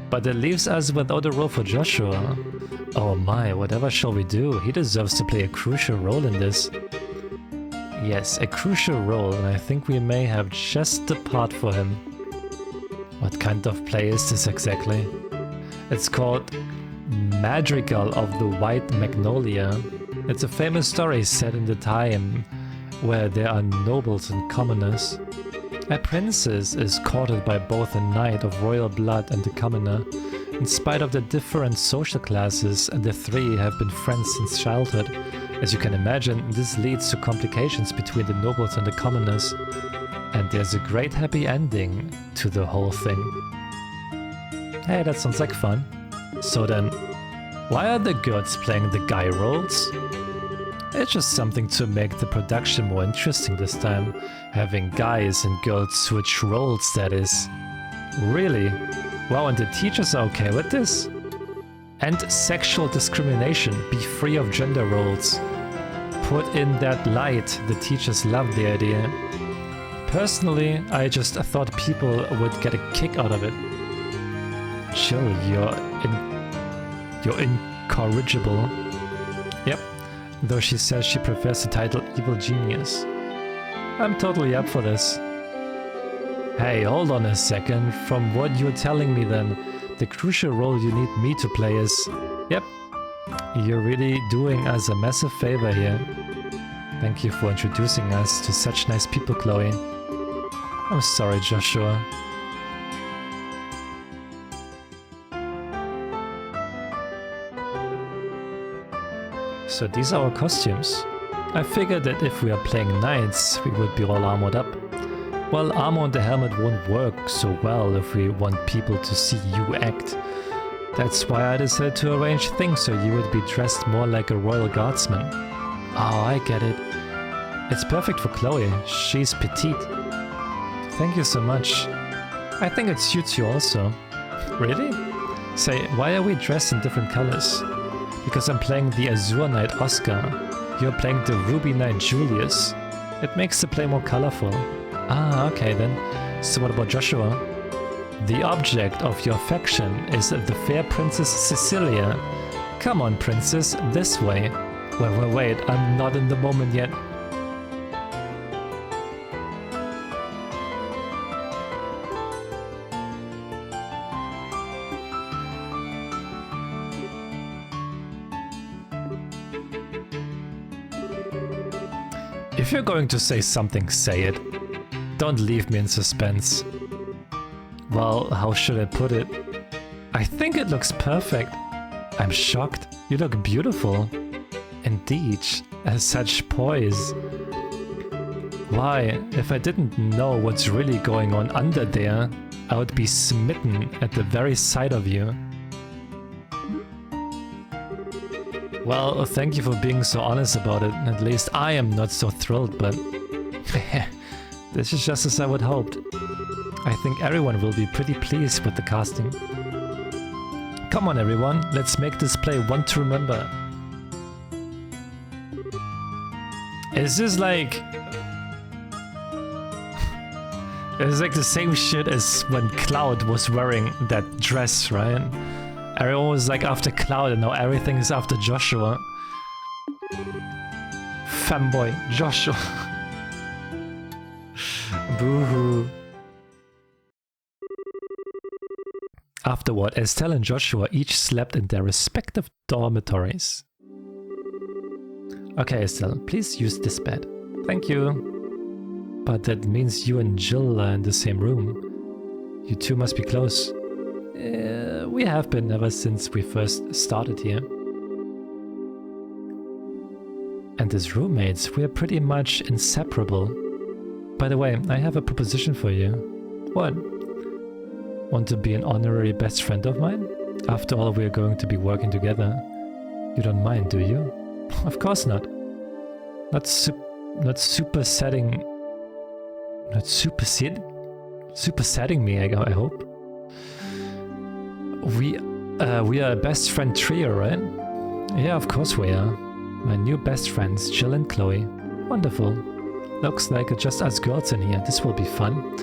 But that leaves us without a role for Joshua. Oh my, whatever shall we do? He deserves to play a crucial role in this. Yes, a crucial role, and I think we may have just the part for him. What kind of play is this exactly? It's called Madrigal of the White Magnolia. It's a famous story set in the time where there are nobles and commoners. A princess is courted by both a knight of royal blood and a commoner. In spite of the different social classes, the three have been friends since childhood. As you can imagine, this leads to complications between the nobles and the commoners. And there's a great happy ending to the whole thing. Hey, that sounds like fun. So then, why are the girls playing the guy roles? It's just something to make the production more interesting this time. Having guys and girls switch roles, that is. Really? Wow, and the teachers are okay with this? And sexual discrimination, be free of gender roles. Put in that light, the teachers love the idea. Personally, I just thought people would get a kick out of it. Jill, you're incorrigible. Yep, though she says she prefers the title Evil Genius. I'm totally up for this. Hey, hold on a second. From what you're telling me then, the crucial role you need me to play is... Yep, you're really doing us a massive favor here. Thank you for introducing us to such nice people, Chloe. I'm sorry, Joshua. So these are our costumes. I figured that if we are playing knights, we would be all armored up. Well, armor and the helmet won't work so well if we want people to see you act. That's why I decided to arrange things so you would be dressed more like a royal guardsman. Oh, I get it. It's perfect for Chloe. She's petite. Thank you so much. I think it suits you also. Really? Say, why are we dressed in different colors? Because I'm playing the Azure Knight Oscar. You're playing the Ruby Knight Julius. It makes the play more colorful. Ah, okay then. So what about Joshua? The object of your affection is the fair Princess Cecilia. Come on, Princess, this way. Wait, I'm not in the moment yet. If you're going to say something, say it. Don't leave me in suspense. Well, how should I put it? I think it looks perfect. I'm shocked. You look beautiful. Indeed, as such poise. Why, if I didn't know what's really going on under there, I would be smitten at the very sight of you. Well, thank you for being so honest about it. At least I am not so thrilled, but this is just as I would hoped. I think everyone will be pretty pleased with the casting. Come on everyone, let's make this play one to remember. Is this like... It's like the same shit as when Cloud was wearing that dress, right? Everyone was like after Cloud and now everything is after Joshua. Fanboy Joshua. Boo-hoo. Afterward, Estelle and Joshua each slept in their respective dormitories. Okay, Estelle, please use this bed. Thank you. But that means you and Jill are in the same room. You two must be close. We have been ever since we first started here. And as roommates, we are pretty much inseparable. By the way, I have a proposition for you. What? Want to be an honorary best friend of mine? After all, we are going to be working together. You don't mind, do you? Of course not. Not supersetting me, I hope. We are a best friend trio, right? Yeah, of course we are. My new best friends, Jill and Chloe. Wonderful. Looks like it's just us girls in here. This will be fun.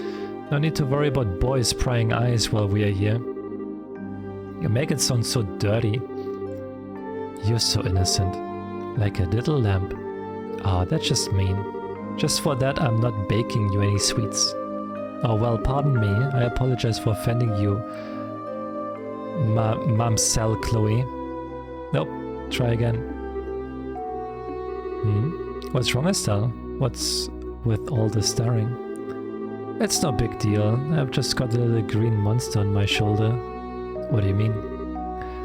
No need to worry about boys prying eyes while we are here. You make it sound so dirty. You're so innocent. Like a little lamb. Ah, that's just mean. Just for that, I'm not baking you any sweets. Oh well, pardon me. I apologize for offending you. Mamselle Chloe. Nope. Try again. What's wrong, Estelle? What's with all the staring? It's no big deal. I've just got a little green monster on my shoulder. What do you mean?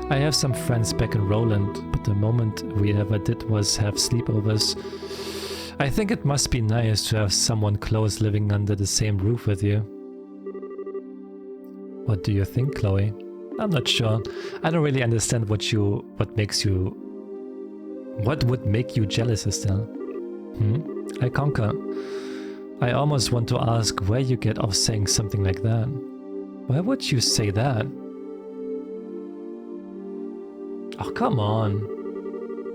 I have some friends back in Roland, but the moment we ever did was have sleepovers. I think it must be nice to have someone close living under the same roof with you. What do you think, Chloe? I'm not sure. I don't really understand what would make you jealous, Estelle? I conquer. I almost want to ask where you get off saying something like that. Why would you say that? Oh, come on.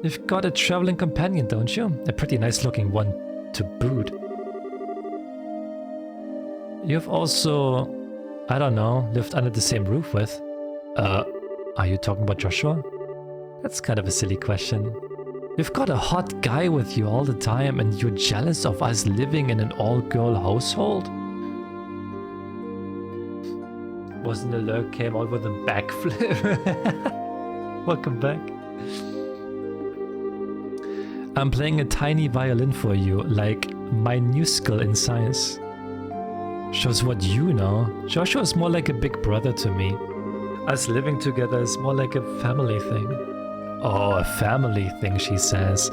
You've got a traveling companion, don't you? A pretty nice looking one to boot. You've also, I don't know, lived under the same roof with. Are you talking about Joshua? That's kind of a silly question. You've got a hot guy with you all the time and you're jealous of us living in an all-girl household? Wasn't the lurk came out with a backflip? Welcome back. I'm playing a tiny violin for you, like minuscule in size. Shows what you know. Joshua's more like a big brother to me. Us living together is more like a family thing. Oh, a family thing, she says.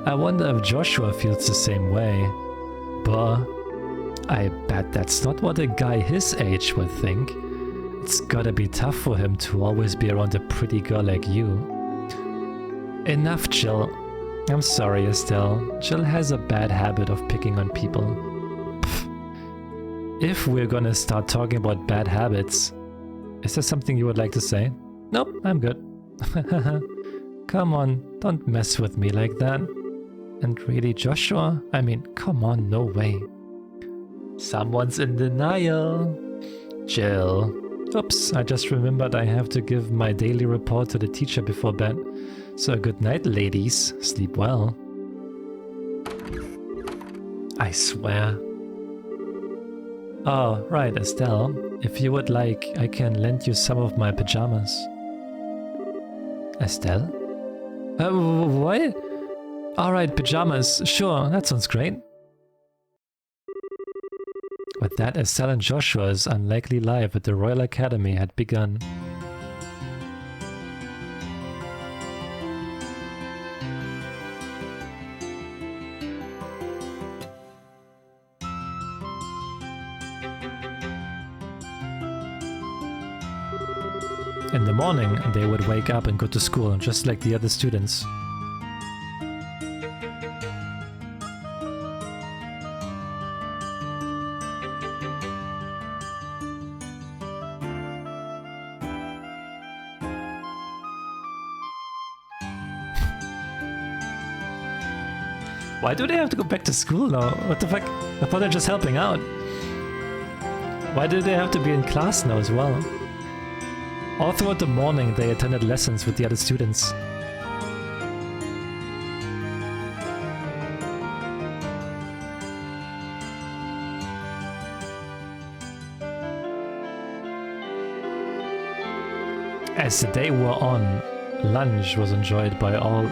I wonder if Joshua feels the same way. But I bet that's not what a guy his age would think. It's gotta be tough for him to always be around a pretty girl like you. Enough, Jill. I'm sorry, Estelle. Jill has a bad habit of picking on people. Pfft. If we're gonna start talking about bad habits, is there something you would like to say? Nope, I'm good. Come on, don't mess with me like that. And really, Joshua? I mean, come on, no way. Someone's in denial. Jill. Oops, I just remembered I have to give my daily report to the teacher before bed. So good night, ladies. Sleep well. I swear. Oh, right, Estelle. If you would like, I can lend you some of my pajamas. Estelle? What? Alright, pajamas. Sure, that sounds great. With that, Estelle and Joshua's unlikely life at the Royal Academy had begun. In the morning, they would wake up and go to school, just like the other students. Why do they have to go back to school now? What the fuck? I thought they're just helping out. Why do they have to be in class now as well? All throughout the morning, they attended lessons with the other students. As the day wore on, lunch was enjoyed by all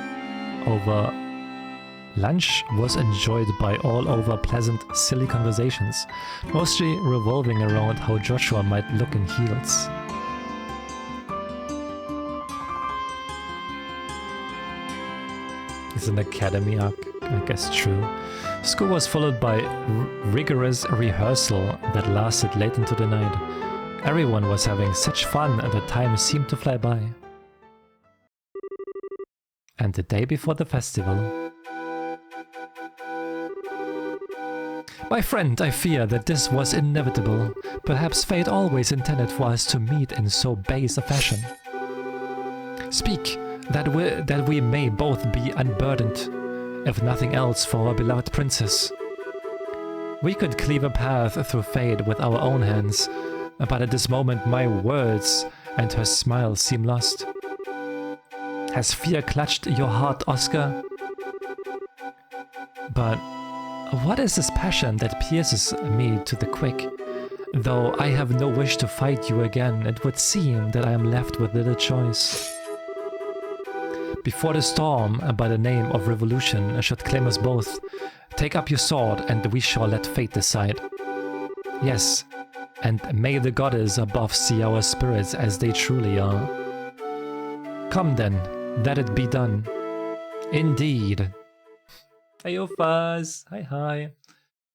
over pleasant, silly conversations, mostly revolving around how Joshua might look in heels. It's an academy arc, I guess true. School was followed by rigorous rehearsal that lasted late into the night. Everyone was having such fun and the time seemed to fly by. And the day before the festival. My friend, I fear that this was inevitable. Perhaps fate always intended for us to meet in so base a fashion. Speak, that we may both be unburdened, if nothing else for our beloved princess. We could cleave a path through fate with our own hands, but at this moment my words and her smile seem lost. Has fear clutched your heart, Oscar? But what is this passion that pierces me to the quick? Though I have no wish to fight you again, it would seem that I am left with little choice. Before the storm, by the name of revolution, should claim us both, take up your sword and we shall let fate decide. Yes, and may the goddess above see our spirits as they truly are. Come then, let it be done. Indeed. Hey yo Fuzz, hi.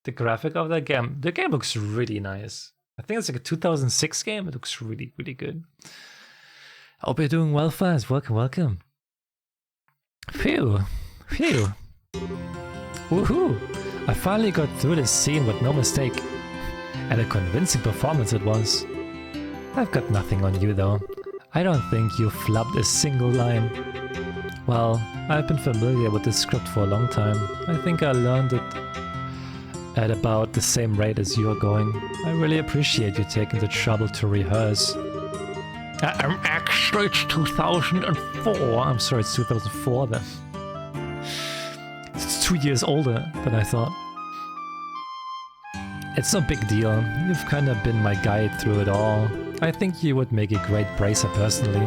The graphic of the game looks really nice. I think it's like a 2006 game, it looks really, really good. Hope you're doing well, Fuzz, welcome. Phew. Woohoo! I finally got through this scene with no mistake. And a convincing performance it was. I've got nothing on you though. I don't think you flubbed a single line. Well, I've been familiar with this script for a long time. I think I learned it at about the same rate as you're going. I really appreciate you taking the trouble to rehearse. Actually, it's 2004. I'm sorry, it's 2004 then. It's 2 years older than I thought. It's no big deal. You've kind of been my guide through it all. I think you would make a great bracer personally.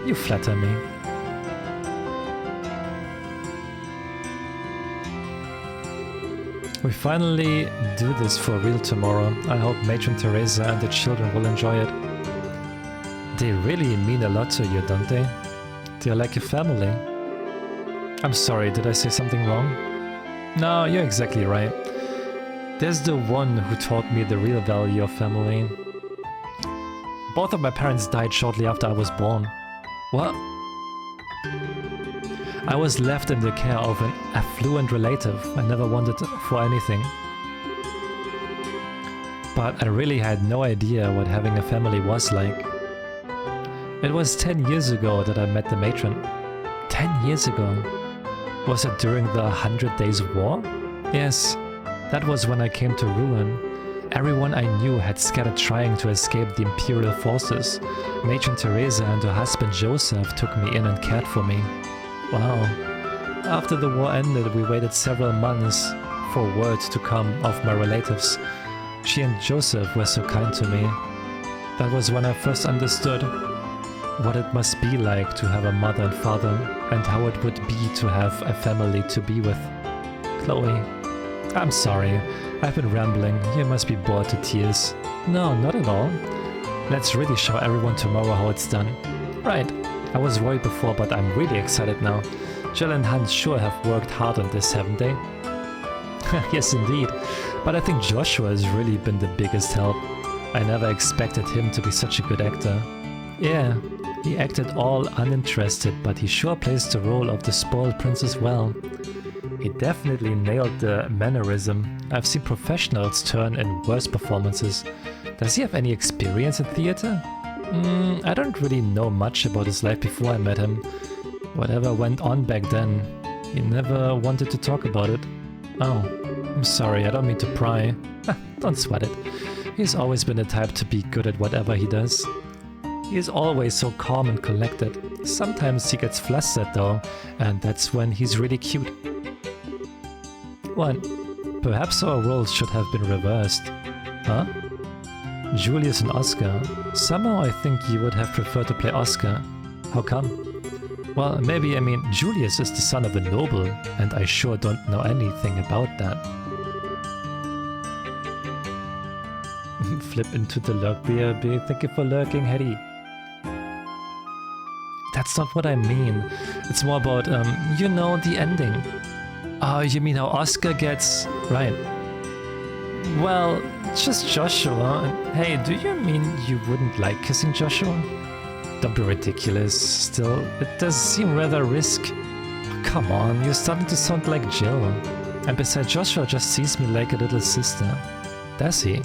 You flatter me. We finally do this for real tomorrow. I hope Matron Teresa and the children will enjoy it. They really mean a lot to you, don't they? They're like a family. I'm sorry, did I say something wrong? No, you're exactly right. There's the one who taught me the real value of family. Both of my parents died shortly after I was born. What? I was left in the care of an affluent relative. I never wanted for anything. But I really had no idea what having a family was like. It was 10 years ago that I met the matron. 10 years ago? Was it during the 100 Days War? Yes, that was when I came to ruin. Everyone I knew had scattered trying to escape the Imperial forces. Matron Teresa and her husband Joseph took me in and cared for me. Wow. After the war ended, we waited several months for word to come of my relatives. She and Joseph were so kind to me. That was when I first understood what it must be like to have a mother and father, and how it would be to have a family to be with. Chloe. I'm sorry, I've been rambling. You must be bored to tears. No, not at all. Let's really show everyone tomorrow how it's done. Right. I was worried before, but I'm really excited now. Jill and Hans sure have worked hard on this, haven't they? Yes, indeed. But I think Joshua has really been the biggest help. I never expected him to be such a good actor. Yeah, he acted all uninterested, but he sure plays the role of the spoiled princess well. He definitely nailed the mannerism. I've seen professionals turn in worse performances. Does he have any experience in theater? I don't really know much about his life before I met him. Whatever went on back then, he never wanted to talk about it. Oh, I'm sorry, I don't mean to pry. Don't sweat it. He's always been the type to be good at whatever he does. He is always so calm and collected. Sometimes he gets flustered though, and that's when he's really cute. What? Perhaps our roles should have been reversed. Huh? Julius and Oscar. Somehow I think you would have preferred to play Oscar. How come? Well, maybe, I mean, Julius is the son of a noble, and I sure don't know anything about that. Flip into the lurk, BRB. Thank you for lurking, Hetty. That's not what I mean. It's more about, you know, the ending. Oh, you mean how Oscar gets... Right. Well, just Joshua. Hey, do you mean you wouldn't like kissing Joshua? Don't be ridiculous. Still, it does seem rather risky. Come on, you're starting to sound like Jill. And besides, Joshua just sees me like a little sister. Does he?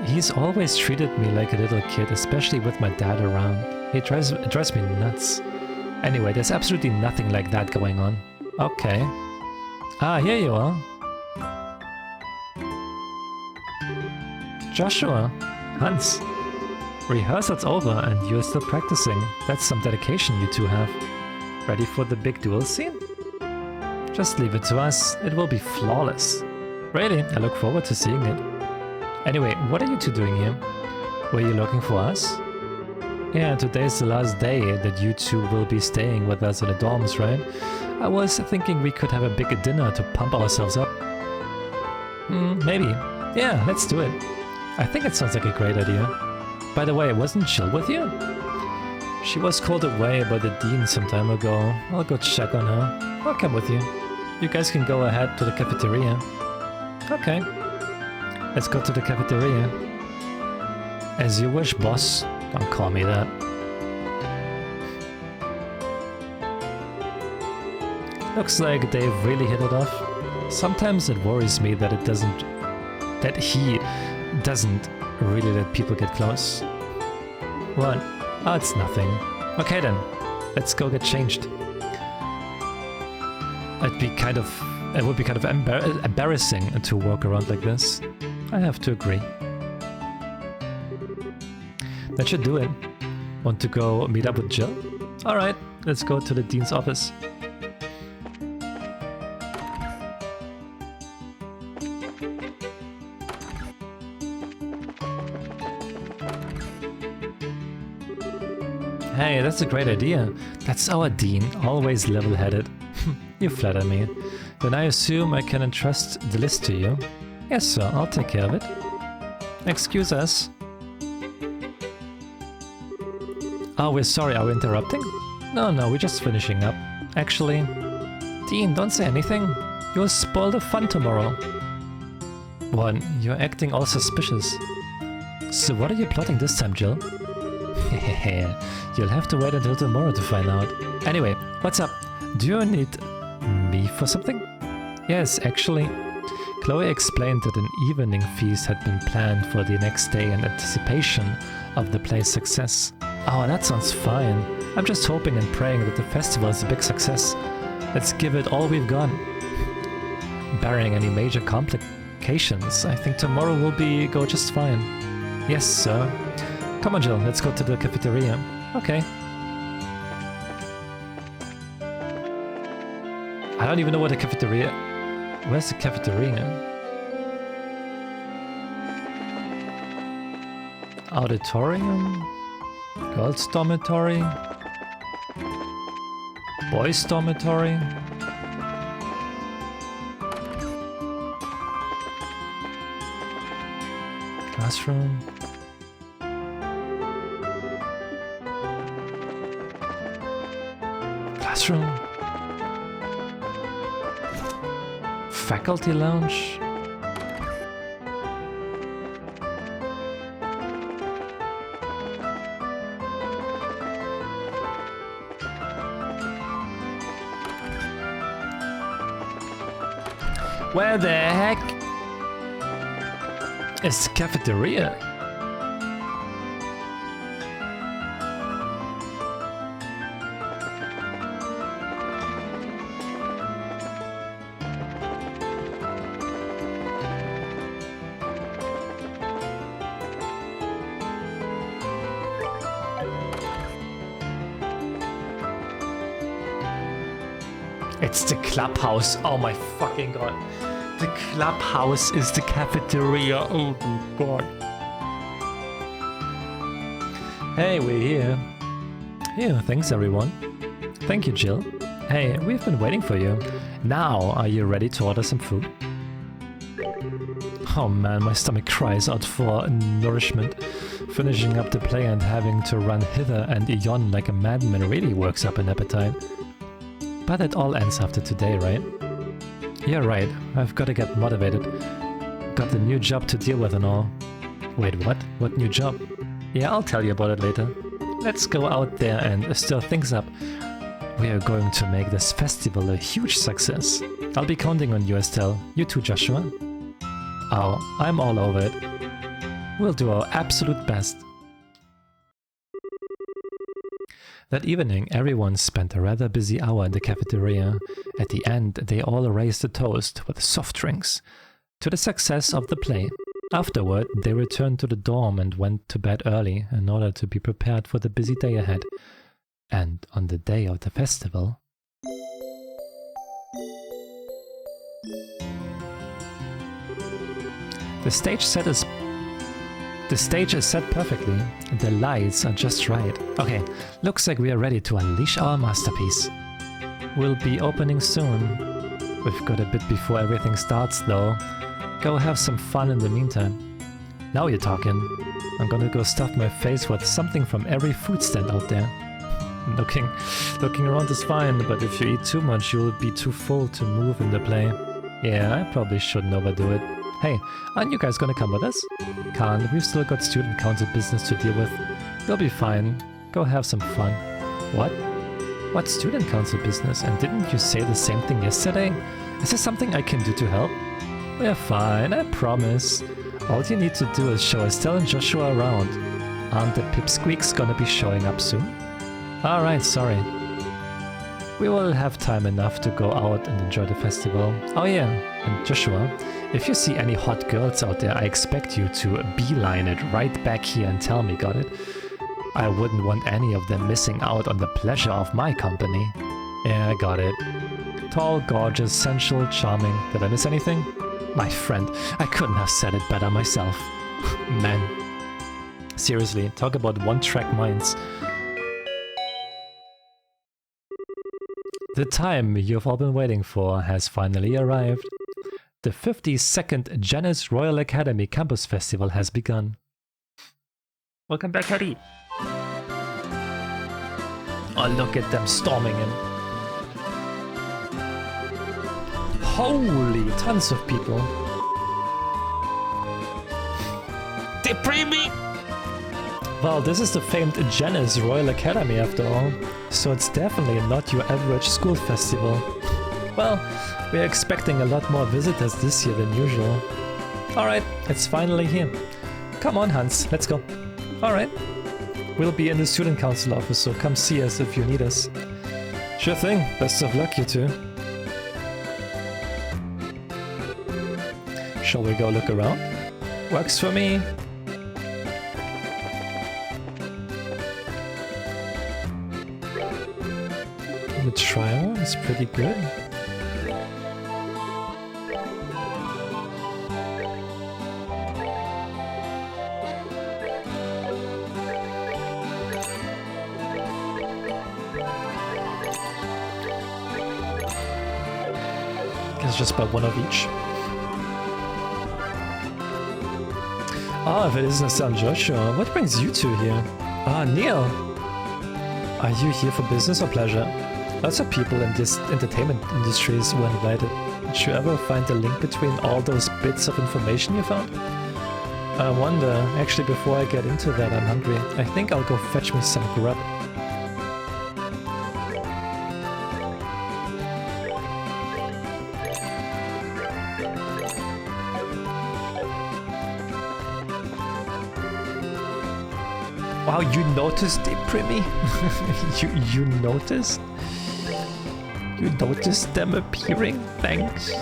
He's always treated me like a little kid, especially with my dad around. It drives me nuts. Anyway, there's absolutely nothing like that going on. Okay. Ah, here you are. Joshua, Hans, rehearsal's over and you're still practicing. That's some dedication you two have. Ready for the big duel scene? Just leave it to us. It will be flawless. Really, I look forward to seeing it. Anyway, what are you two doing here? Were you looking for us? Yeah, today's the last day that you two will be staying with us in the dorms, right? I was thinking we could have a big dinner to pump ourselves up. Maybe. Yeah, let's do it. I think it sounds like a great idea. By the way, wasn't Jill with you? She was called away by the dean some time ago. I'll go check on her. I'll come with you. You guys can go ahead to the cafeteria. Okay. Let's go to the cafeteria. As you wish, boss. Don't call me that. Looks like they've really hit it off. Sometimes it worries me that he doesn't really let people get close. What? Oh, it's nothing. Okay then, let's go get changed. It would be kind of embarrassing to walk around like this. I have to agree. That should do it. Want to go meet up with Jill? Alright, let's go to the dean's office. Hey, that's a great idea. That's our dean, always level-headed. You flatter me. Then I assume I can entrust the list to you. Yes, sir, I'll take care of it. Excuse us. Oh, we're sorry, are we interrupting? No, we're just finishing up. Actually, Dean, don't say anything. You'll spoil the fun tomorrow. What? You're acting all suspicious. So what are you plotting this time, Jill? You'll have to wait until tomorrow to find out. Anyway, what's up? Do you need me for something? Yes, actually. Chloe explained that an evening feast had been planned for the next day in anticipation of the play's success. Oh, that sounds fine. I'm just hoping and praying that the festival is a big success. Let's give it all we've got. Barring any major complications, I think tomorrow will go just fine. Yes, sir. Come on, Jill, let's go to the cafeteria. Okay. I don't even know what the cafeteria... Where's the cafeteria? Auditorium? Girls' dormitory? Boys' dormitory? Classroom. Classroom. Faculty lounge. Where the heck is the cafeteria? It's the clubhouse. Oh my fucking god. The clubhouse is the cafeteria. Oh my god. Hey, we're here. Yeah, thanks everyone. Thank you, Jill. Hey, we've been waiting for you. Now, are you ready to order some food? Oh man, my stomach cries out for nourishment. Finishing up the play and having to run hither and yon like a madman really works up an appetite. But it all ends after today, right? Yeah, right. I've got to get motivated. Got a new job to deal with and all. Wait, what? What new job? Yeah, I'll tell you about it later. Let's go out there and stir things up. We are going to make this festival a huge success. I'll be counting on you, Estelle. You too, Joshua. Oh, I'm all over it. We'll do our absolute best. That evening, everyone spent a rather busy hour in the cafeteria. At the end, they all raised a toast with soft drinks to the success of the play. Afterward, they returned to the dorm and went to bed early in order to be prepared for the busy day ahead. And on the day of the festival, the stage is set perfectly. The lights are just right. Okay, looks like we are ready to unleash our masterpiece. We'll be opening soon. We've got a bit before everything starts though. Go have some fun in the meantime. Now you're talking. I'm gonna go stuff my face with something from every food stand out there. Looking around is fine, but if you eat too much, you'll be too full to move in the play. Yeah, I probably shouldn't overdo it. Hey, aren't you guys gonna come with us? Can't, we've still got student council business to deal with. You'll be fine. Go have some fun. What? What student council business? And didn't you say the same thing yesterday? Is there something I can do to help? We're fine, I promise. All you need to do is show Estelle and Joshua around. Aren't the pipsqueaks gonna be showing up soon? Alright, sorry. We will have time enough to go out and enjoy the festival. Oh yeah, and Joshua, if you see any hot girls out there, I expect you to beeline it right back here and tell me, got it? I wouldn't want any of them missing out on the pleasure of my company. Yeah, I got it. Tall, gorgeous, sensual, charming. Did I miss anything? My friend, I couldn't have said it better myself. Man. Seriously, talk about one-track minds. The time you've all been waiting for has finally arrived. The 52nd Janice Royal Academy Campus Festival has begun. Welcome back, Harry. Oh, look at them storming in. Holy, tons of people. They bring me! Well, this is the famed Janice Royal Academy after all, so it's definitely not your average school festival. Well, we're expecting a lot more visitors this year than usual. Alright, it's finally here. Come on, Hans, let's go. Alright. We'll be in the student council office, so come see us if you need us. Sure thing, best of luck, you two. Shall we go look around? Works for me. The trial is pretty good. Guess just about one of each. Oh, if it isn't San Joshua, what brings you two here? Ah, Neil! Are you here for business or pleasure? Lots of people in this entertainment industries were invited. Did you ever find the link between all those bits of information you found? I wonder. Actually, before I get into that, I'm hungry. I think I'll go fetch me some grub. Wow, you noticed it, Primmy? you noticed? You noticed them appearing? Thanks.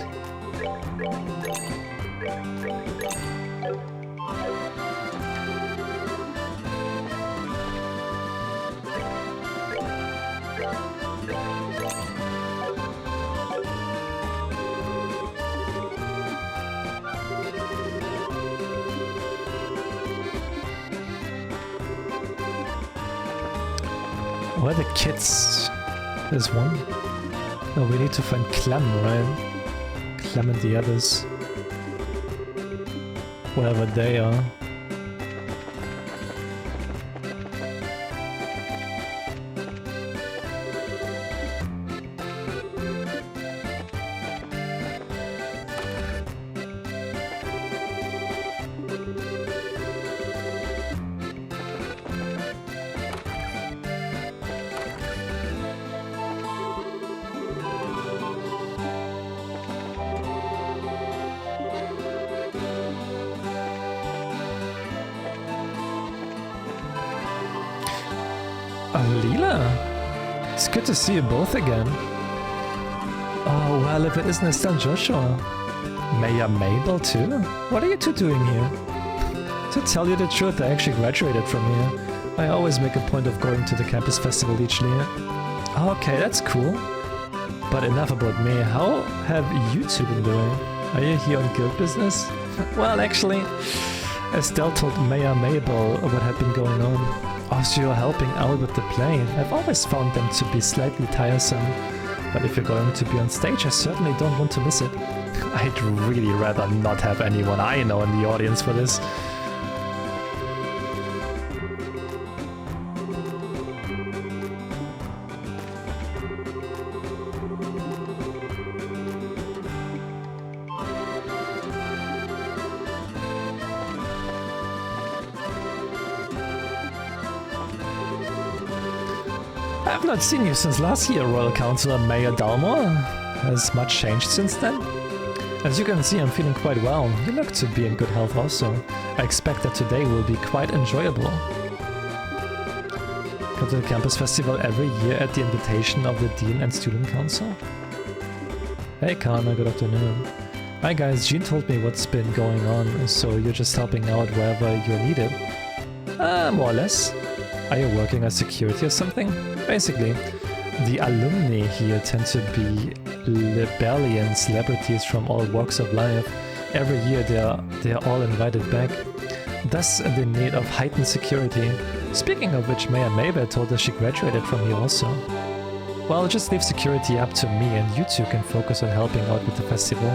Where are the kids? There's one. Oh, we need to find Clem, right? Clem and the others. Wherever they are. Leela? It's good to see you both again. Oh, well, if it isn't Estelle Joshua. Maya Mabel too? What are you two doing here? To tell you the truth, I actually graduated from here. I always make a point of going to the campus festival each year. Okay, that's cool. But enough about me. How have you two been doing? Are you here on guild business? Well, actually, Estelle told Maya Mabel what had been going on. Oh, so you're helping out with the play. I've always found them to be slightly tiresome. But if you're going to be on stage, I certainly don't want to miss it. I'd really rather not have anyone I know in the audience for this. I've not seen you since last year, Royal Counselor Mayor Dalmor. Has much changed since then? As you can see, I'm feeling quite well. You look to be in good health also. I expect that today will be quite enjoyable. Come to the campus festival every year at the invitation of the Dean and Student Council. Hey Kana, good afternoon. Hi guys, Jean told me what's been going on, so you're just helping out wherever you're needed? More or less. Are you working as security or something? Basically, the alumni here tend to be Liberian celebrities from all walks of life. Every year they're all invited back, thus in the need of heightened security. Speaking of which, Mayor Mabel told us she graduated from here also. Well, just leave security up to me and you two can focus on helping out with the festival.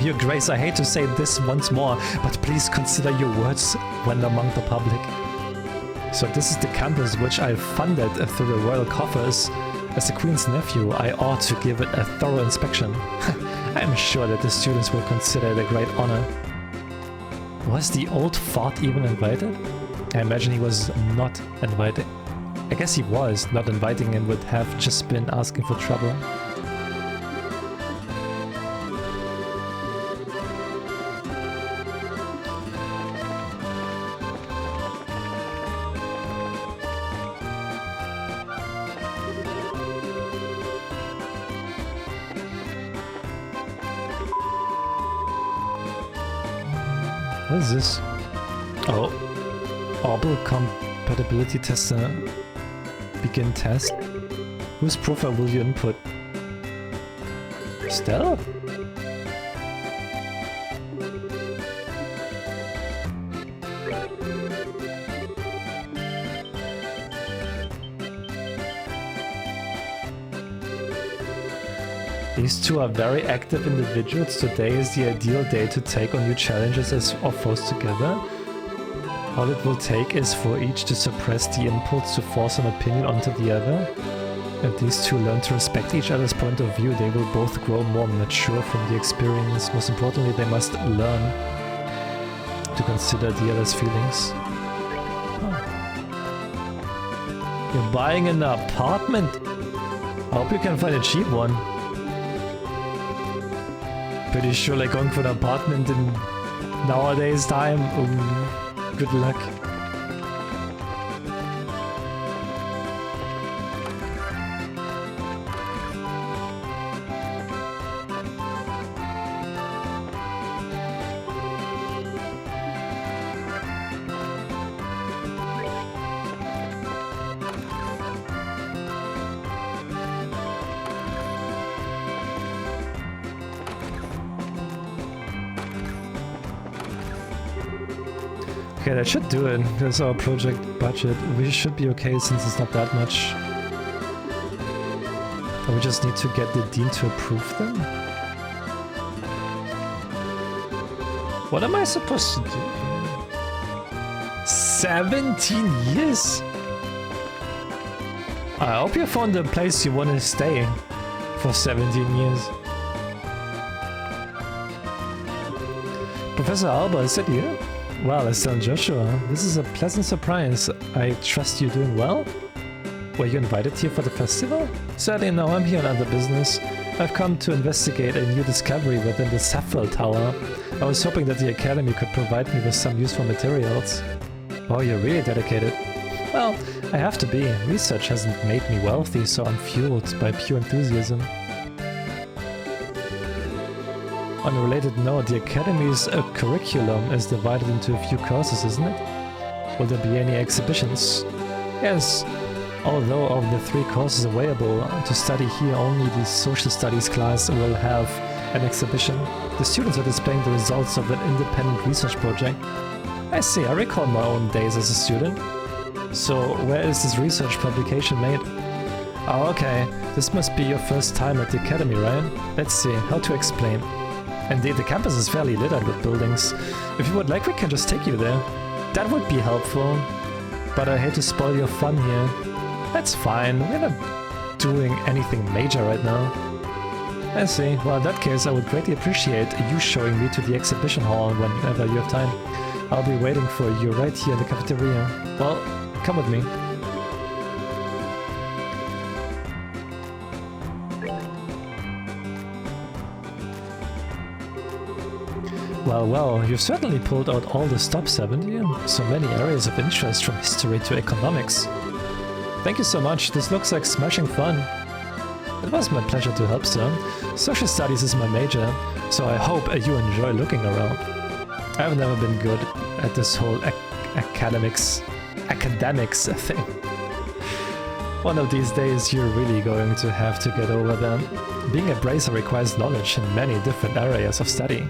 Your Grace, I hate to say this once more, but please consider your words when among the public. So this is the campus which I funded through the royal coffers. As the Queen's nephew, I ought to give it a thorough inspection. I am sure that the students will consider it a great honor. Was the old fart even invited? I imagine he was not invited. I guess he was. Not inviting him would have just been asking for trouble. What is this? Oh. Orbital compatibility tester. Begin test. Whose profile will you input? Stella? These two are very active individuals. Today is the ideal day to take on new challenges or foes together. All it will take is for each to suppress the impulse to force an opinion onto the other. If these two learn to respect each other's point of view, they will both grow more mature from the experience. Most importantly, they must learn to consider the other's feelings. Oh. You're buying an apartment? I hope you can find a cheap one. Pretty sure like going for an apartment in nowadays time. Ooh, good luck. Okay, that should do it. That's our project budget. We should be okay since it's not that much. And we just need to get the dean to approve them? What am I supposed to do here? 17 years? I hope you found a place you want to stay for 17 years. Professor Alba, is it you? Well, Estelle Joshua, this is a pleasant surprise. I trust you're doing well? Were you invited here for the festival? Sadly, no, I'm here on other business. I've come to investigate a new discovery within the Saffel Tower. I was hoping that the Academy could provide me with some useful materials. Oh, you're really dedicated. Well, I have to be. Research hasn't made me wealthy, so I'm fueled by pure enthusiasm. On a related note, the Academy's curriculum is divided into a few courses, isn't it? Will there be any exhibitions? Yes, although of the 3 courses available to study here, only the Social Studies class will have an exhibition. The students are displaying the results of an independent research project. I see, I recall my own days as a student. So, where is this research publication made? Oh, okay, this must be your first time at the Academy, right? Let's see, how to explain. Indeed, the campus is fairly littered with buildings. If you would like, we can just take you there. That would be helpful. But I hate to spoil your fun here. That's fine, we're not doing anything major right now. I see. Well, in that case, I would greatly appreciate you showing me to the exhibition hall whenever you have time. I'll be waiting for you right here in the cafeteria. Well, come with me. Well, you've certainly pulled out all the stops, haven't you? So many areas of interest from history to economics. Thank you so much, this looks like smashing fun. It was my pleasure to help, sir. Social studies is my major, so I hope you enjoy looking around. I've never been good at this whole academics thing. One of these days you're really going to have to get over them. Being a bracer requires knowledge in many different areas of study.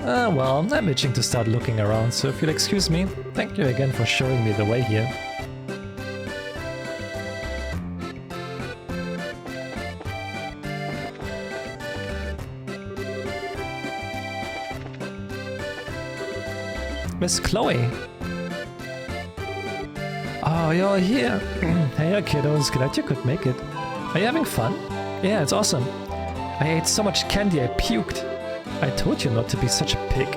Well, I'm itching to start looking around, so if you'll excuse me, thank you again for showing me the way here. Miss Chloe! Oh, you're here! Hey kiddos, glad you could make it. Are you having fun? Yeah, it's awesome. I ate so much candy I puked. I told you not to be such a pig.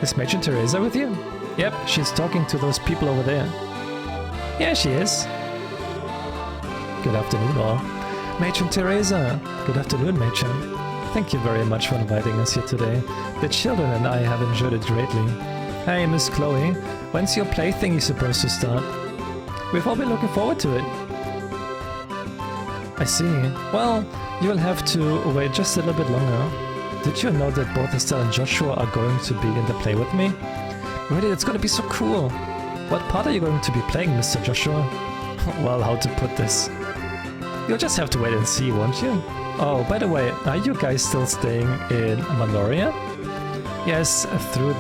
Is Matron Teresa with you? Yep, she's talking to those people over there. Yeah, she is. Good afternoon, all. Matron Teresa! Good afternoon, Matron. Thank you very much for inviting us here today. The children and I have enjoyed it greatly. Hey, Miss Chloe, when's your play thingy supposed to start? We've all been looking forward to it. I see. Well, you'll have to wait just a little bit longer. Did you know that both Estelle and Joshua are going to be in the play with me? Really, it's gonna be so cool. What part are you going to be playing, Mr. Joshua? Well, how to put this? You'll just have to wait and see, won't you? Oh, by the way, are you guys still staying in Manoria? Yes, through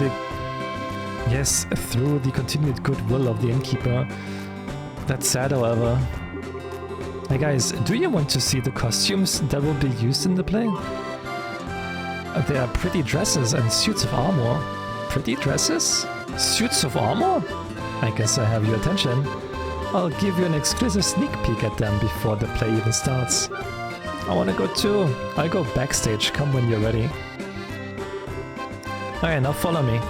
the continued goodwill of the innkeeper. That's sad, however. Hey guys, do you want to see the costumes that will be used in the play? They are pretty dresses and suits of armor. Pretty dresses? Suits of armor? I guess I have your attention. I'll give you an exclusive sneak peek at them before the play even starts. I wanna go too. I'll go backstage, come when you're ready. Okay, now follow me.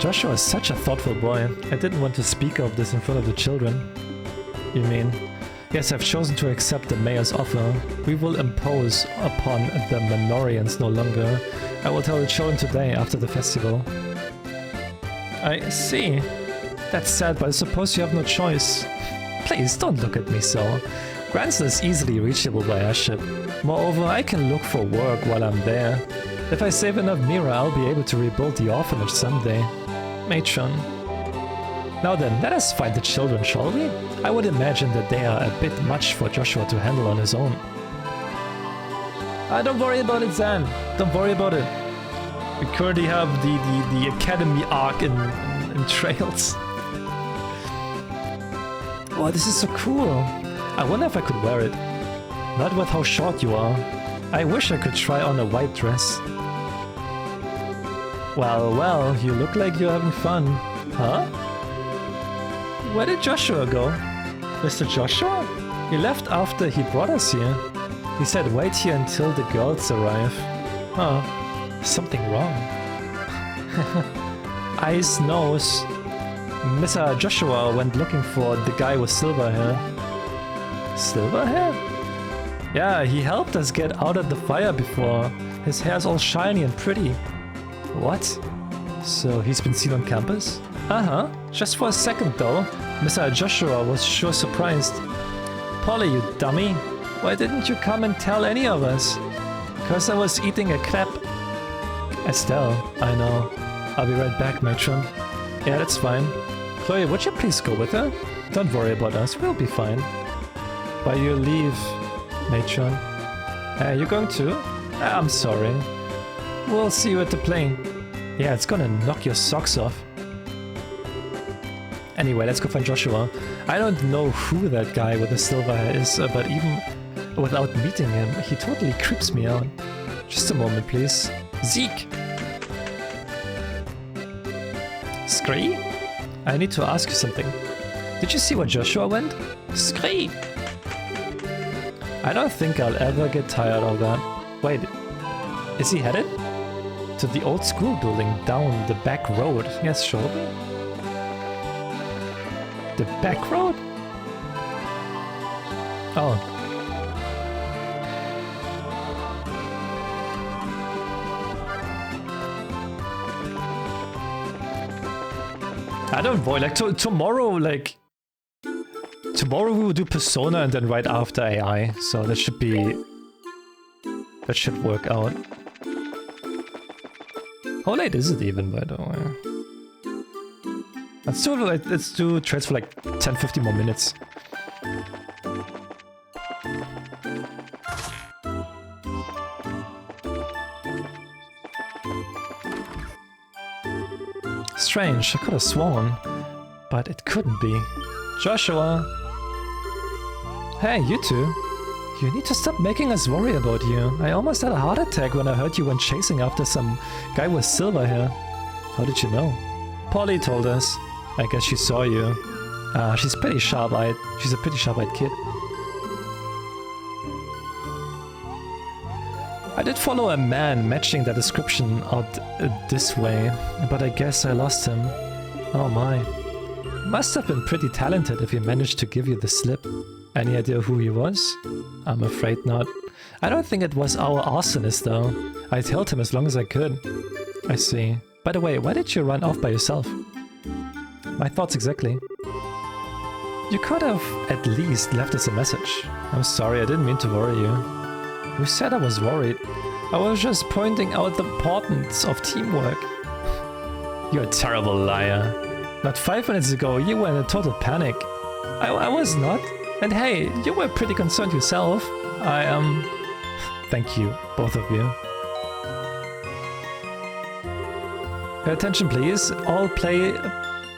Joshua is such a thoughtful boy. I didn't want to speak of this in front of the children. You mean? Yes, I've chosen to accept the mayor's offer. We will impose upon the Manorians no longer. I will tell the children today after the festival. I see. That's sad, but I suppose you have no choice. Please, don't look at me so. Granson is easily reachable by airship. Moreover, I can look for work while I'm there. If I save enough Mira, I'll be able to rebuild the orphanage someday. Matron. Now then, let us find the children, shall we? I would imagine that they are a bit much for Joshua to handle on his own. Don't worry about it, Zan. Don't worry about it. We currently have the academy arc in Trails. Oh, this is so cool. I wonder if I could wear it. Not with how short you are. I wish I could try on a white dress. Well, you look like you're having fun. Huh? Where did Joshua go? Mr. Joshua? He left after he brought us here. He said wait here until the girls arrive. Huh. Something wrong. Eyes, nose. Mr. Joshua went looking for the guy with silver hair. Silver hair? Yeah, he helped us get out of the fire before. His hair's all shiny and pretty. What? So he's been seen on campus? Uh-huh. Just for a second though. Mr. Joshua was sure surprised. Polly, you dummy. Why didn't you come and tell any of us? Because I was eating a crepe. Estelle, I know. I'll be right back, matron. Yeah, that's fine. Chloe, would you please go with her? Don't worry about us, we'll be fine. By your leave, matron. You going too? I'm sorry. We'll see you at the plane. Yeah, it's gonna knock your socks off. Anyway, let's go find Joshua. I don't know who that guy with the silver hair is, but even without meeting him, he totally creeps me out. Just a moment, please. Zeke! Scree? I need to ask you something. Did you see where Joshua went? Scree! I don't think I'll ever get tired of that. Wait, is he headed? To the old school building down the back road. Yes, surely. The back road? Oh. I don't know, like tomorrow, tomorrow we will do Persona and then right after AI, so that should work out. How late is it even, by the way? Let's do trades for like 10-15 more minutes. Strange, I could have sworn, but it couldn't be. Joshua! Hey, you two! You need to stop making us worry about you. I almost had a heart attack when I heard you went chasing after some guy with silver hair. How did you know? Polly told us. I guess she saw you. She's pretty sharp-eyed. She's a pretty sharp-eyed kid. I did follow a man matching the description out this way, but I guess I lost him. Oh my. Must have been pretty talented if he managed to give you the slip. Any idea who he was? I'm afraid not. I don't think it was our arsonist though. I held him as long as I could. I see. By the way, why did you run off by yourself? My thoughts exactly. You could have at least left us a message. I'm sorry, I didn't mean to worry you. Who said I was worried? I was just pointing out the importance of teamwork. You're a terrible liar. Not 5 minutes ago, you were in a total panic. I was not. And hey, you were pretty concerned yourself. I am... Thank you, both of you. Pay attention, please. All play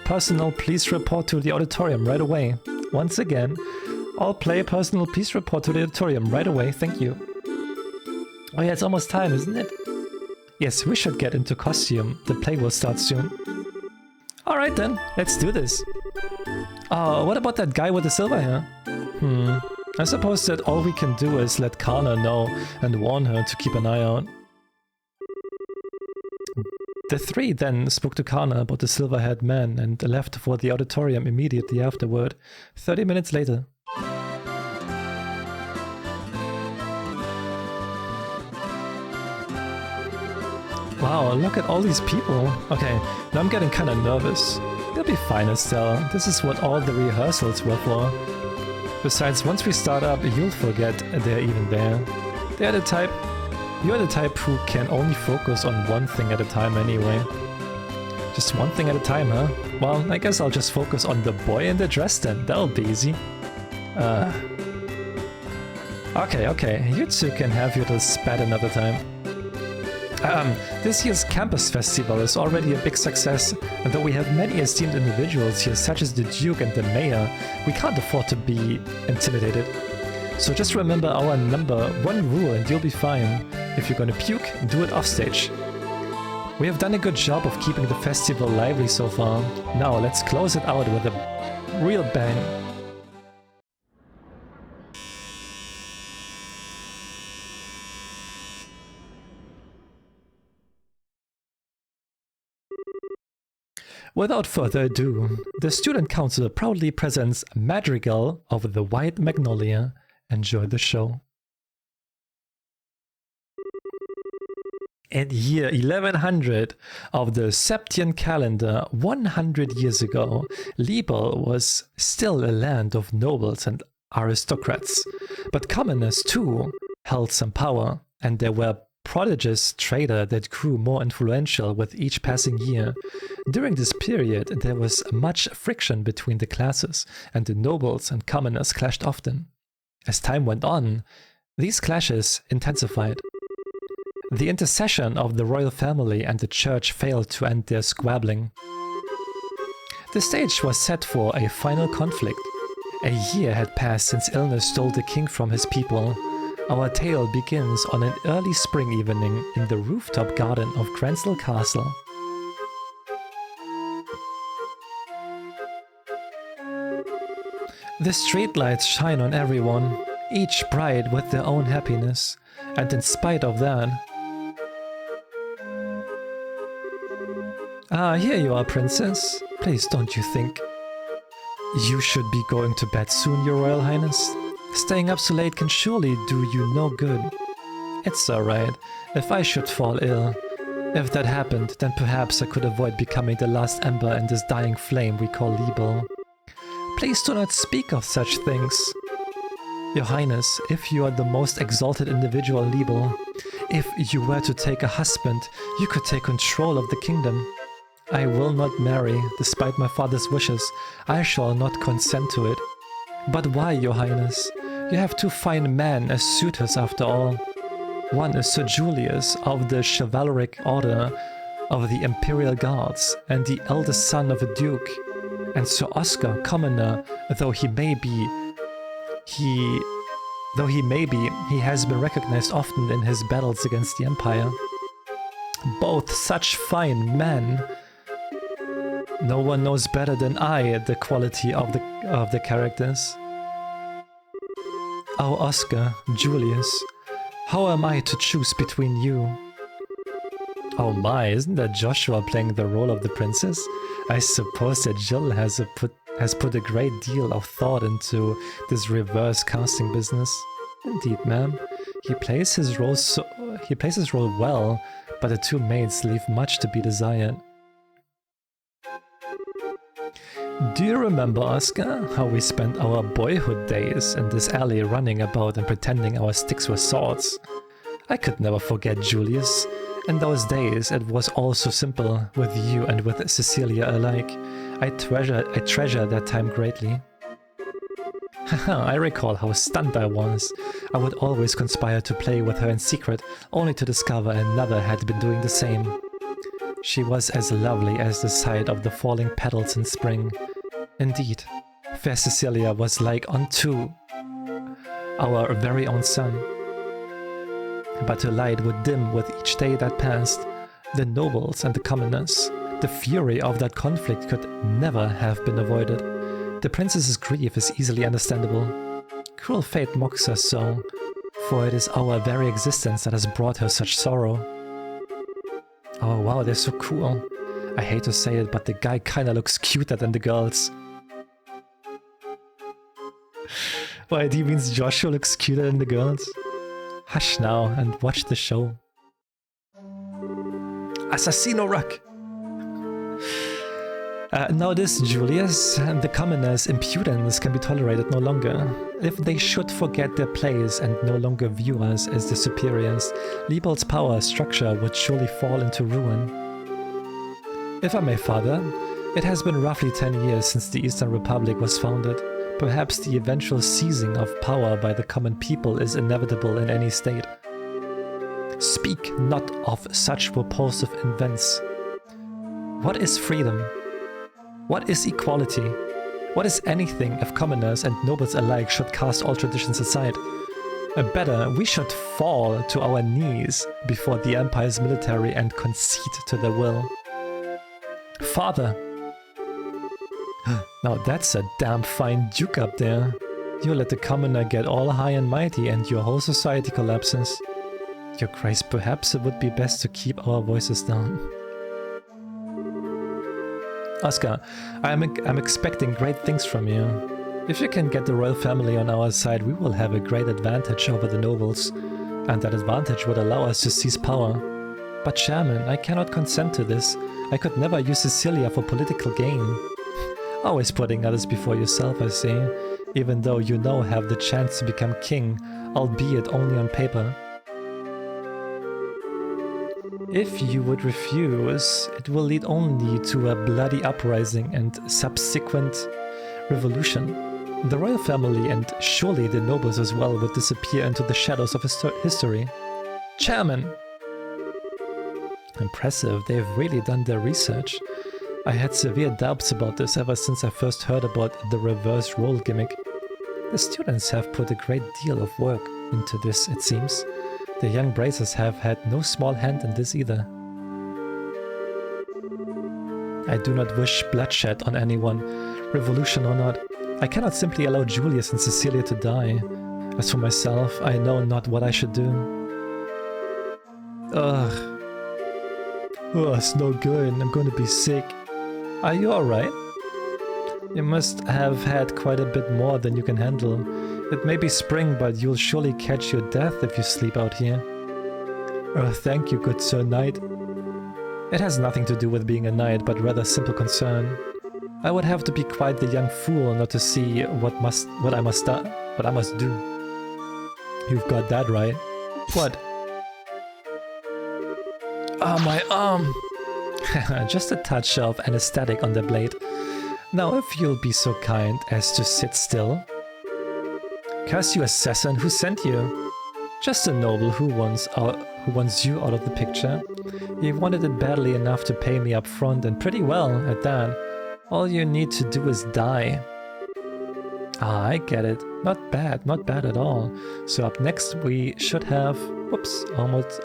personnel, please report to the auditorium right away. Once again, all play personnel, please report to the auditorium right away. Thank you. Oh yeah, it's almost time, isn't it? Yes, we should get into costume. The play will start soon. Alright then, let's do this. Oh, what about that guy with the silver hair? I suppose that all we can do is let Kana know and warn her to keep an eye out. The three then spoke to Kana about the silver-haired man and left for the auditorium immediately afterward, 30 minutes later. Wow, look at all these people. Okay, now I'm getting kinda nervous. They'll be fine, Estelle. This is what all the rehearsals were for. Besides, once we start up, you'll forget they're even there. You're the type who can only focus on one thing at a time anyway. Just one thing at a time, huh? Well, I guess I'll just focus on the boy in the dress then. That'll be easy. Okay, you two can have your little spat another time. This year's campus festival is already a big success, and though we have many esteemed individuals here, such as the Duke and the Mayor, we can't afford to be intimidated. So just remember our number one rule and you'll be fine. If you're gonna puke, do it offstage. We have done a good job of keeping the festival lively so far. Now let's close it out with a real bang. Without further ado, the Student Council proudly presents Madrigal of the White Magnolia. Enjoy the show. In year 1100 of the Septian calendar, 100 years ago, Libel was still a land of nobles and aristocrats. But commoners too held some power, and there were prodigious trader that grew more influential with each passing year. During this period, there was much friction between the classes, and the nobles and commoners clashed often. As time went on, these clashes intensified. The intercession of the royal family and the church failed to end their squabbling. The stage was set for a final conflict. A year had passed since illness stole the king from his people. Our tale begins on an early spring evening in the rooftop garden of Gransel Castle. The streetlights shine on everyone, each bright with their own happiness, and in spite of that... Ah, here you are, princess. Please don't you think... You should be going to bed soon, your royal highness. Staying up so late can surely do you no good. It's alright, if I should fall ill. If that happened, then perhaps I could avoid becoming the last ember in this dying flame we call Libel. Please do not speak of such things. Your Highness, if you are the most exalted individual in Libel, if you were to take a husband, you could take control of the kingdom. I will not marry, despite my father's wishes. I shall not consent to it. But why, Your Highness? You have two fine men as suitors after all. One is Sir Julius of the chivalric order of the Imperial Guards and the eldest son of a duke, and Sir Oscar, commoner, though he may be, he has been recognized often in his battles against the Empire. Both such fine men. No one knows better than I the quality of the characters. Oh, Oscar, Julius, how am I to choose between you? Oh my, isn't that Joshua playing the role of the princess? I suppose that Jill has put a great deal of thought into this reverse casting business. Indeed, ma'am. He plays his role well, but the two maids leave much to be desired. Do you remember, Oscar, how we spent our boyhood days in this alley running about and pretending our sticks were swords? I could never forget, Julius. In those days, it was all so simple, with you and with Cecilia alike. I treasure that time greatly. Haha, I recall how stunned I was. I would always conspire to play with her in secret, only to discover another had been doing the same. She was as lovely as the sight of the falling petals in spring. Indeed, fair Cecilia was like unto our very own sun. But her light would dim with each day that passed. The nobles and the commoners. The fury of that conflict could never have been avoided. The princess's grief is easily understandable. Cruel fate mocks her so, for it is our very existence that has brought her such sorrow. Oh wow, they're so cool. I hate to say it, but the guy kinda looks cuter than the girls. Wait, he means Joshua looks cuter than the girls? Hush now and watch the show. Assassino Rock! Now this, Julius, the commoners' impudence can be tolerated no longer. If they should forget their place and no longer view us as the superiors, Liebeld's power structure would surely fall into ruin. If I may, Father, it has been roughly 10 years since the Eastern Republic was founded. Perhaps the eventual seizing of power by the common people is inevitable in any state. Speak not of such repulsive events. What is freedom? What is equality? What is anything if commoners and nobles alike should cast all traditions aside? Better, we should fall to our knees before the Empire's military and concede to their will. Father! Now that's a damn fine duke up there. You let the commoner get all high and mighty and your whole society collapses. Your Grace, perhaps it would be best to keep our voices down. Oscar, I'm expecting great things from you. If you can get the royal family on our side, we will have a great advantage over the nobles, and that advantage would allow us to seize power. But Chairman, I cannot consent to this. I could never use Cecilia for political gain. Always putting others before yourself, I see, even though you now have the chance to become king, albeit only on paper. If you would refuse, it will lead only to a bloody uprising and subsequent revolution. The royal family and surely the nobles as well would disappear into the shadows of history. Chairman! Impressive, they've really done their research. I had severe doubts about this ever since I first heard about the reverse role gimmick. The students have put a great deal of work into this, it seems. The young Bracers have had no small hand in this either. I do not wish bloodshed on anyone, revolution or not. I cannot simply allow Julius and Cecilia to die. As for myself, I know not what I should do. Ugh. Oh, it's no good. I'm going to be sick. Are you alright? You must have had quite a bit more than you can handle. It may be spring, but you'll surely catch your death if you sleep out here. Oh, thank you, good Sir Knight. It has nothing to do with being a knight, but rather simple concern. I would have to be quite the young fool not to see what I must do. You've got that right. What? Ah, my arm! Just a touch of anesthetic on the blade. Now, if you'll be so kind as to sit still. Curse you, assassin! Who sent you? Just a noble who wants you out of the picture. He wanted it badly enough to pay me up front, and pretty well at that. All you need to do is die. Ah, I get it. Not bad at all. So up next we should have... Whoops,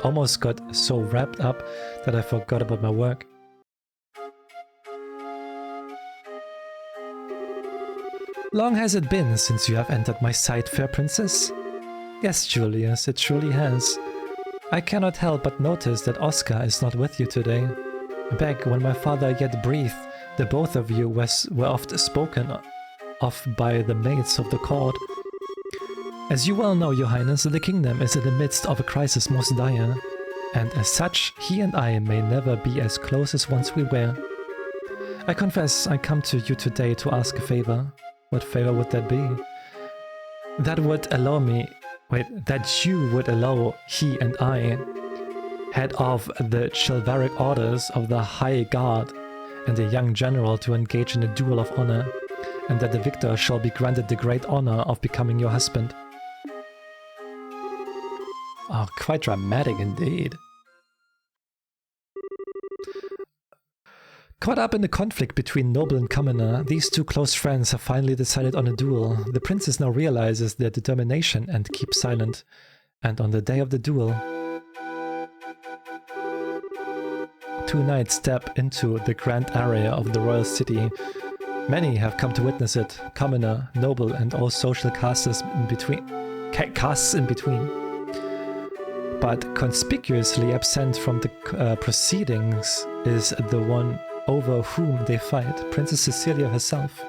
almost got so wrapped up that I forgot about my work. Long has it been since you have entered my sight, fair princess? Yes, Julius, it truly has. I cannot help but notice that Oscar is not with you today. Back when my father yet breathed, the both of you were oft spoken of by the maids of the court. As you well know, your highness, the kingdom is in the midst of a crisis most dire, and as such, he and I may never be as close as once we were. I confess I come to you today to ask a favor. What favor would that be? That would allow me... Wait, that you would allow he and I, head of the chivalric orders of the High Guard and a young general, to engage in a duel of honor, and that the victor shall be granted the great honor of becoming your husband. Oh, quite dramatic indeed. Caught up in the conflict between noble and commoner, these two close friends have finally decided on a duel. The princess now realizes their determination and keeps silent. And on the day of the duel, two knights step into the grand area of the royal city. Many have come to witness it, commoner, noble, and all social castes in between. But conspicuously absent from the proceedings is the one over whom they fight, Princess Cecilia herself.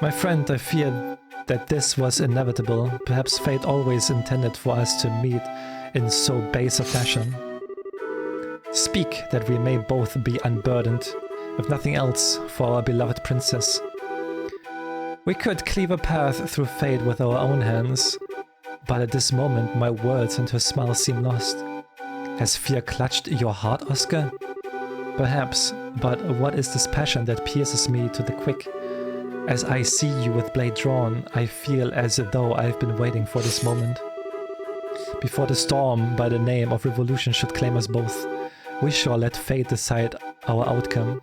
My friend, I fear that this was inevitable. Perhaps fate always intended for us to meet in so base a fashion. Speak, that we may both be unburdened, if nothing else, for our beloved princess. We could cleave a path through fate with our own hands, but at this moment my words and her smile seem lost. Has fear clutched your heart, Oscar? Perhaps, but what is this passion that pierces me to the quick? As I see you with blade drawn, I feel as though I've been waiting for this moment. Before the storm by the name of revolution should claim us both, we shall let fate decide our outcome.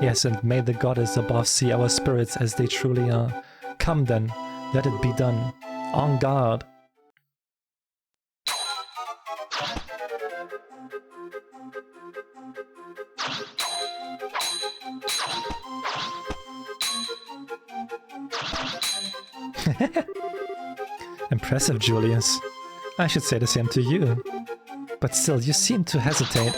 Yes, and may the goddess above see our spirits as they truly are. Come then, let it be done. En garde! Impressive, Julius. I should say the same to you. But still, you seem to hesitate.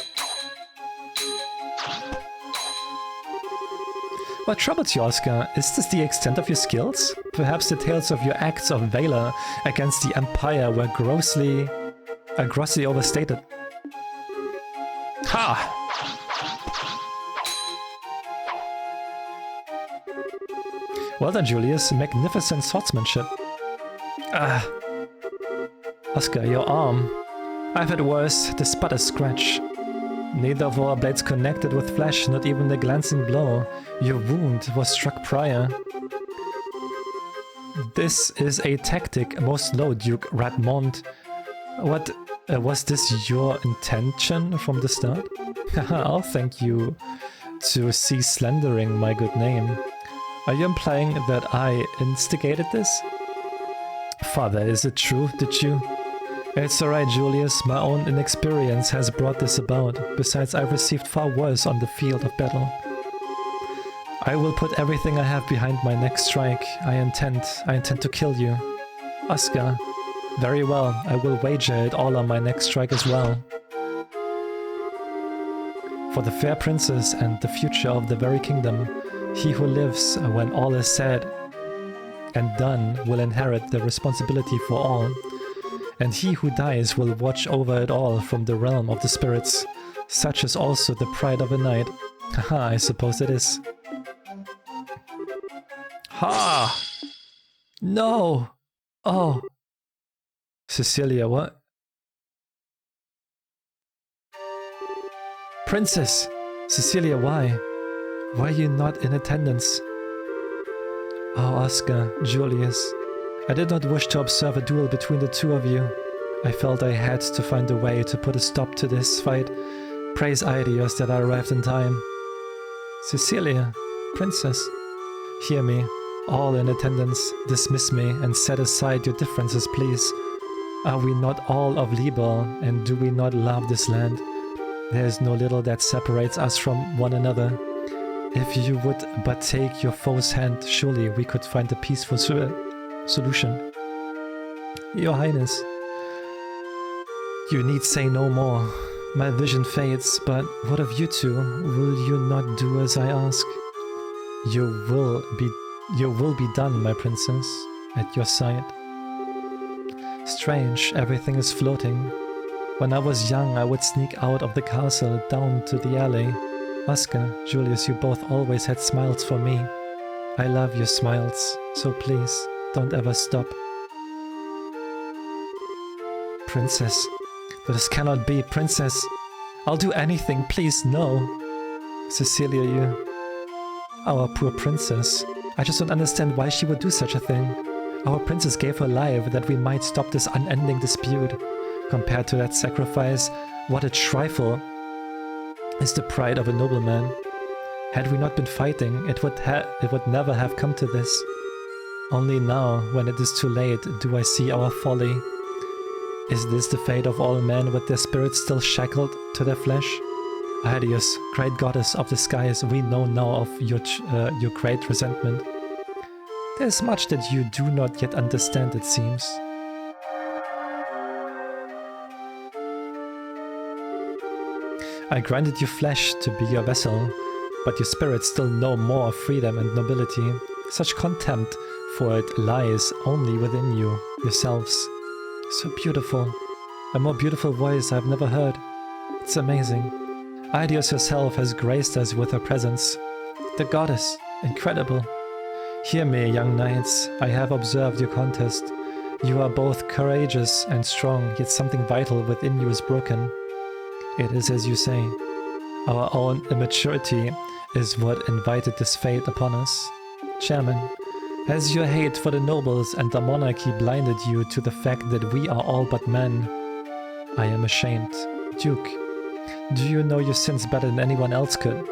What troubles you, Oscar? Is this the extent of your skills? Perhaps the tales of your acts of valor against the Empire were grossly overstated. Ha! Well done, Julius. Magnificent swordsmanship. Ah. Oscar, your arm. I've had worse. This but a scratch. Neither of our blades connected with flesh, not even a glancing blow. Your wound was struck prior. This is a tactic, most low, Duke Radmont. What, was this your intention from the start? I'll thank you to cease slandering my good name. Are you implying that I instigated this? Father, is it true, did you? It's alright, Julius. My own inexperience has brought this about. Besides, I've received far worse on the field of battle. I will put everything I have behind my next strike. I intend to kill you. Oscar. Very well. I will wager it all on my next strike as well. For the fair princess and the future of the very kingdom, he who lives when all is said and done will inherit the responsibility for all. And he who dies will watch over it all from the realm of the spirits. Such is also the pride of a knight. Haha, I suppose it is. Ha! No! Oh! Cecilia, what? Princess! Cecilia, why? Why are you not in attendance? Oh, Oscar, Julius. I did not wish to observe a duel between the two of you. I felt I had to find a way to put a stop to this fight. Praise Aidios that I arrived in time. Cecilia, Princess, hear me. All in attendance, dismiss me and set aside your differences, please. Are we not all of Libel, and do we not love this land? There is no little that separates us from one another. If you would but take your foe's hand, surely we could find a peaceful solution. Your Highness, you need say no more. My vision fades, but what of you two? Will you not do as I ask? Your will be done, my princess, at your side. Strange, everything is floating. When I was young, I would sneak out of the castle down to the alley. Oscar, Julius, you both always had smiles for me. I love your smiles, so please, don't ever stop. Princess. This cannot be, Princess. I'll do anything, please, no. Cecilia, you... Our poor princess. I just don't understand why she would do such a thing. Our princess gave her life that we might stop this unending dispute. Compared to that sacrifice, what a trifle is the pride of a nobleman. Had we not been fighting, it would never have come to this. Only now, when it is too late, do I see our folly. Is this the fate of all men with their spirits still shackled to their flesh? Adios, great goddess of the skies, we know now of your great resentment. There's much that you do not yet understand, it seems. I granted you flesh to be your vessel, but your spirit still know more of freedom and nobility. Such contempt for it lies only within you, yourselves. So beautiful. A more beautiful voice I've never heard. It's amazing. Aidios herself has graced us with her presence. The goddess. Incredible. Hear me, young knights. I have observed your contest. You are both courageous and strong, yet something vital within you is broken. It is as you say. Our own immaturity is what invited this fate upon us. Chairman, has your hate for the nobles and the monarchy blinded you to the fact that we are all but men? I am ashamed. Duke, do you know your sins better than anyone else could?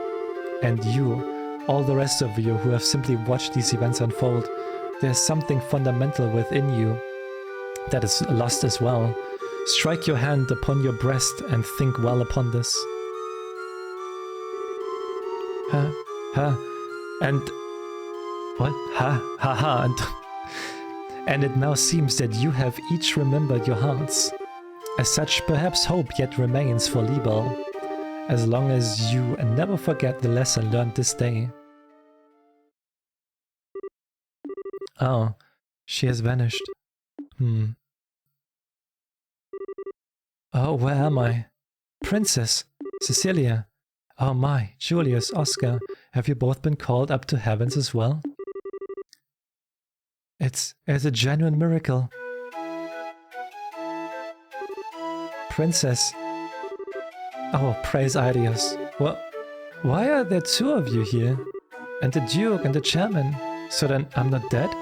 And you, all the rest of you who have simply watched these events unfold, there's something fundamental within you that is lost as well. Strike your hand upon your breast and think well upon this. And... What? And it now seems that you have each remembered your hearts. As such, perhaps hope yet remains for Libel, as long as you never forget the lesson learned this day. Oh, she has vanished. Oh, where am I? Princess! Cecilia! Oh my, Julius, Oscar, have you both been called up to heavens as well? It's a genuine miracle. Princess. Oh, praise Aidios. What? Why are there two of you here? And the Duke and the Chairman. So then I'm not dead?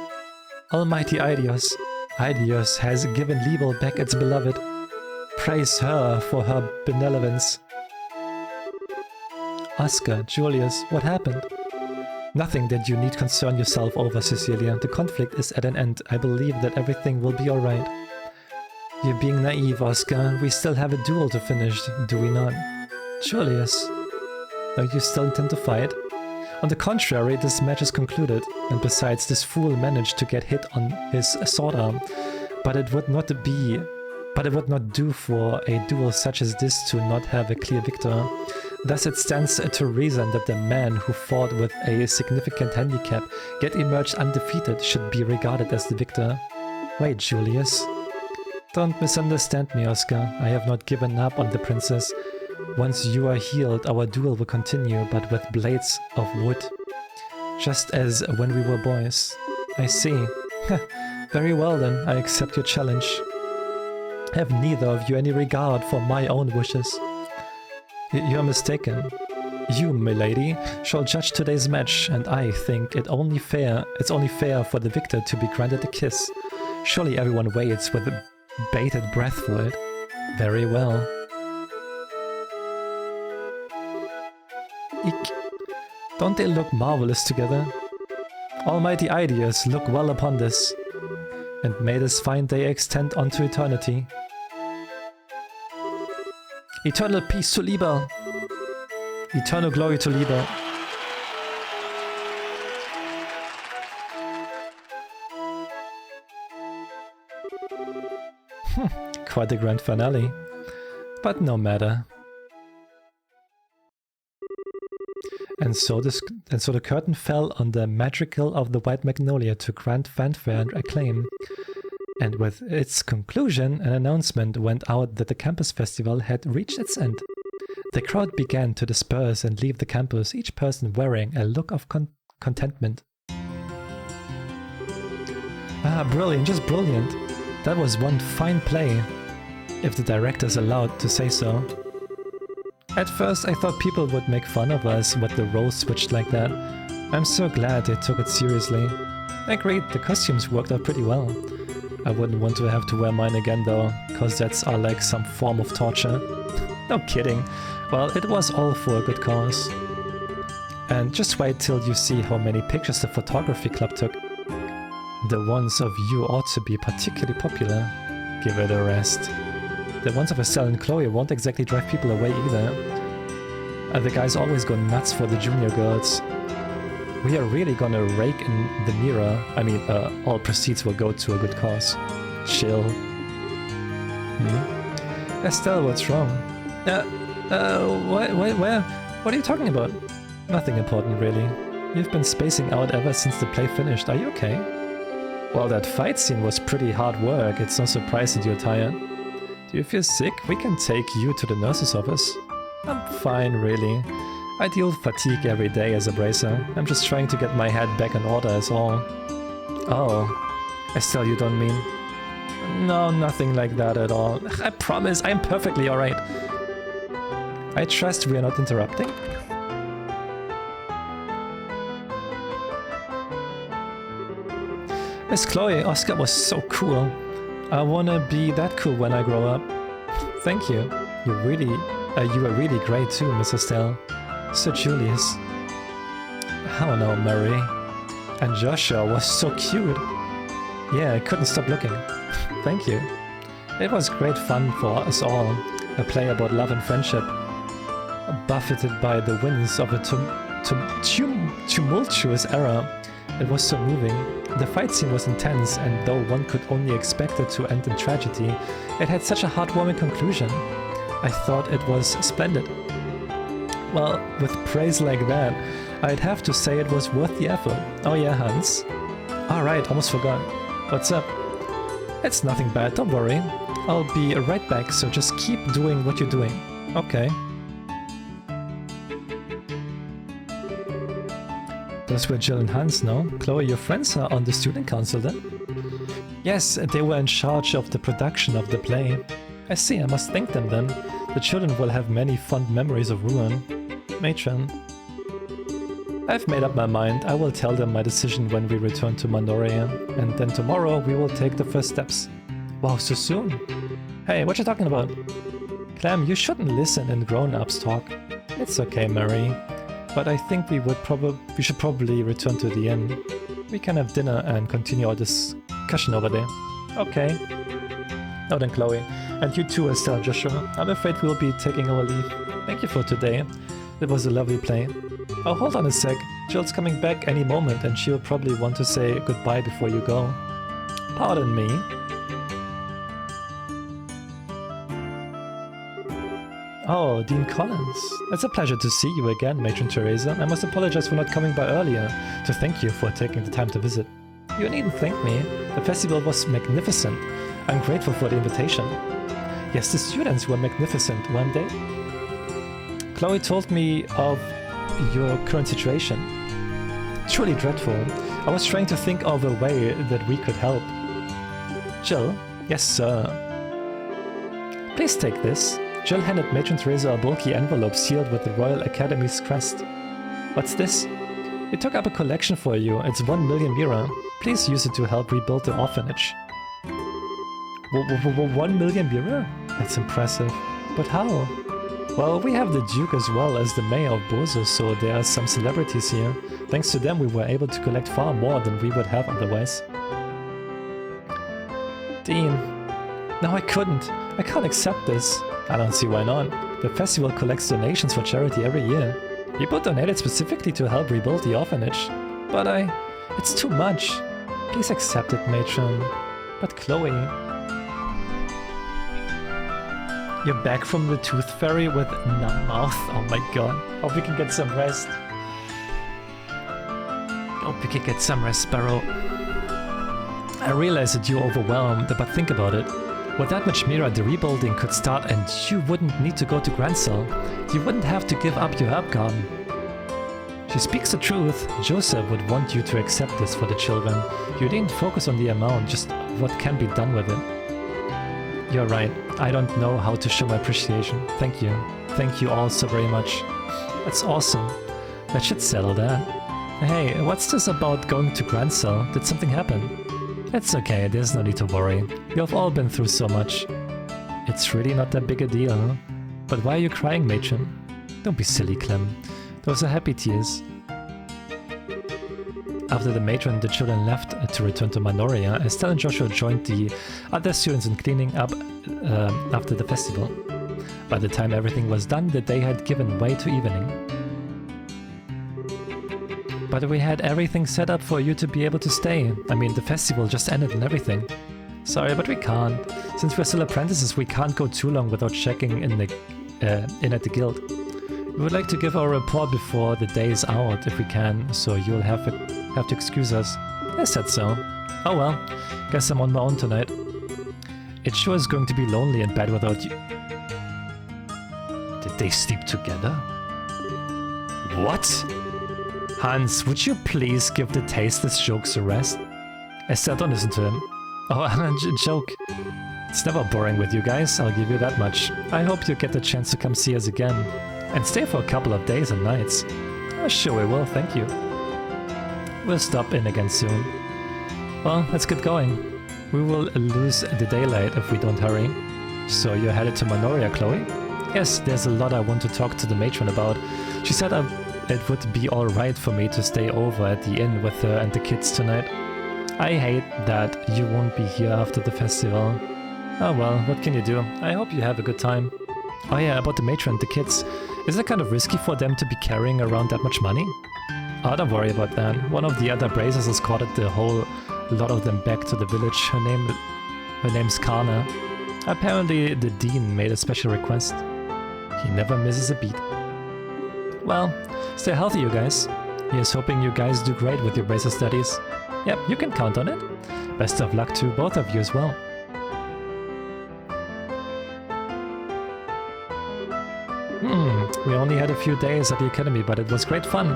Almighty Aidios. Aidios has given Libel back its beloved. Praise her for her benevolence. Oscar, Julius, what happened? Nothing that you need concern yourself over, Cecilia. The conflict is at an end. I believe that everything will be alright. You're being naive, Oscar. We still have a duel to finish, do we not? Julius, don't you still intend to fight? On the contrary, this match is concluded, and besides, this fool managed to get hit on his sword arm. But it would not do for a duel such as this to not have a clear victor. Thus it stands to reason that the man who fought with a significant handicap yet emerged undefeated should be regarded as the victor. Wait, Julius. Don't misunderstand me, Oscar. I have not given up on the princess. Once you are healed, our duel will continue, but with blades of wood. Just as when we were boys. I see. Very well then, I accept your challenge. Have neither of you any regard for my own wishes? You're mistaken. You, milady, shall judge today's match, and I think it's only fair for the victor to be granted a kiss. Surely everyone waits with bated breath for it. Very well. Eek. Don't they look marvelous together? Almighty Aidios, look well upon this, and may this fine day extend unto eternity. Eternal peace to Libel! Eternal glory to Libel! Quite a grand finale. But no matter. And so the curtain fell on the magical of the White Magnolia to grand fanfare and acclaim. And with its conclusion, an announcement went out that the campus festival had reached its end. The crowd began to disperse and leave the campus, each person wearing a look of contentment. Ah, brilliant, just brilliant. That was one fine play, if the director's allowed to say so. At first I thought people would make fun of us when the roles switched like that. I'm so glad they took it seriously. I agreed, the costumes worked out pretty well. I wouldn't want to have to wear mine again though, cause that's like some form of torture. No kidding. Well, it was all for a good cause. And just wait till you see how many pictures the photography club took. The ones of you ought to be particularly popular. Give it a rest. The ones of Estelle and Chloe won't exactly drive people away either. The guys always go nuts for the junior girls. We are really gonna rake in the mirror. I mean, all proceeds will go to a good cause. Chill. Estelle, what's wrong? What are you talking about? Nothing important, really. You've been spacing out ever since the play finished. Are you okay? Well, that fight scene was pretty hard work. It's no surprise that you're tired. Do you feel sick? We can take you to the nurse's office. I'm fine, really. I deal with fatigue every day as a bracer. I'm just trying to get my head back in order is all. Oh. Estelle, you don't mean... No, nothing like that at all. I promise, I'm perfectly alright. I trust we are not interrupting? Miss Chloe, Oscar was so cool. I wanna be that cool when I grow up. Thank you. You were really great too, Miss Estelle. Sir Julius. How now, Mary? And Joshua was so cute. Yeah, I couldn't stop looking. Thank you. It was great fun for us all. A play about love and friendship. Buffeted by the winds of a tumultuous era. It was so moving. The fight scene was intense, and though one could only expect it to end in tragedy, it had such a heartwarming conclusion. I thought it was splendid. Well, with praise like that, I'd have to say it was worth the effort. Oh yeah, Hans? Alright, almost forgot. What's up? It's nothing bad, don't worry. I'll be right back, so just keep doing what you're doing. Okay. Those were Jill and Hans, no? Chloe, your friends are on the student council then? Yes, they were in charge of the production of the play. I see, I must thank them then. The children will have many fond memories of Ruin. Matron. I've made up my mind. I will tell them my decision when we return to Mandoria. And then tomorrow we will take the first steps. Wow, so soon? Hey, what you talking about? Clem, you shouldn't listen in grown-ups talk. It's okay, Mary. But I think we should probably return to the inn. We can have dinner and continue our discussion over there. Okay. Now then, Chloe. And you too, Estelle, Joshua. I'm afraid we'll be taking our leave. Thank you for today. It was a lovely play. Oh, hold on a sec. Jill's coming back any moment and she'll probably want to say goodbye before you go. Pardon me. Oh, Dean Collins. It's a pleasure to see you again, Matron Teresa. I must apologize for not coming by earlier to thank you for taking the time to visit. You needn't thank me. The festival was magnificent. I'm grateful for the invitation. Yes, the students were magnificent, weren't they? Chloe told me of your current situation. Truly dreadful. I was trying to think of a way that we could help. Jill? Yes, sir. Please take this. Jill handed Matron Teresa a bulky envelope sealed with the Royal Academy's crest. What's this? We took up a collection for you. It's 1 million lira. Please use it to help rebuild the orphanage. 1 million lira? That's impressive. But how? Well, we have the Duke as well as the Mayor of Bozo, so there are some celebrities here. Thanks to them we were able to collect far more than we would have otherwise. Dean. No, I couldn't. I can't accept this. I don't see why not. The festival collects donations for charity every year. People donated specifically to help rebuild the orphanage. But it's too much. Please accept it, Matron. But Chloe... You're back from the Tooth Fairy with numb mouth. Oh my god. Hope we can get some rest. Hope we can get some rest, Sparrow. I realize that you're overwhelmed, but think about it. With that much Mira, the rebuilding could start and you wouldn't need to go to Grand Cell. You wouldn't have to give up your herb garden. She speaks the truth. Joseph would want you to accept this for the children. You didn't focus on the amount, just what can be done with it. You're right. I don't know how to show my appreciation. Thank you. Thank you all so very much. That's awesome. That should settle that. Hey, what's this about going to Grand Cell? Did something happen? It's okay, there's no need to worry. You've all been through so much. It's really not that big a deal, huh? But why are you crying, matron? Don't be silly, Clem. Those are happy tears. After the matron and the children left to return to Manoria, Estelle and Joshua joined the other students in cleaning up after the festival. By the time everything was done, the day had given way to evening. But we had everything set up for you to be able to stay. I mean, the festival just ended and everything. Sorry, but we can't. Since we're still apprentices, we can't go too long without checking in at the guild. We would like to give our report before the day is out, if we can, so you'll have to excuse us. I said so. Oh well, guess I'm on my own tonight. It sure is going to be lonely in bed without you. Did they sleep together? What? Hans, would you please give the tasteless jokes a rest? Estelle, don't listen to him. Oh, a joke. It's never boring with you guys, I'll give you that much. I hope you get the chance to come see us again. And stay for a couple of days and nights. Oh, sure we will, thank you. We'll stop in again soon. Well, let's get going. We will lose the daylight if we don't hurry. So you're headed to Manoria, Chloe? Yes, there's a lot I want to talk to the matron about. She said it would be alright for me to stay over at the inn with her and the kids tonight. I hate that you won't be here after the festival. Oh well, what can you do? I hope you have a good time. Oh yeah, about the matron and the kids. Is it kind of risky for them to be carrying around that much money? Oh, don't worry about that. One of the other Brazers escorted the whole lot of them back to the village. Her name's Kana. Apparently the dean made a special request. He never misses a beat. Well, stay healthy, you guys. Here's hoping you guys do great with your Bracer studies. Yep, you can count on it. Best of luck to both of you as well. We only had a few days at the academy, but it was great fun.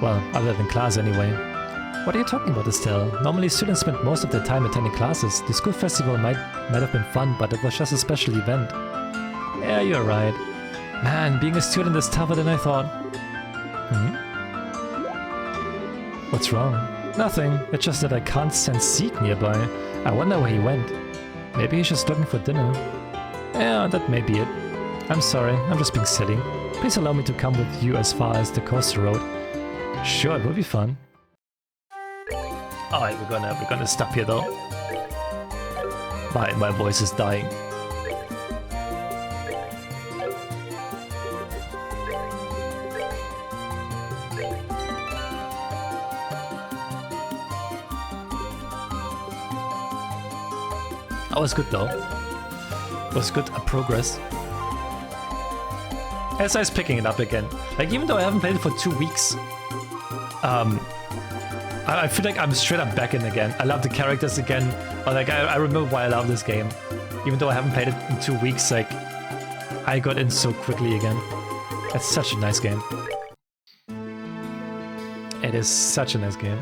Well, other than class anyway. What are you talking about, Estelle? Normally students spend most of their time attending classes. The school festival might have been fun, but it was just a special event. Yeah, you're right. Man, being a student is tougher than I thought. What's wrong? Nothing. It's just that I can't sense Zeke nearby. I wonder where he went. Maybe he's just looking for dinner. Yeah, that may be it. I'm sorry, I'm just being silly. Please allow me to come with you as far as the coastal road. Sure, it will be fun. Alright, we're gonna stop here though. My voice is dying. That was good though. It was good progress. As I was picking it up again. Like, even though I haven't played it for 2 weeks, I feel like I'm straight up back in again. I love the characters again. Or like, I remember why I love this game. Even though I haven't played it in 2 weeks, like, I got in so quickly again. It's such a nice game. It is such a nice game.